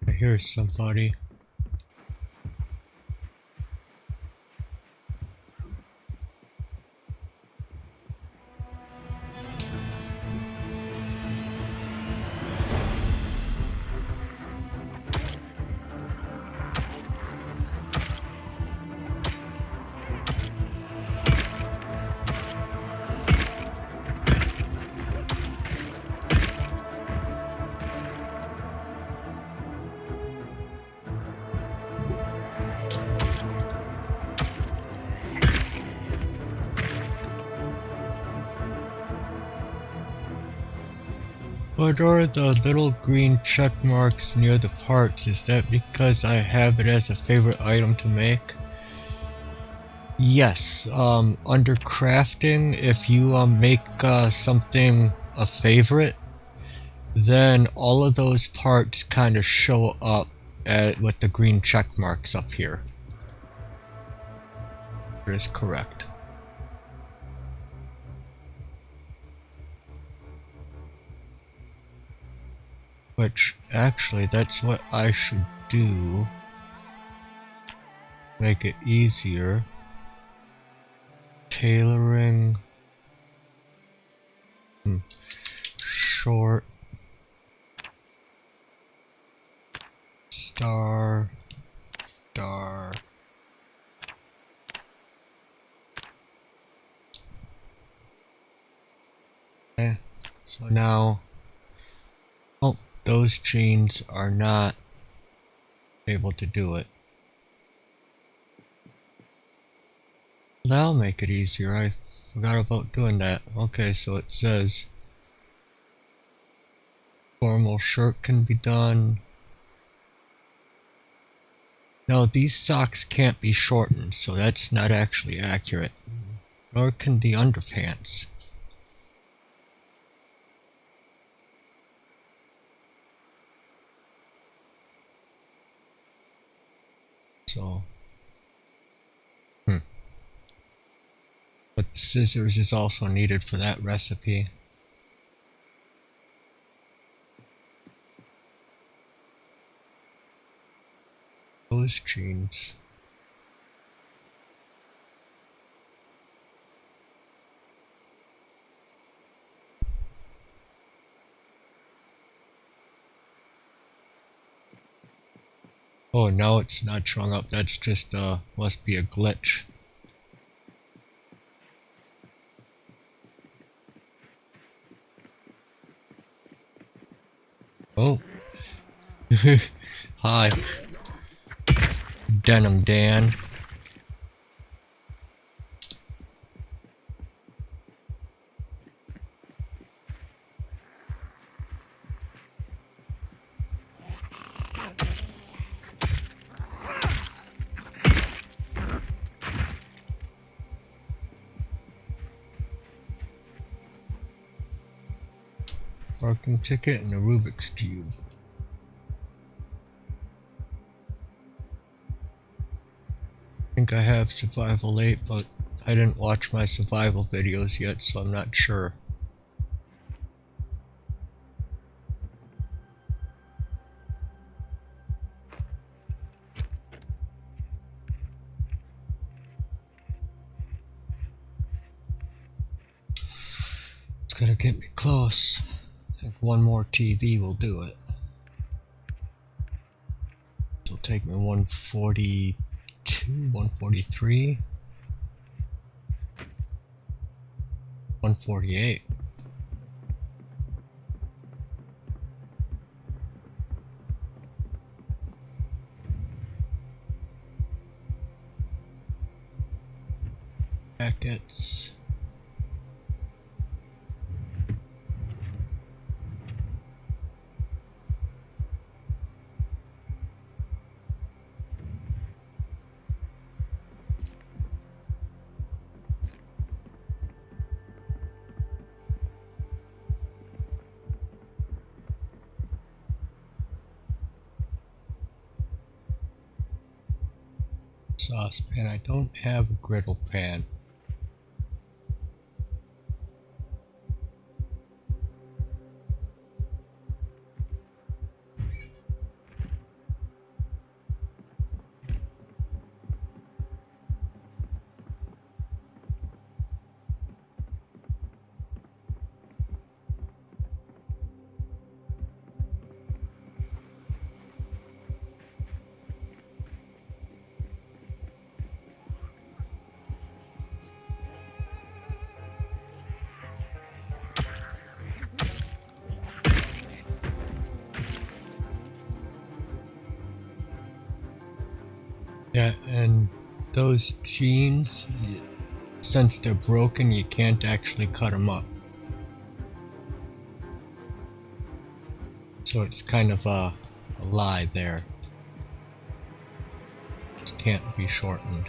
I hear somebody. What are the little green check marks near the parts? Is that because I have it as a favorite item to make? Yes, under crafting, if you make something a favorite, then all of those parts kind of show up with the green check marks up here. That is correct. Which, actually, that's what I should do. Make it easier. Tailoring. Short. Star. Star. Okay, so now, oh, those jeans are not able to do it. That'll make it easier. I forgot about doing that. Okay, so it says formal shirt can be done. No, these socks can't be shortened, so that's not actually accurate. Nor can the underpants. So, but the scissors is also needed for that recipe. Those jeans. Oh, now it's not showing up. That's just must be a glitch. Oh. Hi. Denim Dan. Parking ticket and a Rubik's Cube. I think I have Survival 8, but I didn't watch my survival videos yet, so I'm not sure. It's gonna get me close. I think one more TV will do it. It'll take me 142, 143, 148. Jackets. Saucepan. I don't have a griddle pan. Yeah, and those jeans, since they're broken, you can't actually cut them up. So it's kind of a lie there. It can't be shortened.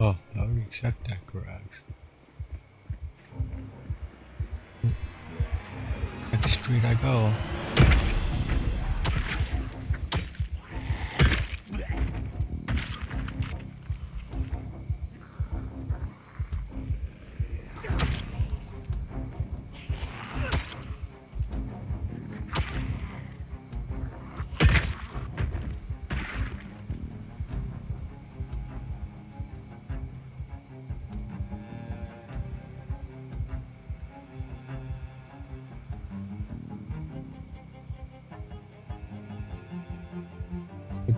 Oh, I already checked that garage. Next street I go.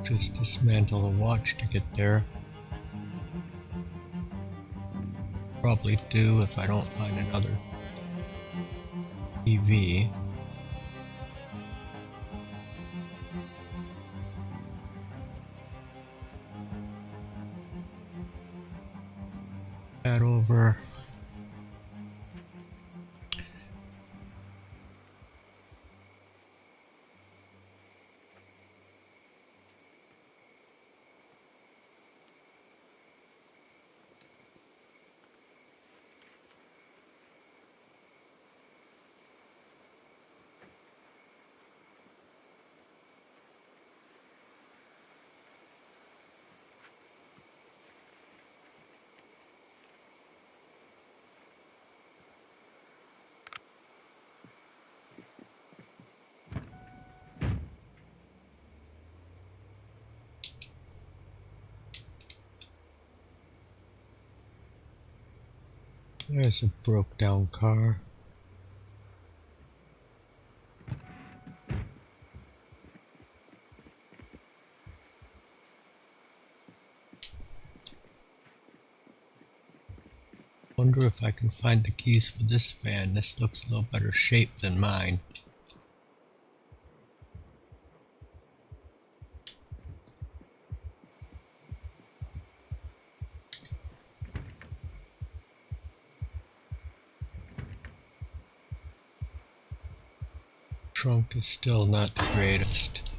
Just dismantle the watch to get there. Probably do if I don't find another EV. That over. There's a broke down car. Wonder if I can find the keys for this van. This looks a little better shape than mine. Trunk is still not the greatest.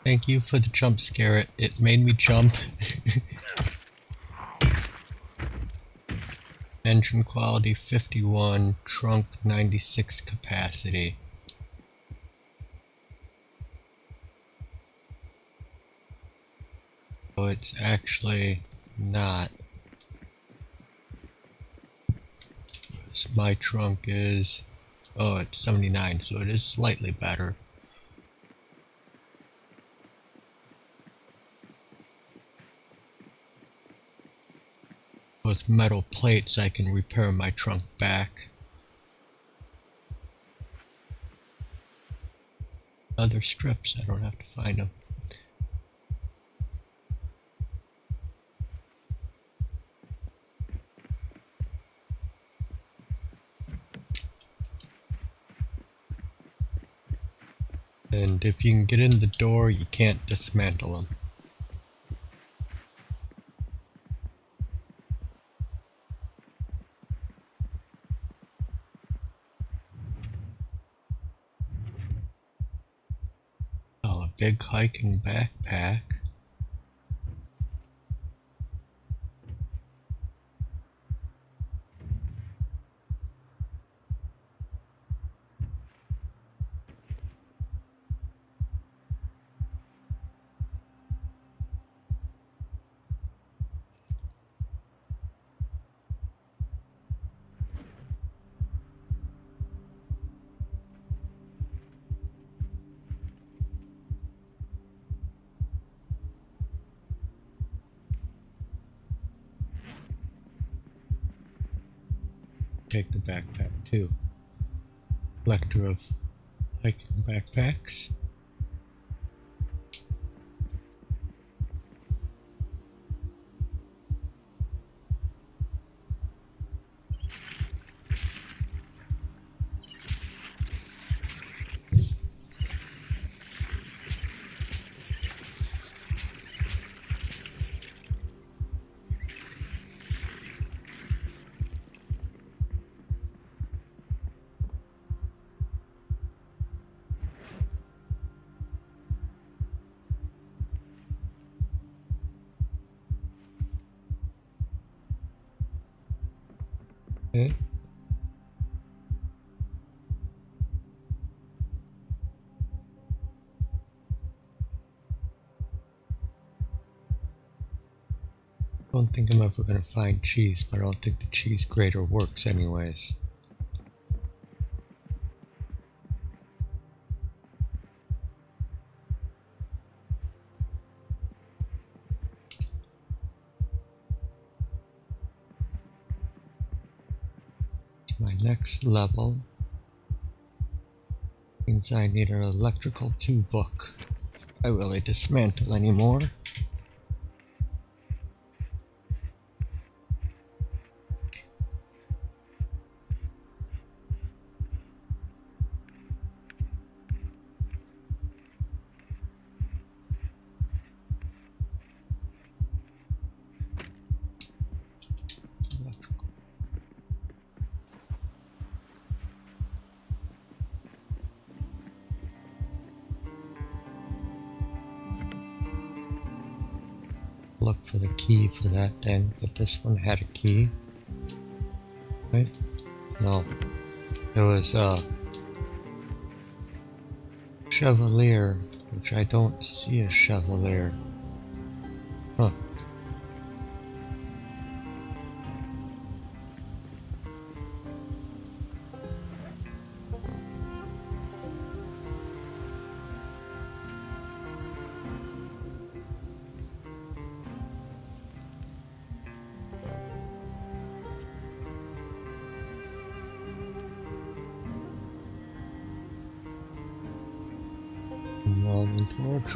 Thank you for the jump scare. It made me jump. Engine quality 51, trunk 96 capacity. So it's actually not. My trunk is, oh, it's 79, so it is slightly better. With metal plates I can repair my trunk back. Other strips, I don't have to find them. And if you can get in the door, you can't dismantle them. Oh, a big hiking backpack. Take the backpack too. Collector of hiking backpacks. Okay. I don't think I'm ever going to find cheese, but I don't think the cheese grater works anyways. My next level means I need an electrical 2 book. I really dismantle anymore. Electrical. Look for the key for that thing, but this one had a key. Right? No. It was a Chevalier, which I don't see a Chevalier. Huh. Welding torch.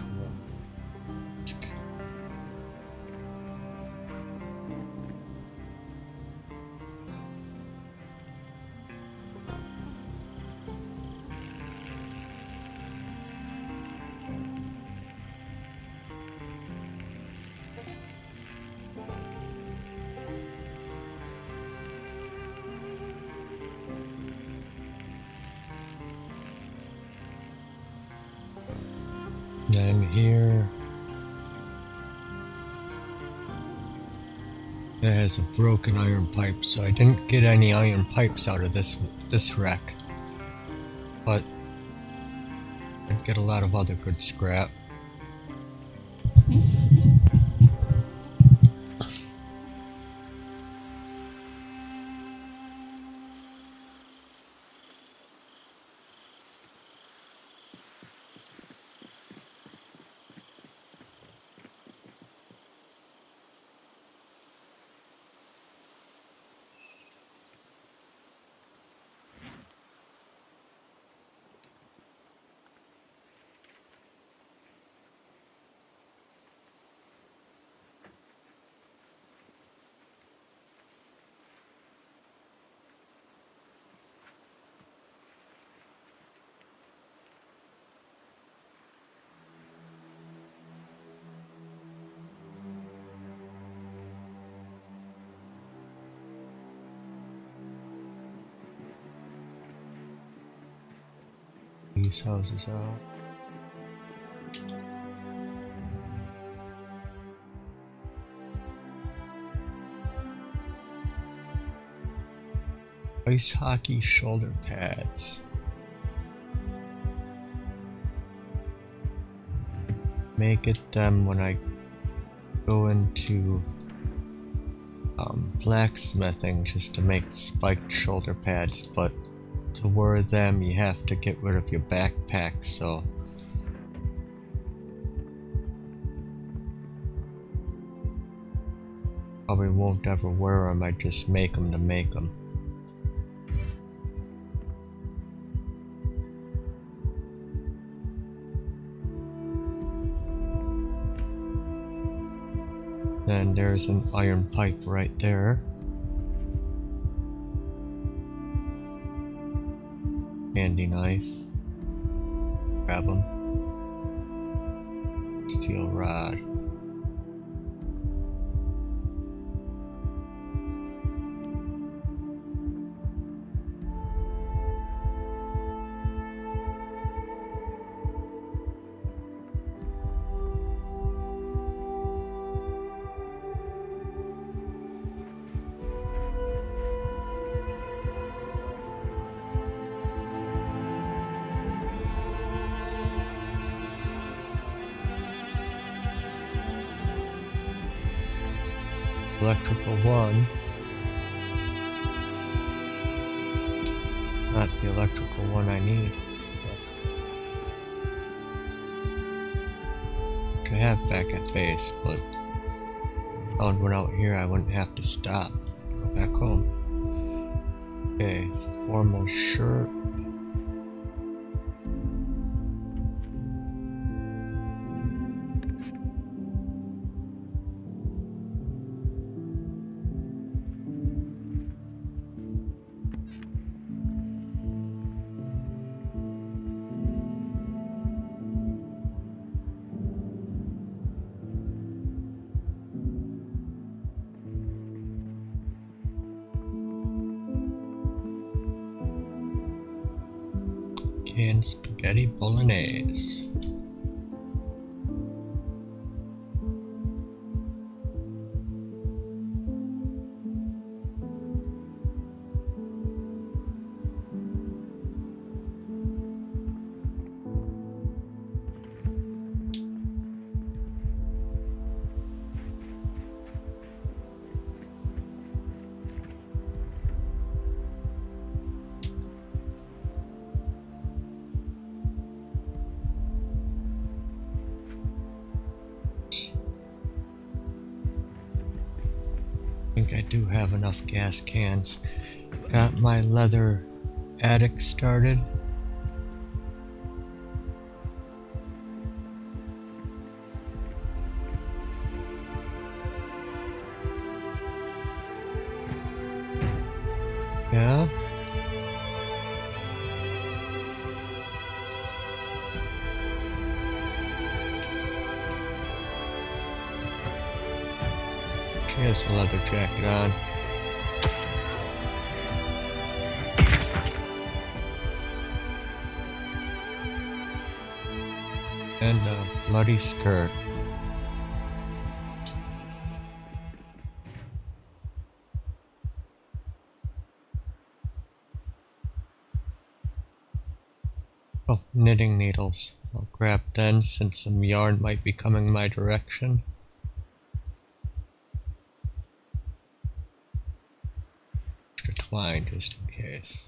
Then here it has a broken iron pipe, so I didn't get any iron pipes out of this wreck, but I did get a lot of other good scrap. these houses out. Ice hockey shoulder pads. May get them when I go into blacksmithing just to make spiked shoulder pads, but to wear them you have to get rid of your backpack, so probably won't ever wear them. I just make them to make them. And there's an iron pipe right there. Handy knife. Grab them. Steel rod. Electrical one. Not the electrical one I need. Which I have back at base, but if I found one out here I wouldn't have to stop. Go back home. Okay, formal shirt. And spaghetti bolognese. I think I do have enough gas cans. Got my leather attic started. Yeah. She has a leather jacket on. And a bloody skirt. Oh, knitting needles. I'll grab them since some yarn might be coming my direction. Extra twine just in case.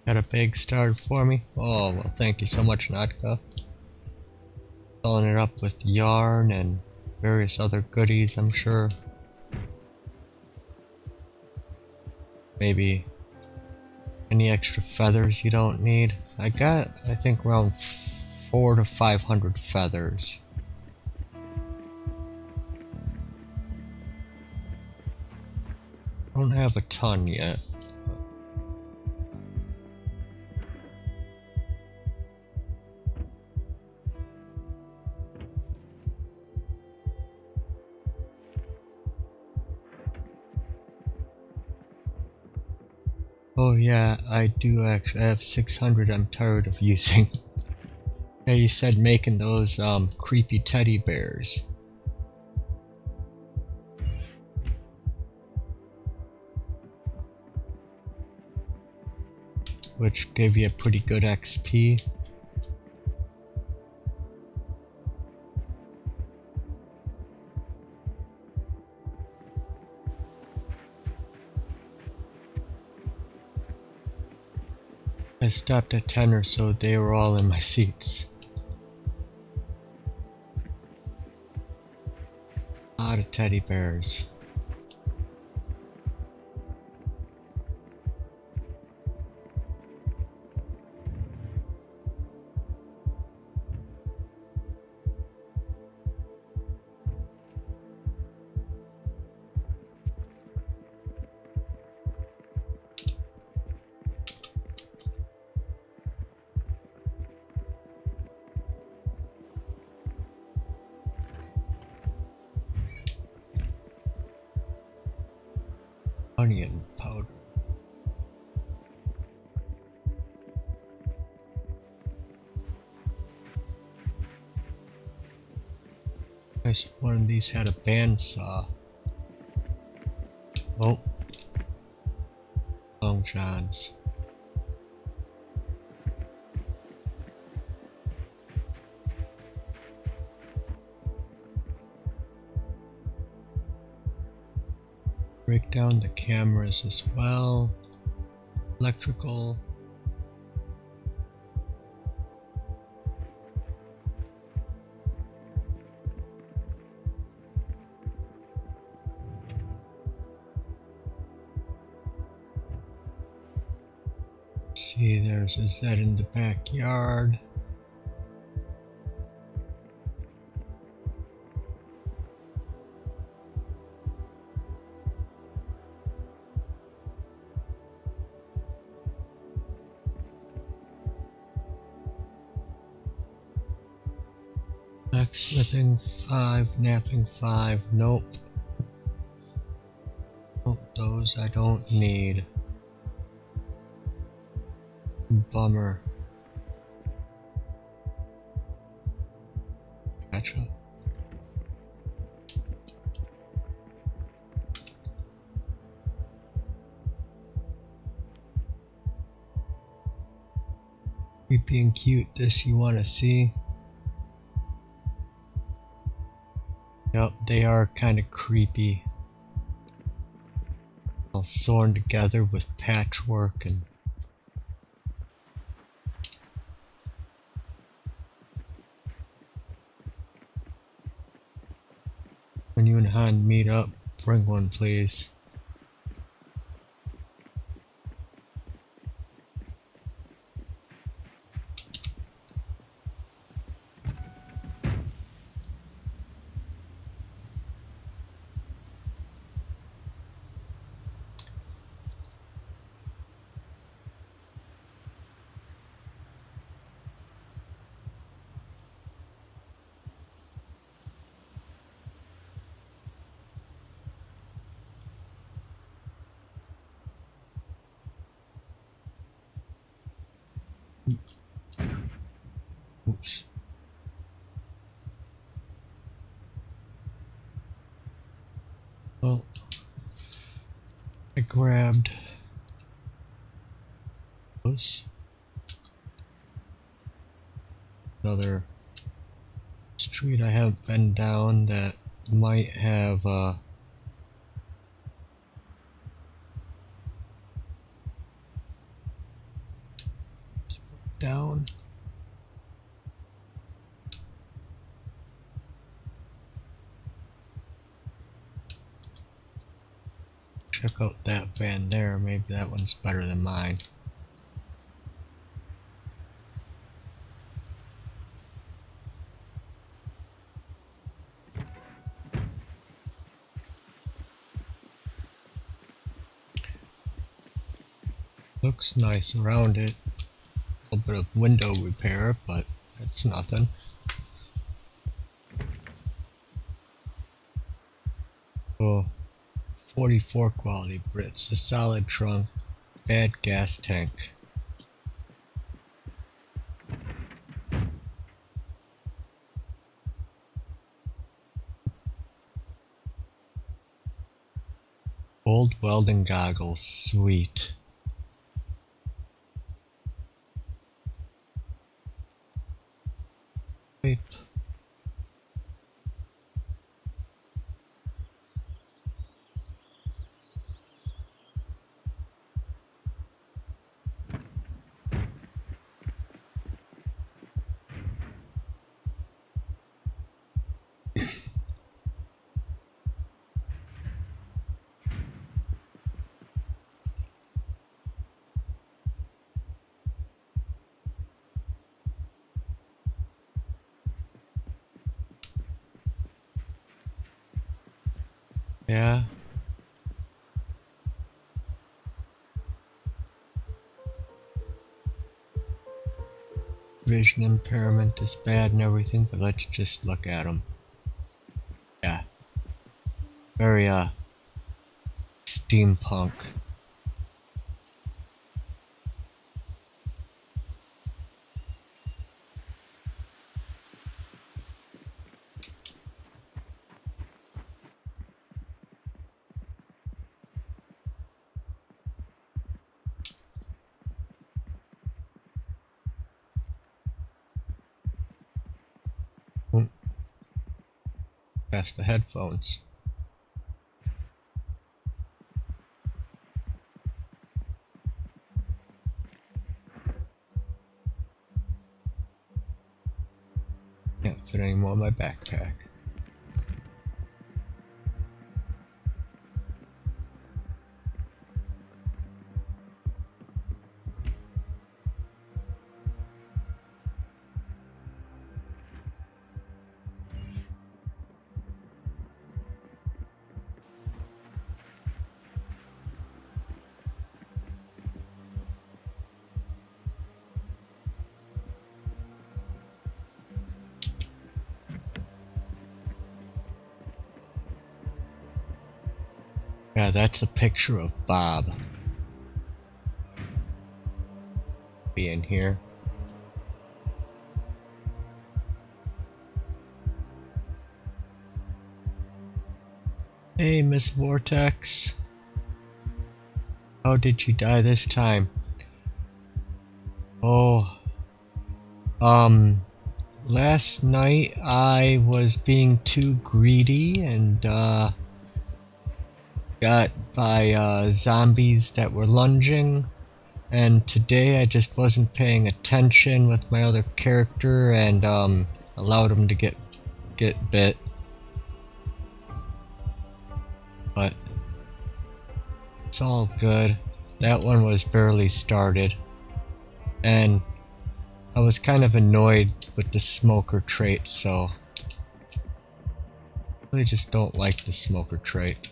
Got a bag started for me. Oh, well, thank you so much, Nadka. Filling it up with yarn and various other goodies, I'm sure. Maybe any extra feathers you don't need. I got, I think, around 400 to 500 feathers. Don't have a ton yet. Oh yeah, I do actually. I have 600 I'm tired of using. Yeah, you said making those creepy teddy bears. Which gave you a pretty good XP. I stopped at 10 or so, they were all in my seats. A lot of teddy bears. Onion powder. Nice, one of these had a bandsaw. Oh, Long John's. Break down the cameras as well. Electrical. See, there's a Z in the backyard. Blacksmithing 5, napping 5, nope. Nope, those I don't need. Bummer. Gotcha. Creepy and cute, this you wanna see? Yep, they are kinda creepy. All sewn together with patchwork and when you and Han meet up, bring one please. Oops. Well, I grabbed those. Another street I haven't been down that might have down. Check out that van there, maybe that one's better than mine. Looks nice around it. A little bit of window repair, but it's nothing. Oh, 44 quality Brits, a solid trunk. bad gas tank. Old welding goggles, sweet. Pipe. Yeah. Vision impairment is bad and everything, but let's just look at them. Yeah. Very, steampunk. Past the headphones. Can't fit any more in my backpack. Yeah, that's a picture of Bob being here. Hey, Miss Vortex. How did you die this time? Oh, last night I was being too greedy and, got by, zombies that were lunging. And today I just wasn't paying attention with my other character and, allowed him to get bit. But it's all good. That one was barely started. And I was kind of annoyed with the smoker trait, so I really just don't like the smoker trait.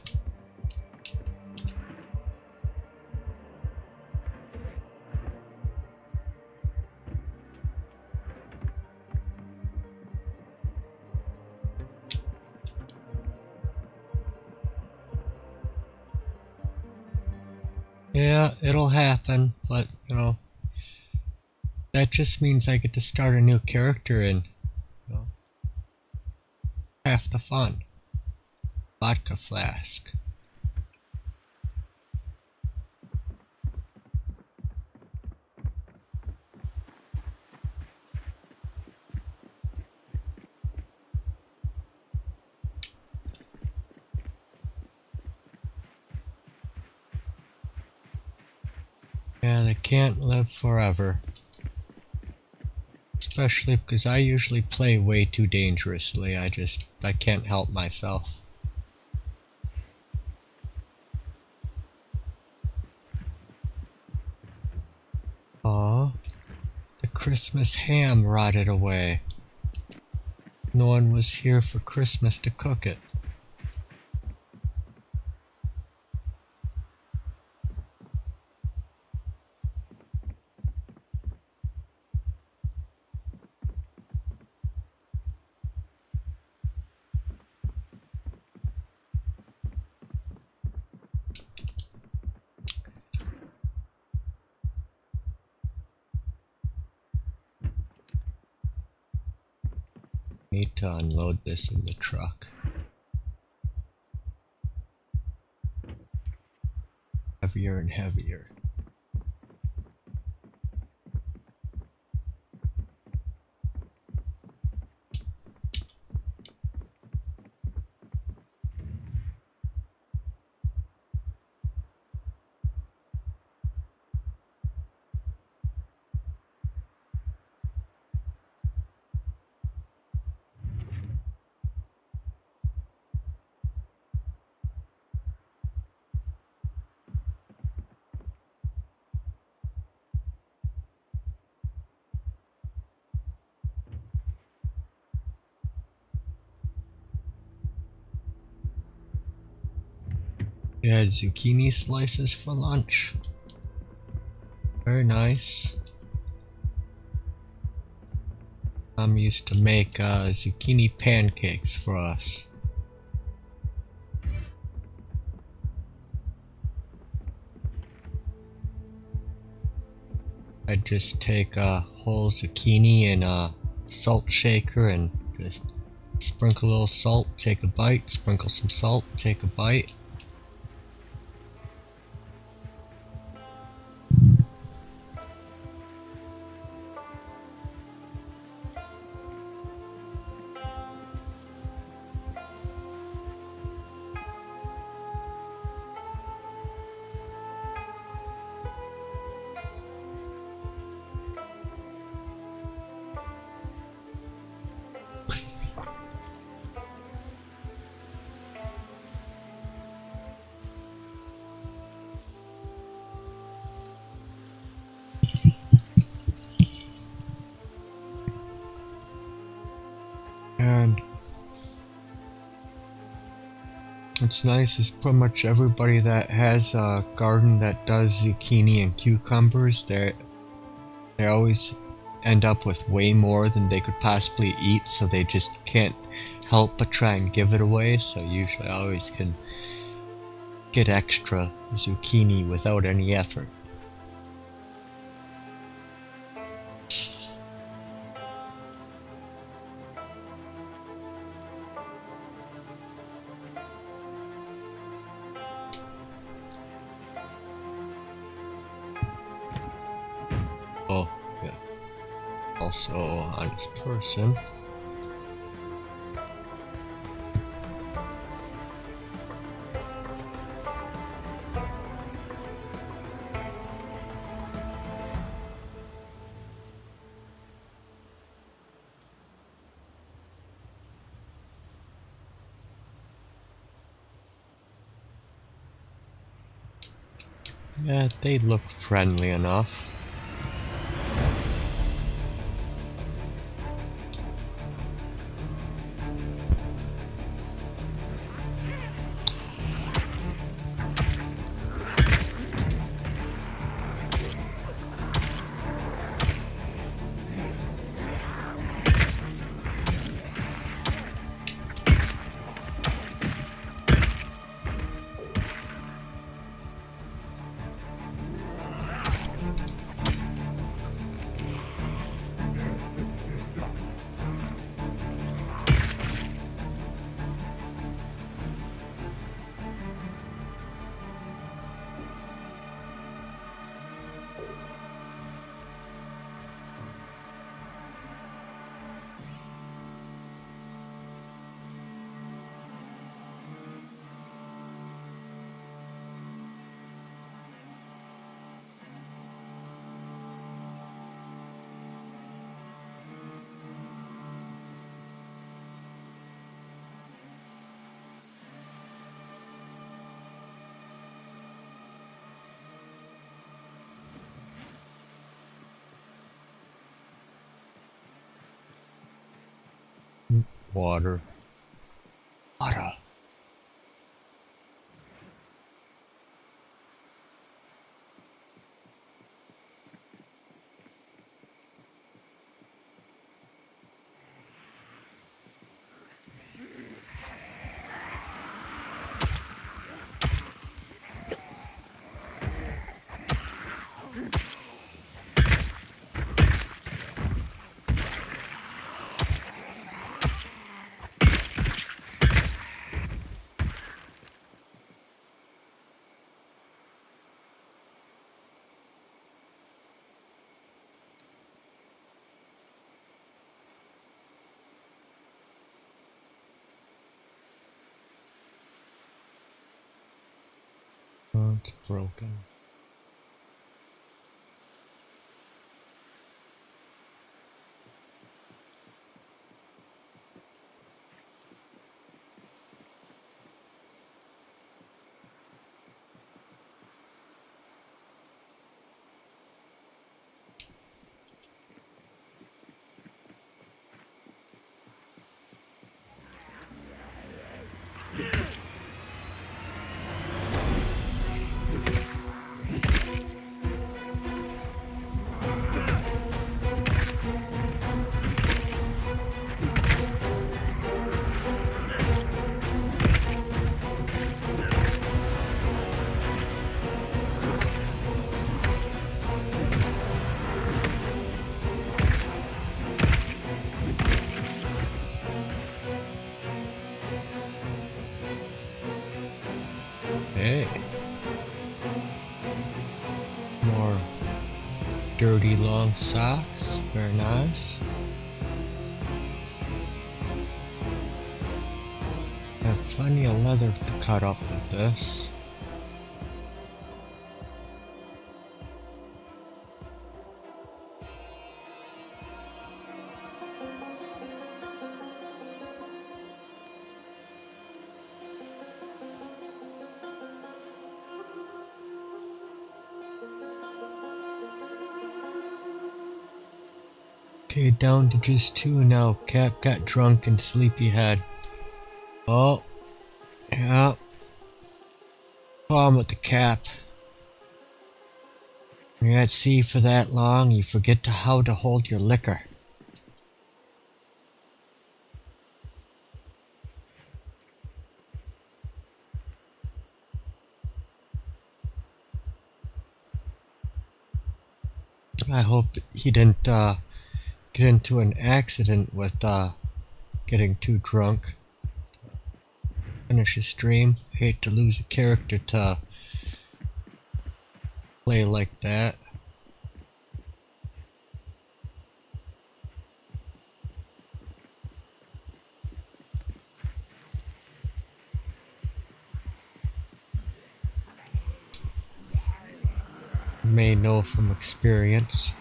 Yeah, it'll happen, but you know, that just means I get to start a new character and, you know, half the fun. Vodka flask. Yeah, they can't live forever. Especially because I usually play way too dangerously. I can't help myself. Aw, the Christmas ham rotted away. No one was here for Christmas to cook it. Need to unload this in the truck. Heavier and heavier. We had zucchini slices for lunch. Very nice. Mom used to make zucchini pancakes for us. I'd just take a whole zucchini in a salt shaker and just sprinkle a little salt, take a bite, sprinkle some salt, take a bite. And what's nice is pretty much everybody that has a garden that does zucchini and cucumbers, they always end up with way more than they could possibly eat, so they just can't help but try and give it away. So usually I always can get extra zucchini without any effort. Oh, yeah. Also, honest person. Yeah, they look friendly enough. Water. Water. Oh, it's broken. Hey. More dirty long socks. Very nice. Have plenty of leather to cut up with this. Okay, down to just 2 now. Cap got drunk and sleepyhead. Oh, yeah. Problem with the cap. When you're at sea for that long, you forget how to hold your liquor. I hope he didn't get into an accident with getting too drunk. Finish his stream. Hate to lose a character to play like that. May know from experience.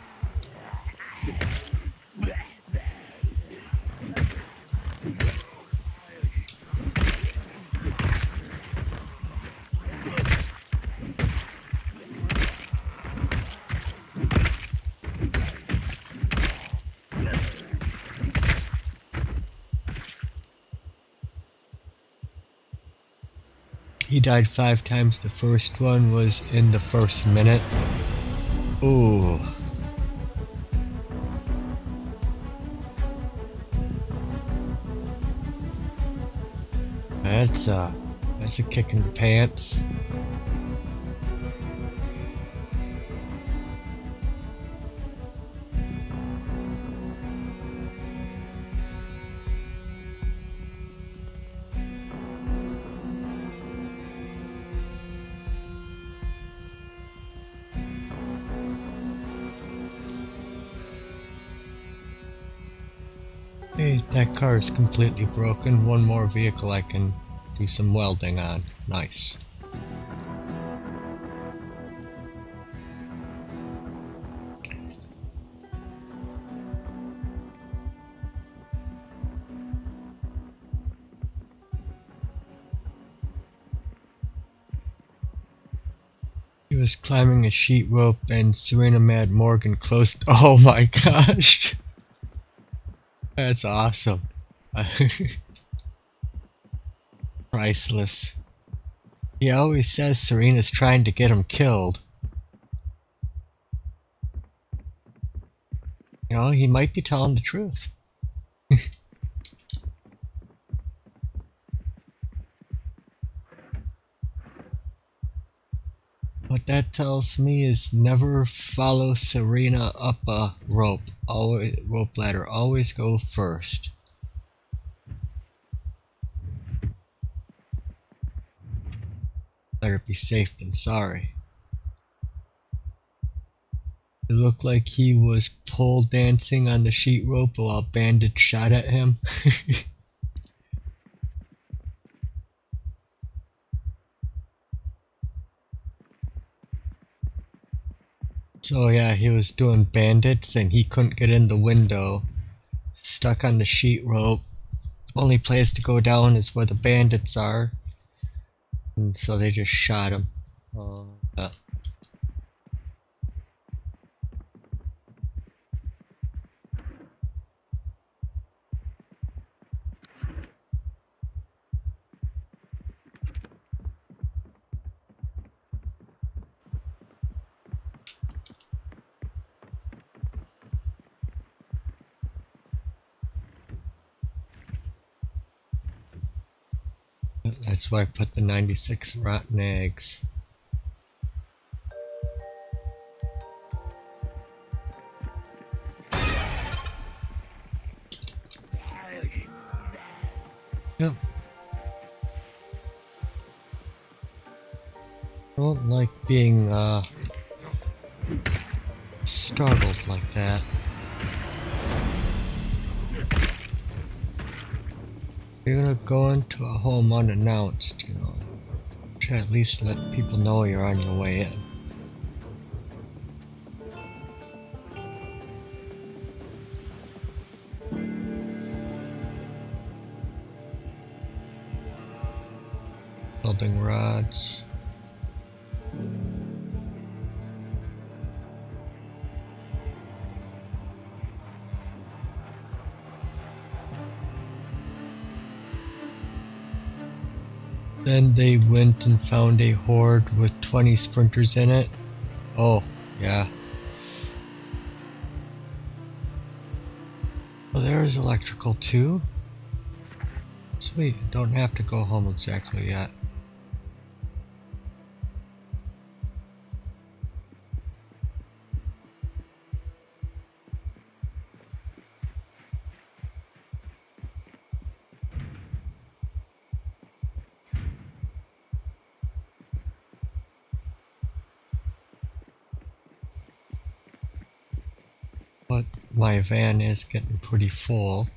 He died 5 times. The first one was in the first minute. Ooh. That's a kick in the pants. Hey, that car is completely broken. One more vehicle I can do some welding on. Nice. He was climbing a sheet rope and Serena Mad Morgan closed. Oh my gosh! That's awesome. Priceless. He always says Serena's trying to get him killed. You know, he might be telling the truth. What that tells me is never follow Serena up a rope. Always, rope ladder. Always go first. Better be safe than sorry. It looked like he was pole dancing on the sheet rope while bandits shot at him. So yeah, he was doing bandits and he couldn't get in the window. Stuck on the sheet rope. Only place to go down is where the bandits are. And so they just shot him. Yeah. That's why I put the 96 rotten eggs. Yep. I don't like being startled like that. You're gonna go into a home unannounced, you know. Should at least let people know you're on your way in. Welding rods. Then they went and found a horde with 20 sprinters in it. Oh, yeah. Well, there's electrical too. Sweet, don't have to go home exactly yet. But my van is getting pretty full.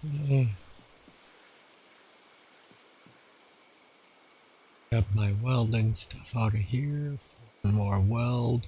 Yay. Got my welding stuff out of here. One more weld.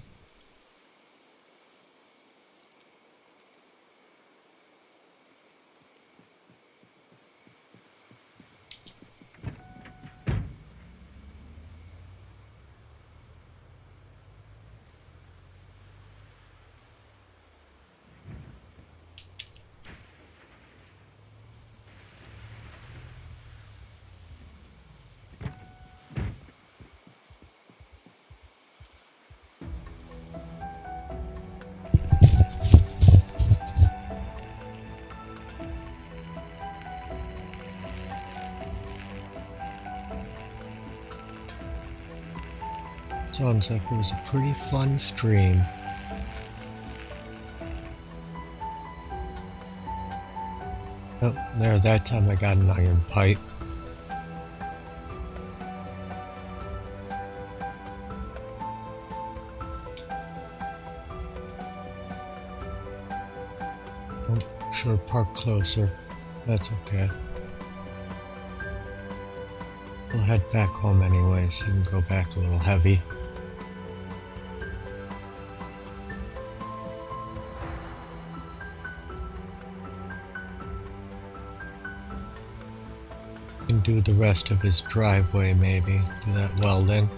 Sounds like it was a pretty fun stream. Oh, there, that time I got an iron pipe. Oh, should have parked closer. That's okay. We'll head back home anyway, so you can go back a little heavy. And do the rest of his driveway maybe, do that welding.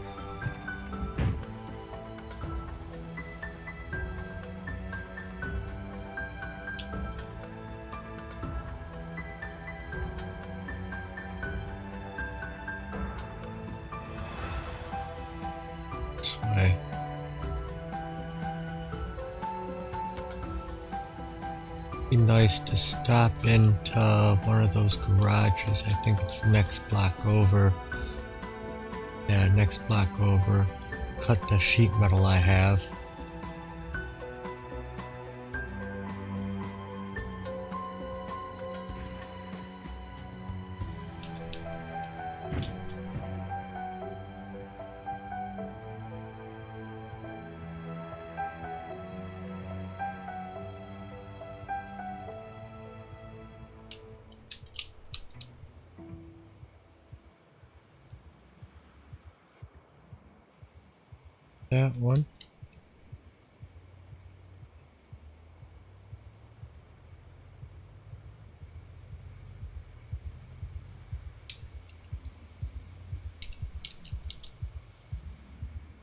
way. Be nice to stop into one of those garages. I think it's the next block over. Yeah, next block over. Cut the sheet metal I have. That one.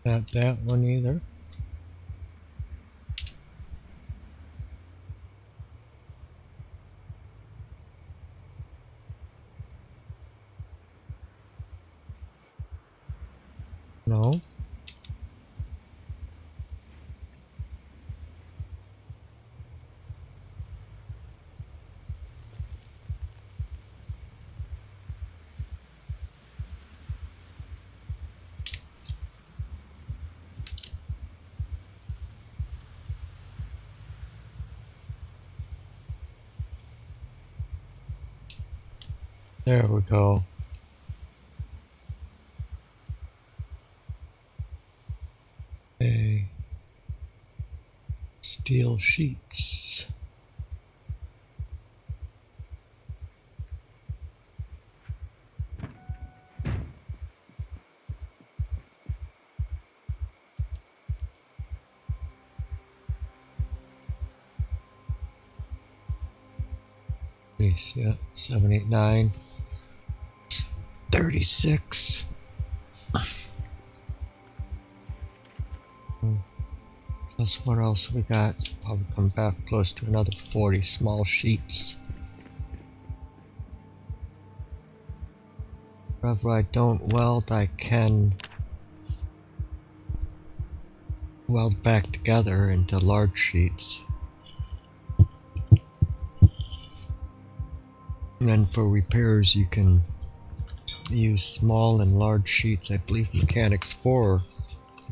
Not that one either. No. There we go. Steel sheets. Please, yeah, 789. 36. Plus what else we got? So probably come back close to another 40 small sheets. Wherever I don't weld, I can weld back together into large sheets. And then for repairs you can use small and large sheets. I believe Mechanics 4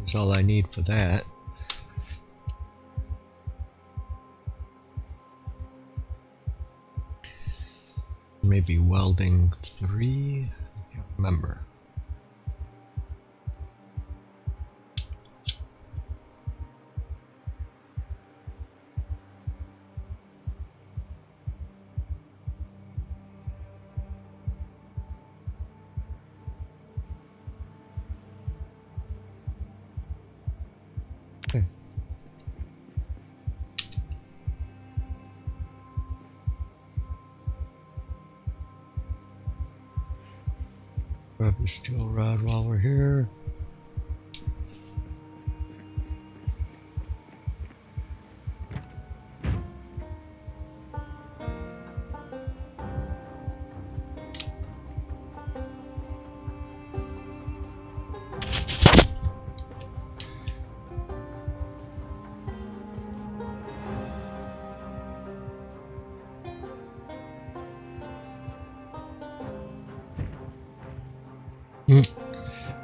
is all I need for that. Maybe welding 3? I can't remember. Okay. Grab the steel rod while we're here.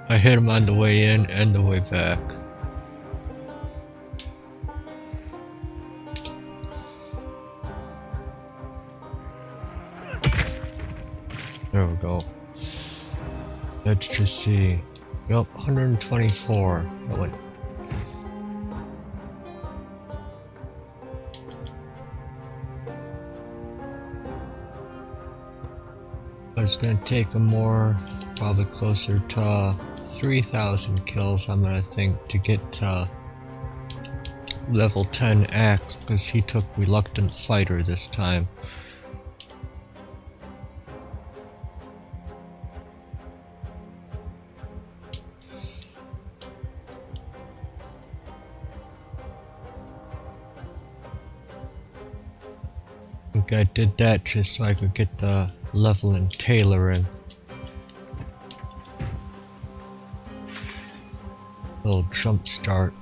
I hit him on the way in and the way back. There we go. Let's just see. Yup, 124. That went. It's gonna take him more, probably closer to 3,000 kills, I'm gonna think, to get to level 10 axe, because he took reluctant fighter this time. I think I did that just so I could get the level and tailoring. little jump start.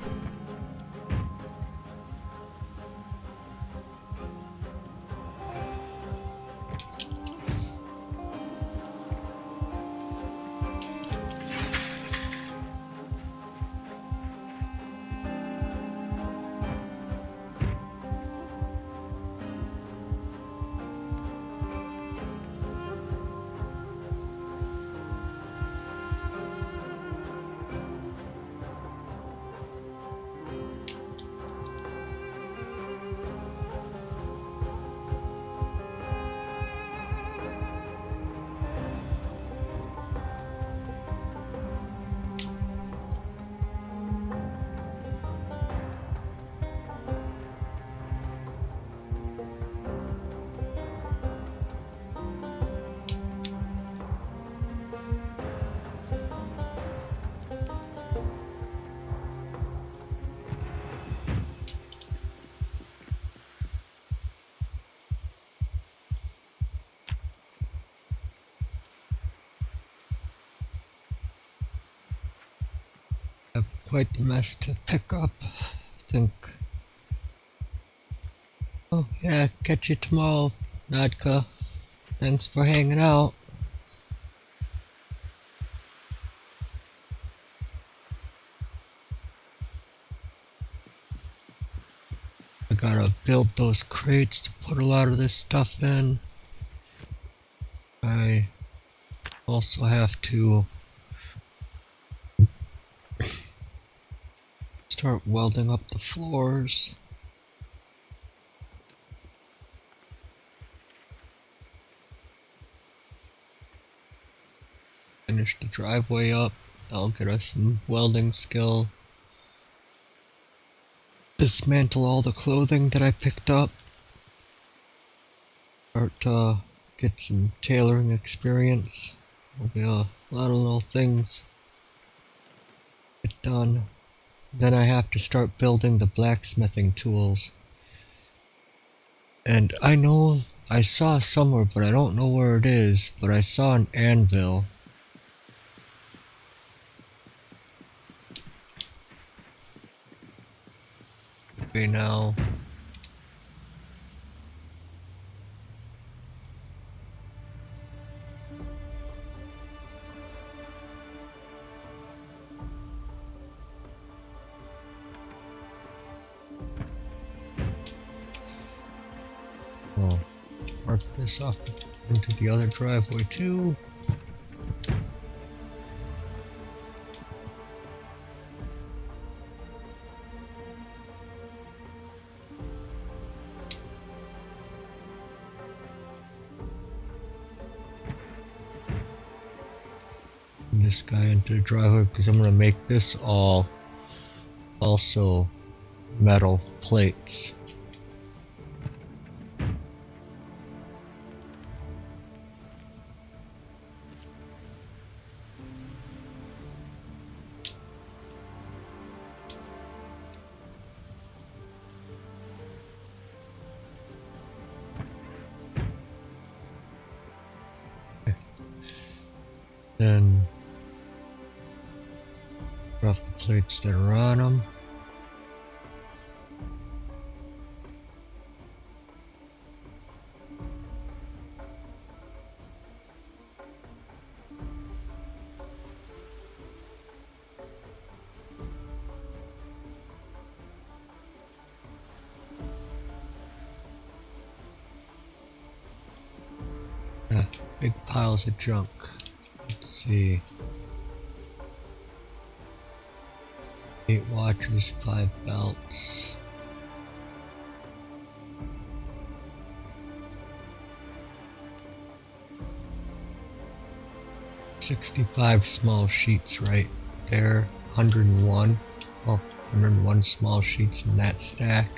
Quite the mess to pick up, I think. Oh yeah, catch you tomorrow, Nadka. Thanks for hanging out. I gotta build those crates to put a lot of this stuff in. I also have to start welding up the floors. Finish the driveway up. That'll get us some welding skill. Dismantle all the clothing that I picked up. Start to get some tailoring experience. There'll be a lot of little things get done. Then I have to start building the blacksmithing tools. And I know I saw somewhere, but I don't know where it is, but I saw an anvil. Okay, now. Oh, park this off into the other driveway too. This guy into the driveway because I'm gonna make this all also metal plates. Then off the plates that are on them. Big piles of junk. Let's see. 8 watches, 5 belts. $65 small sheets right there. 101. Oh, 101 small sheets in that stack.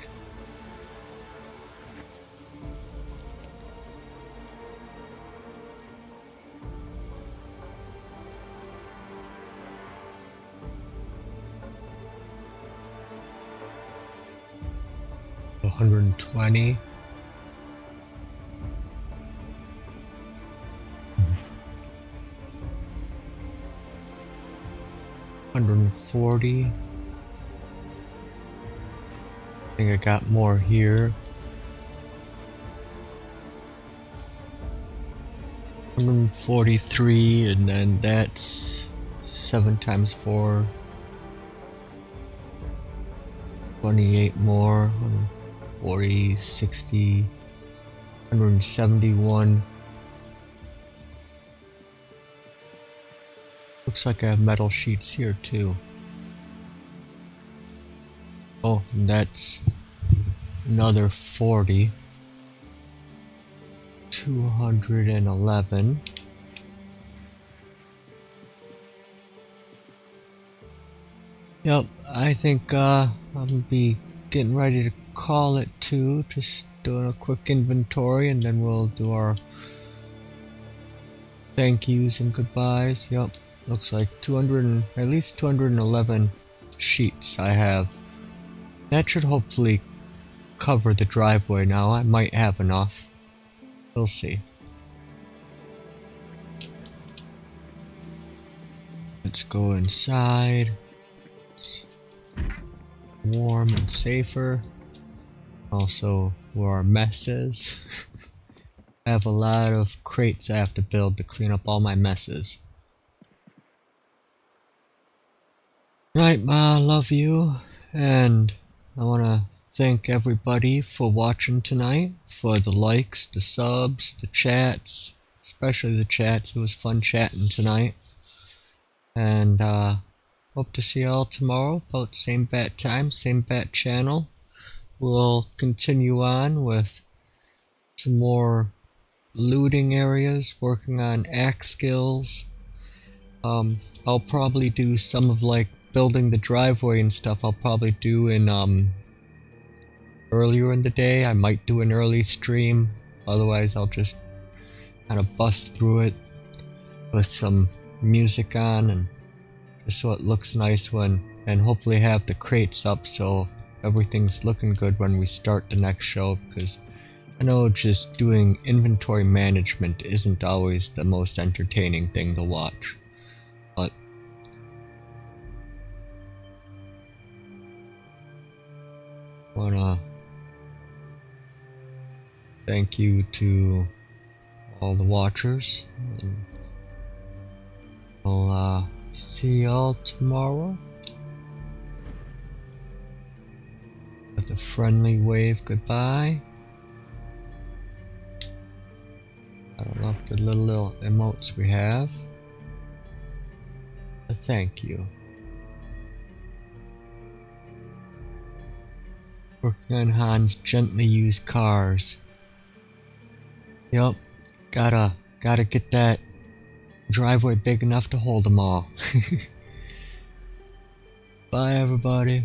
$120. $140. 140. I think I got more here. 143, and then that's 7 times 4. 28 more. 140, 60, 171. Looks like I have metal sheets here too. Oh, and that's another 40. 211. Yep, I think I'm gonna be getting ready to call it too. Just doing a quick inventory and then we'll do our thank yous and goodbyes. Yep, looks like at least 211 sheets I have. That should hopefully cover the driveway now. I might have enough. We'll see. Let's go inside. It's warm and safer. Also, where our mess is. I have a lot of crates I have to build to clean up all my messes. Right, Ma, love you. And I want to thank everybody for watching tonight, for the likes, the subs, the chats, especially the chats. It was fun chatting tonight. And hope to see y'all tomorrow, about same bat time, same bat channel. We'll continue on with some more looting areas, working on axe skills. I'll probably do some of like building the driveway and stuff. I'll probably do in earlier in the day. I might do an early stream, otherwise I'll just kind of bust through it with some music on, and just so it looks nice and hopefully have the crates up so everything's looking good when we start the next show, because I know just doing inventory management isn't always the most entertaining thing to watch, but wanna thank you to all the watchers, and I'll see y'all tomorrow with a friendly wave goodbye. I love the little emotes we have. A thank you. Working on Han's gently used cars. Yup, gotta get that driveway big enough to hold them all. Bye everybody.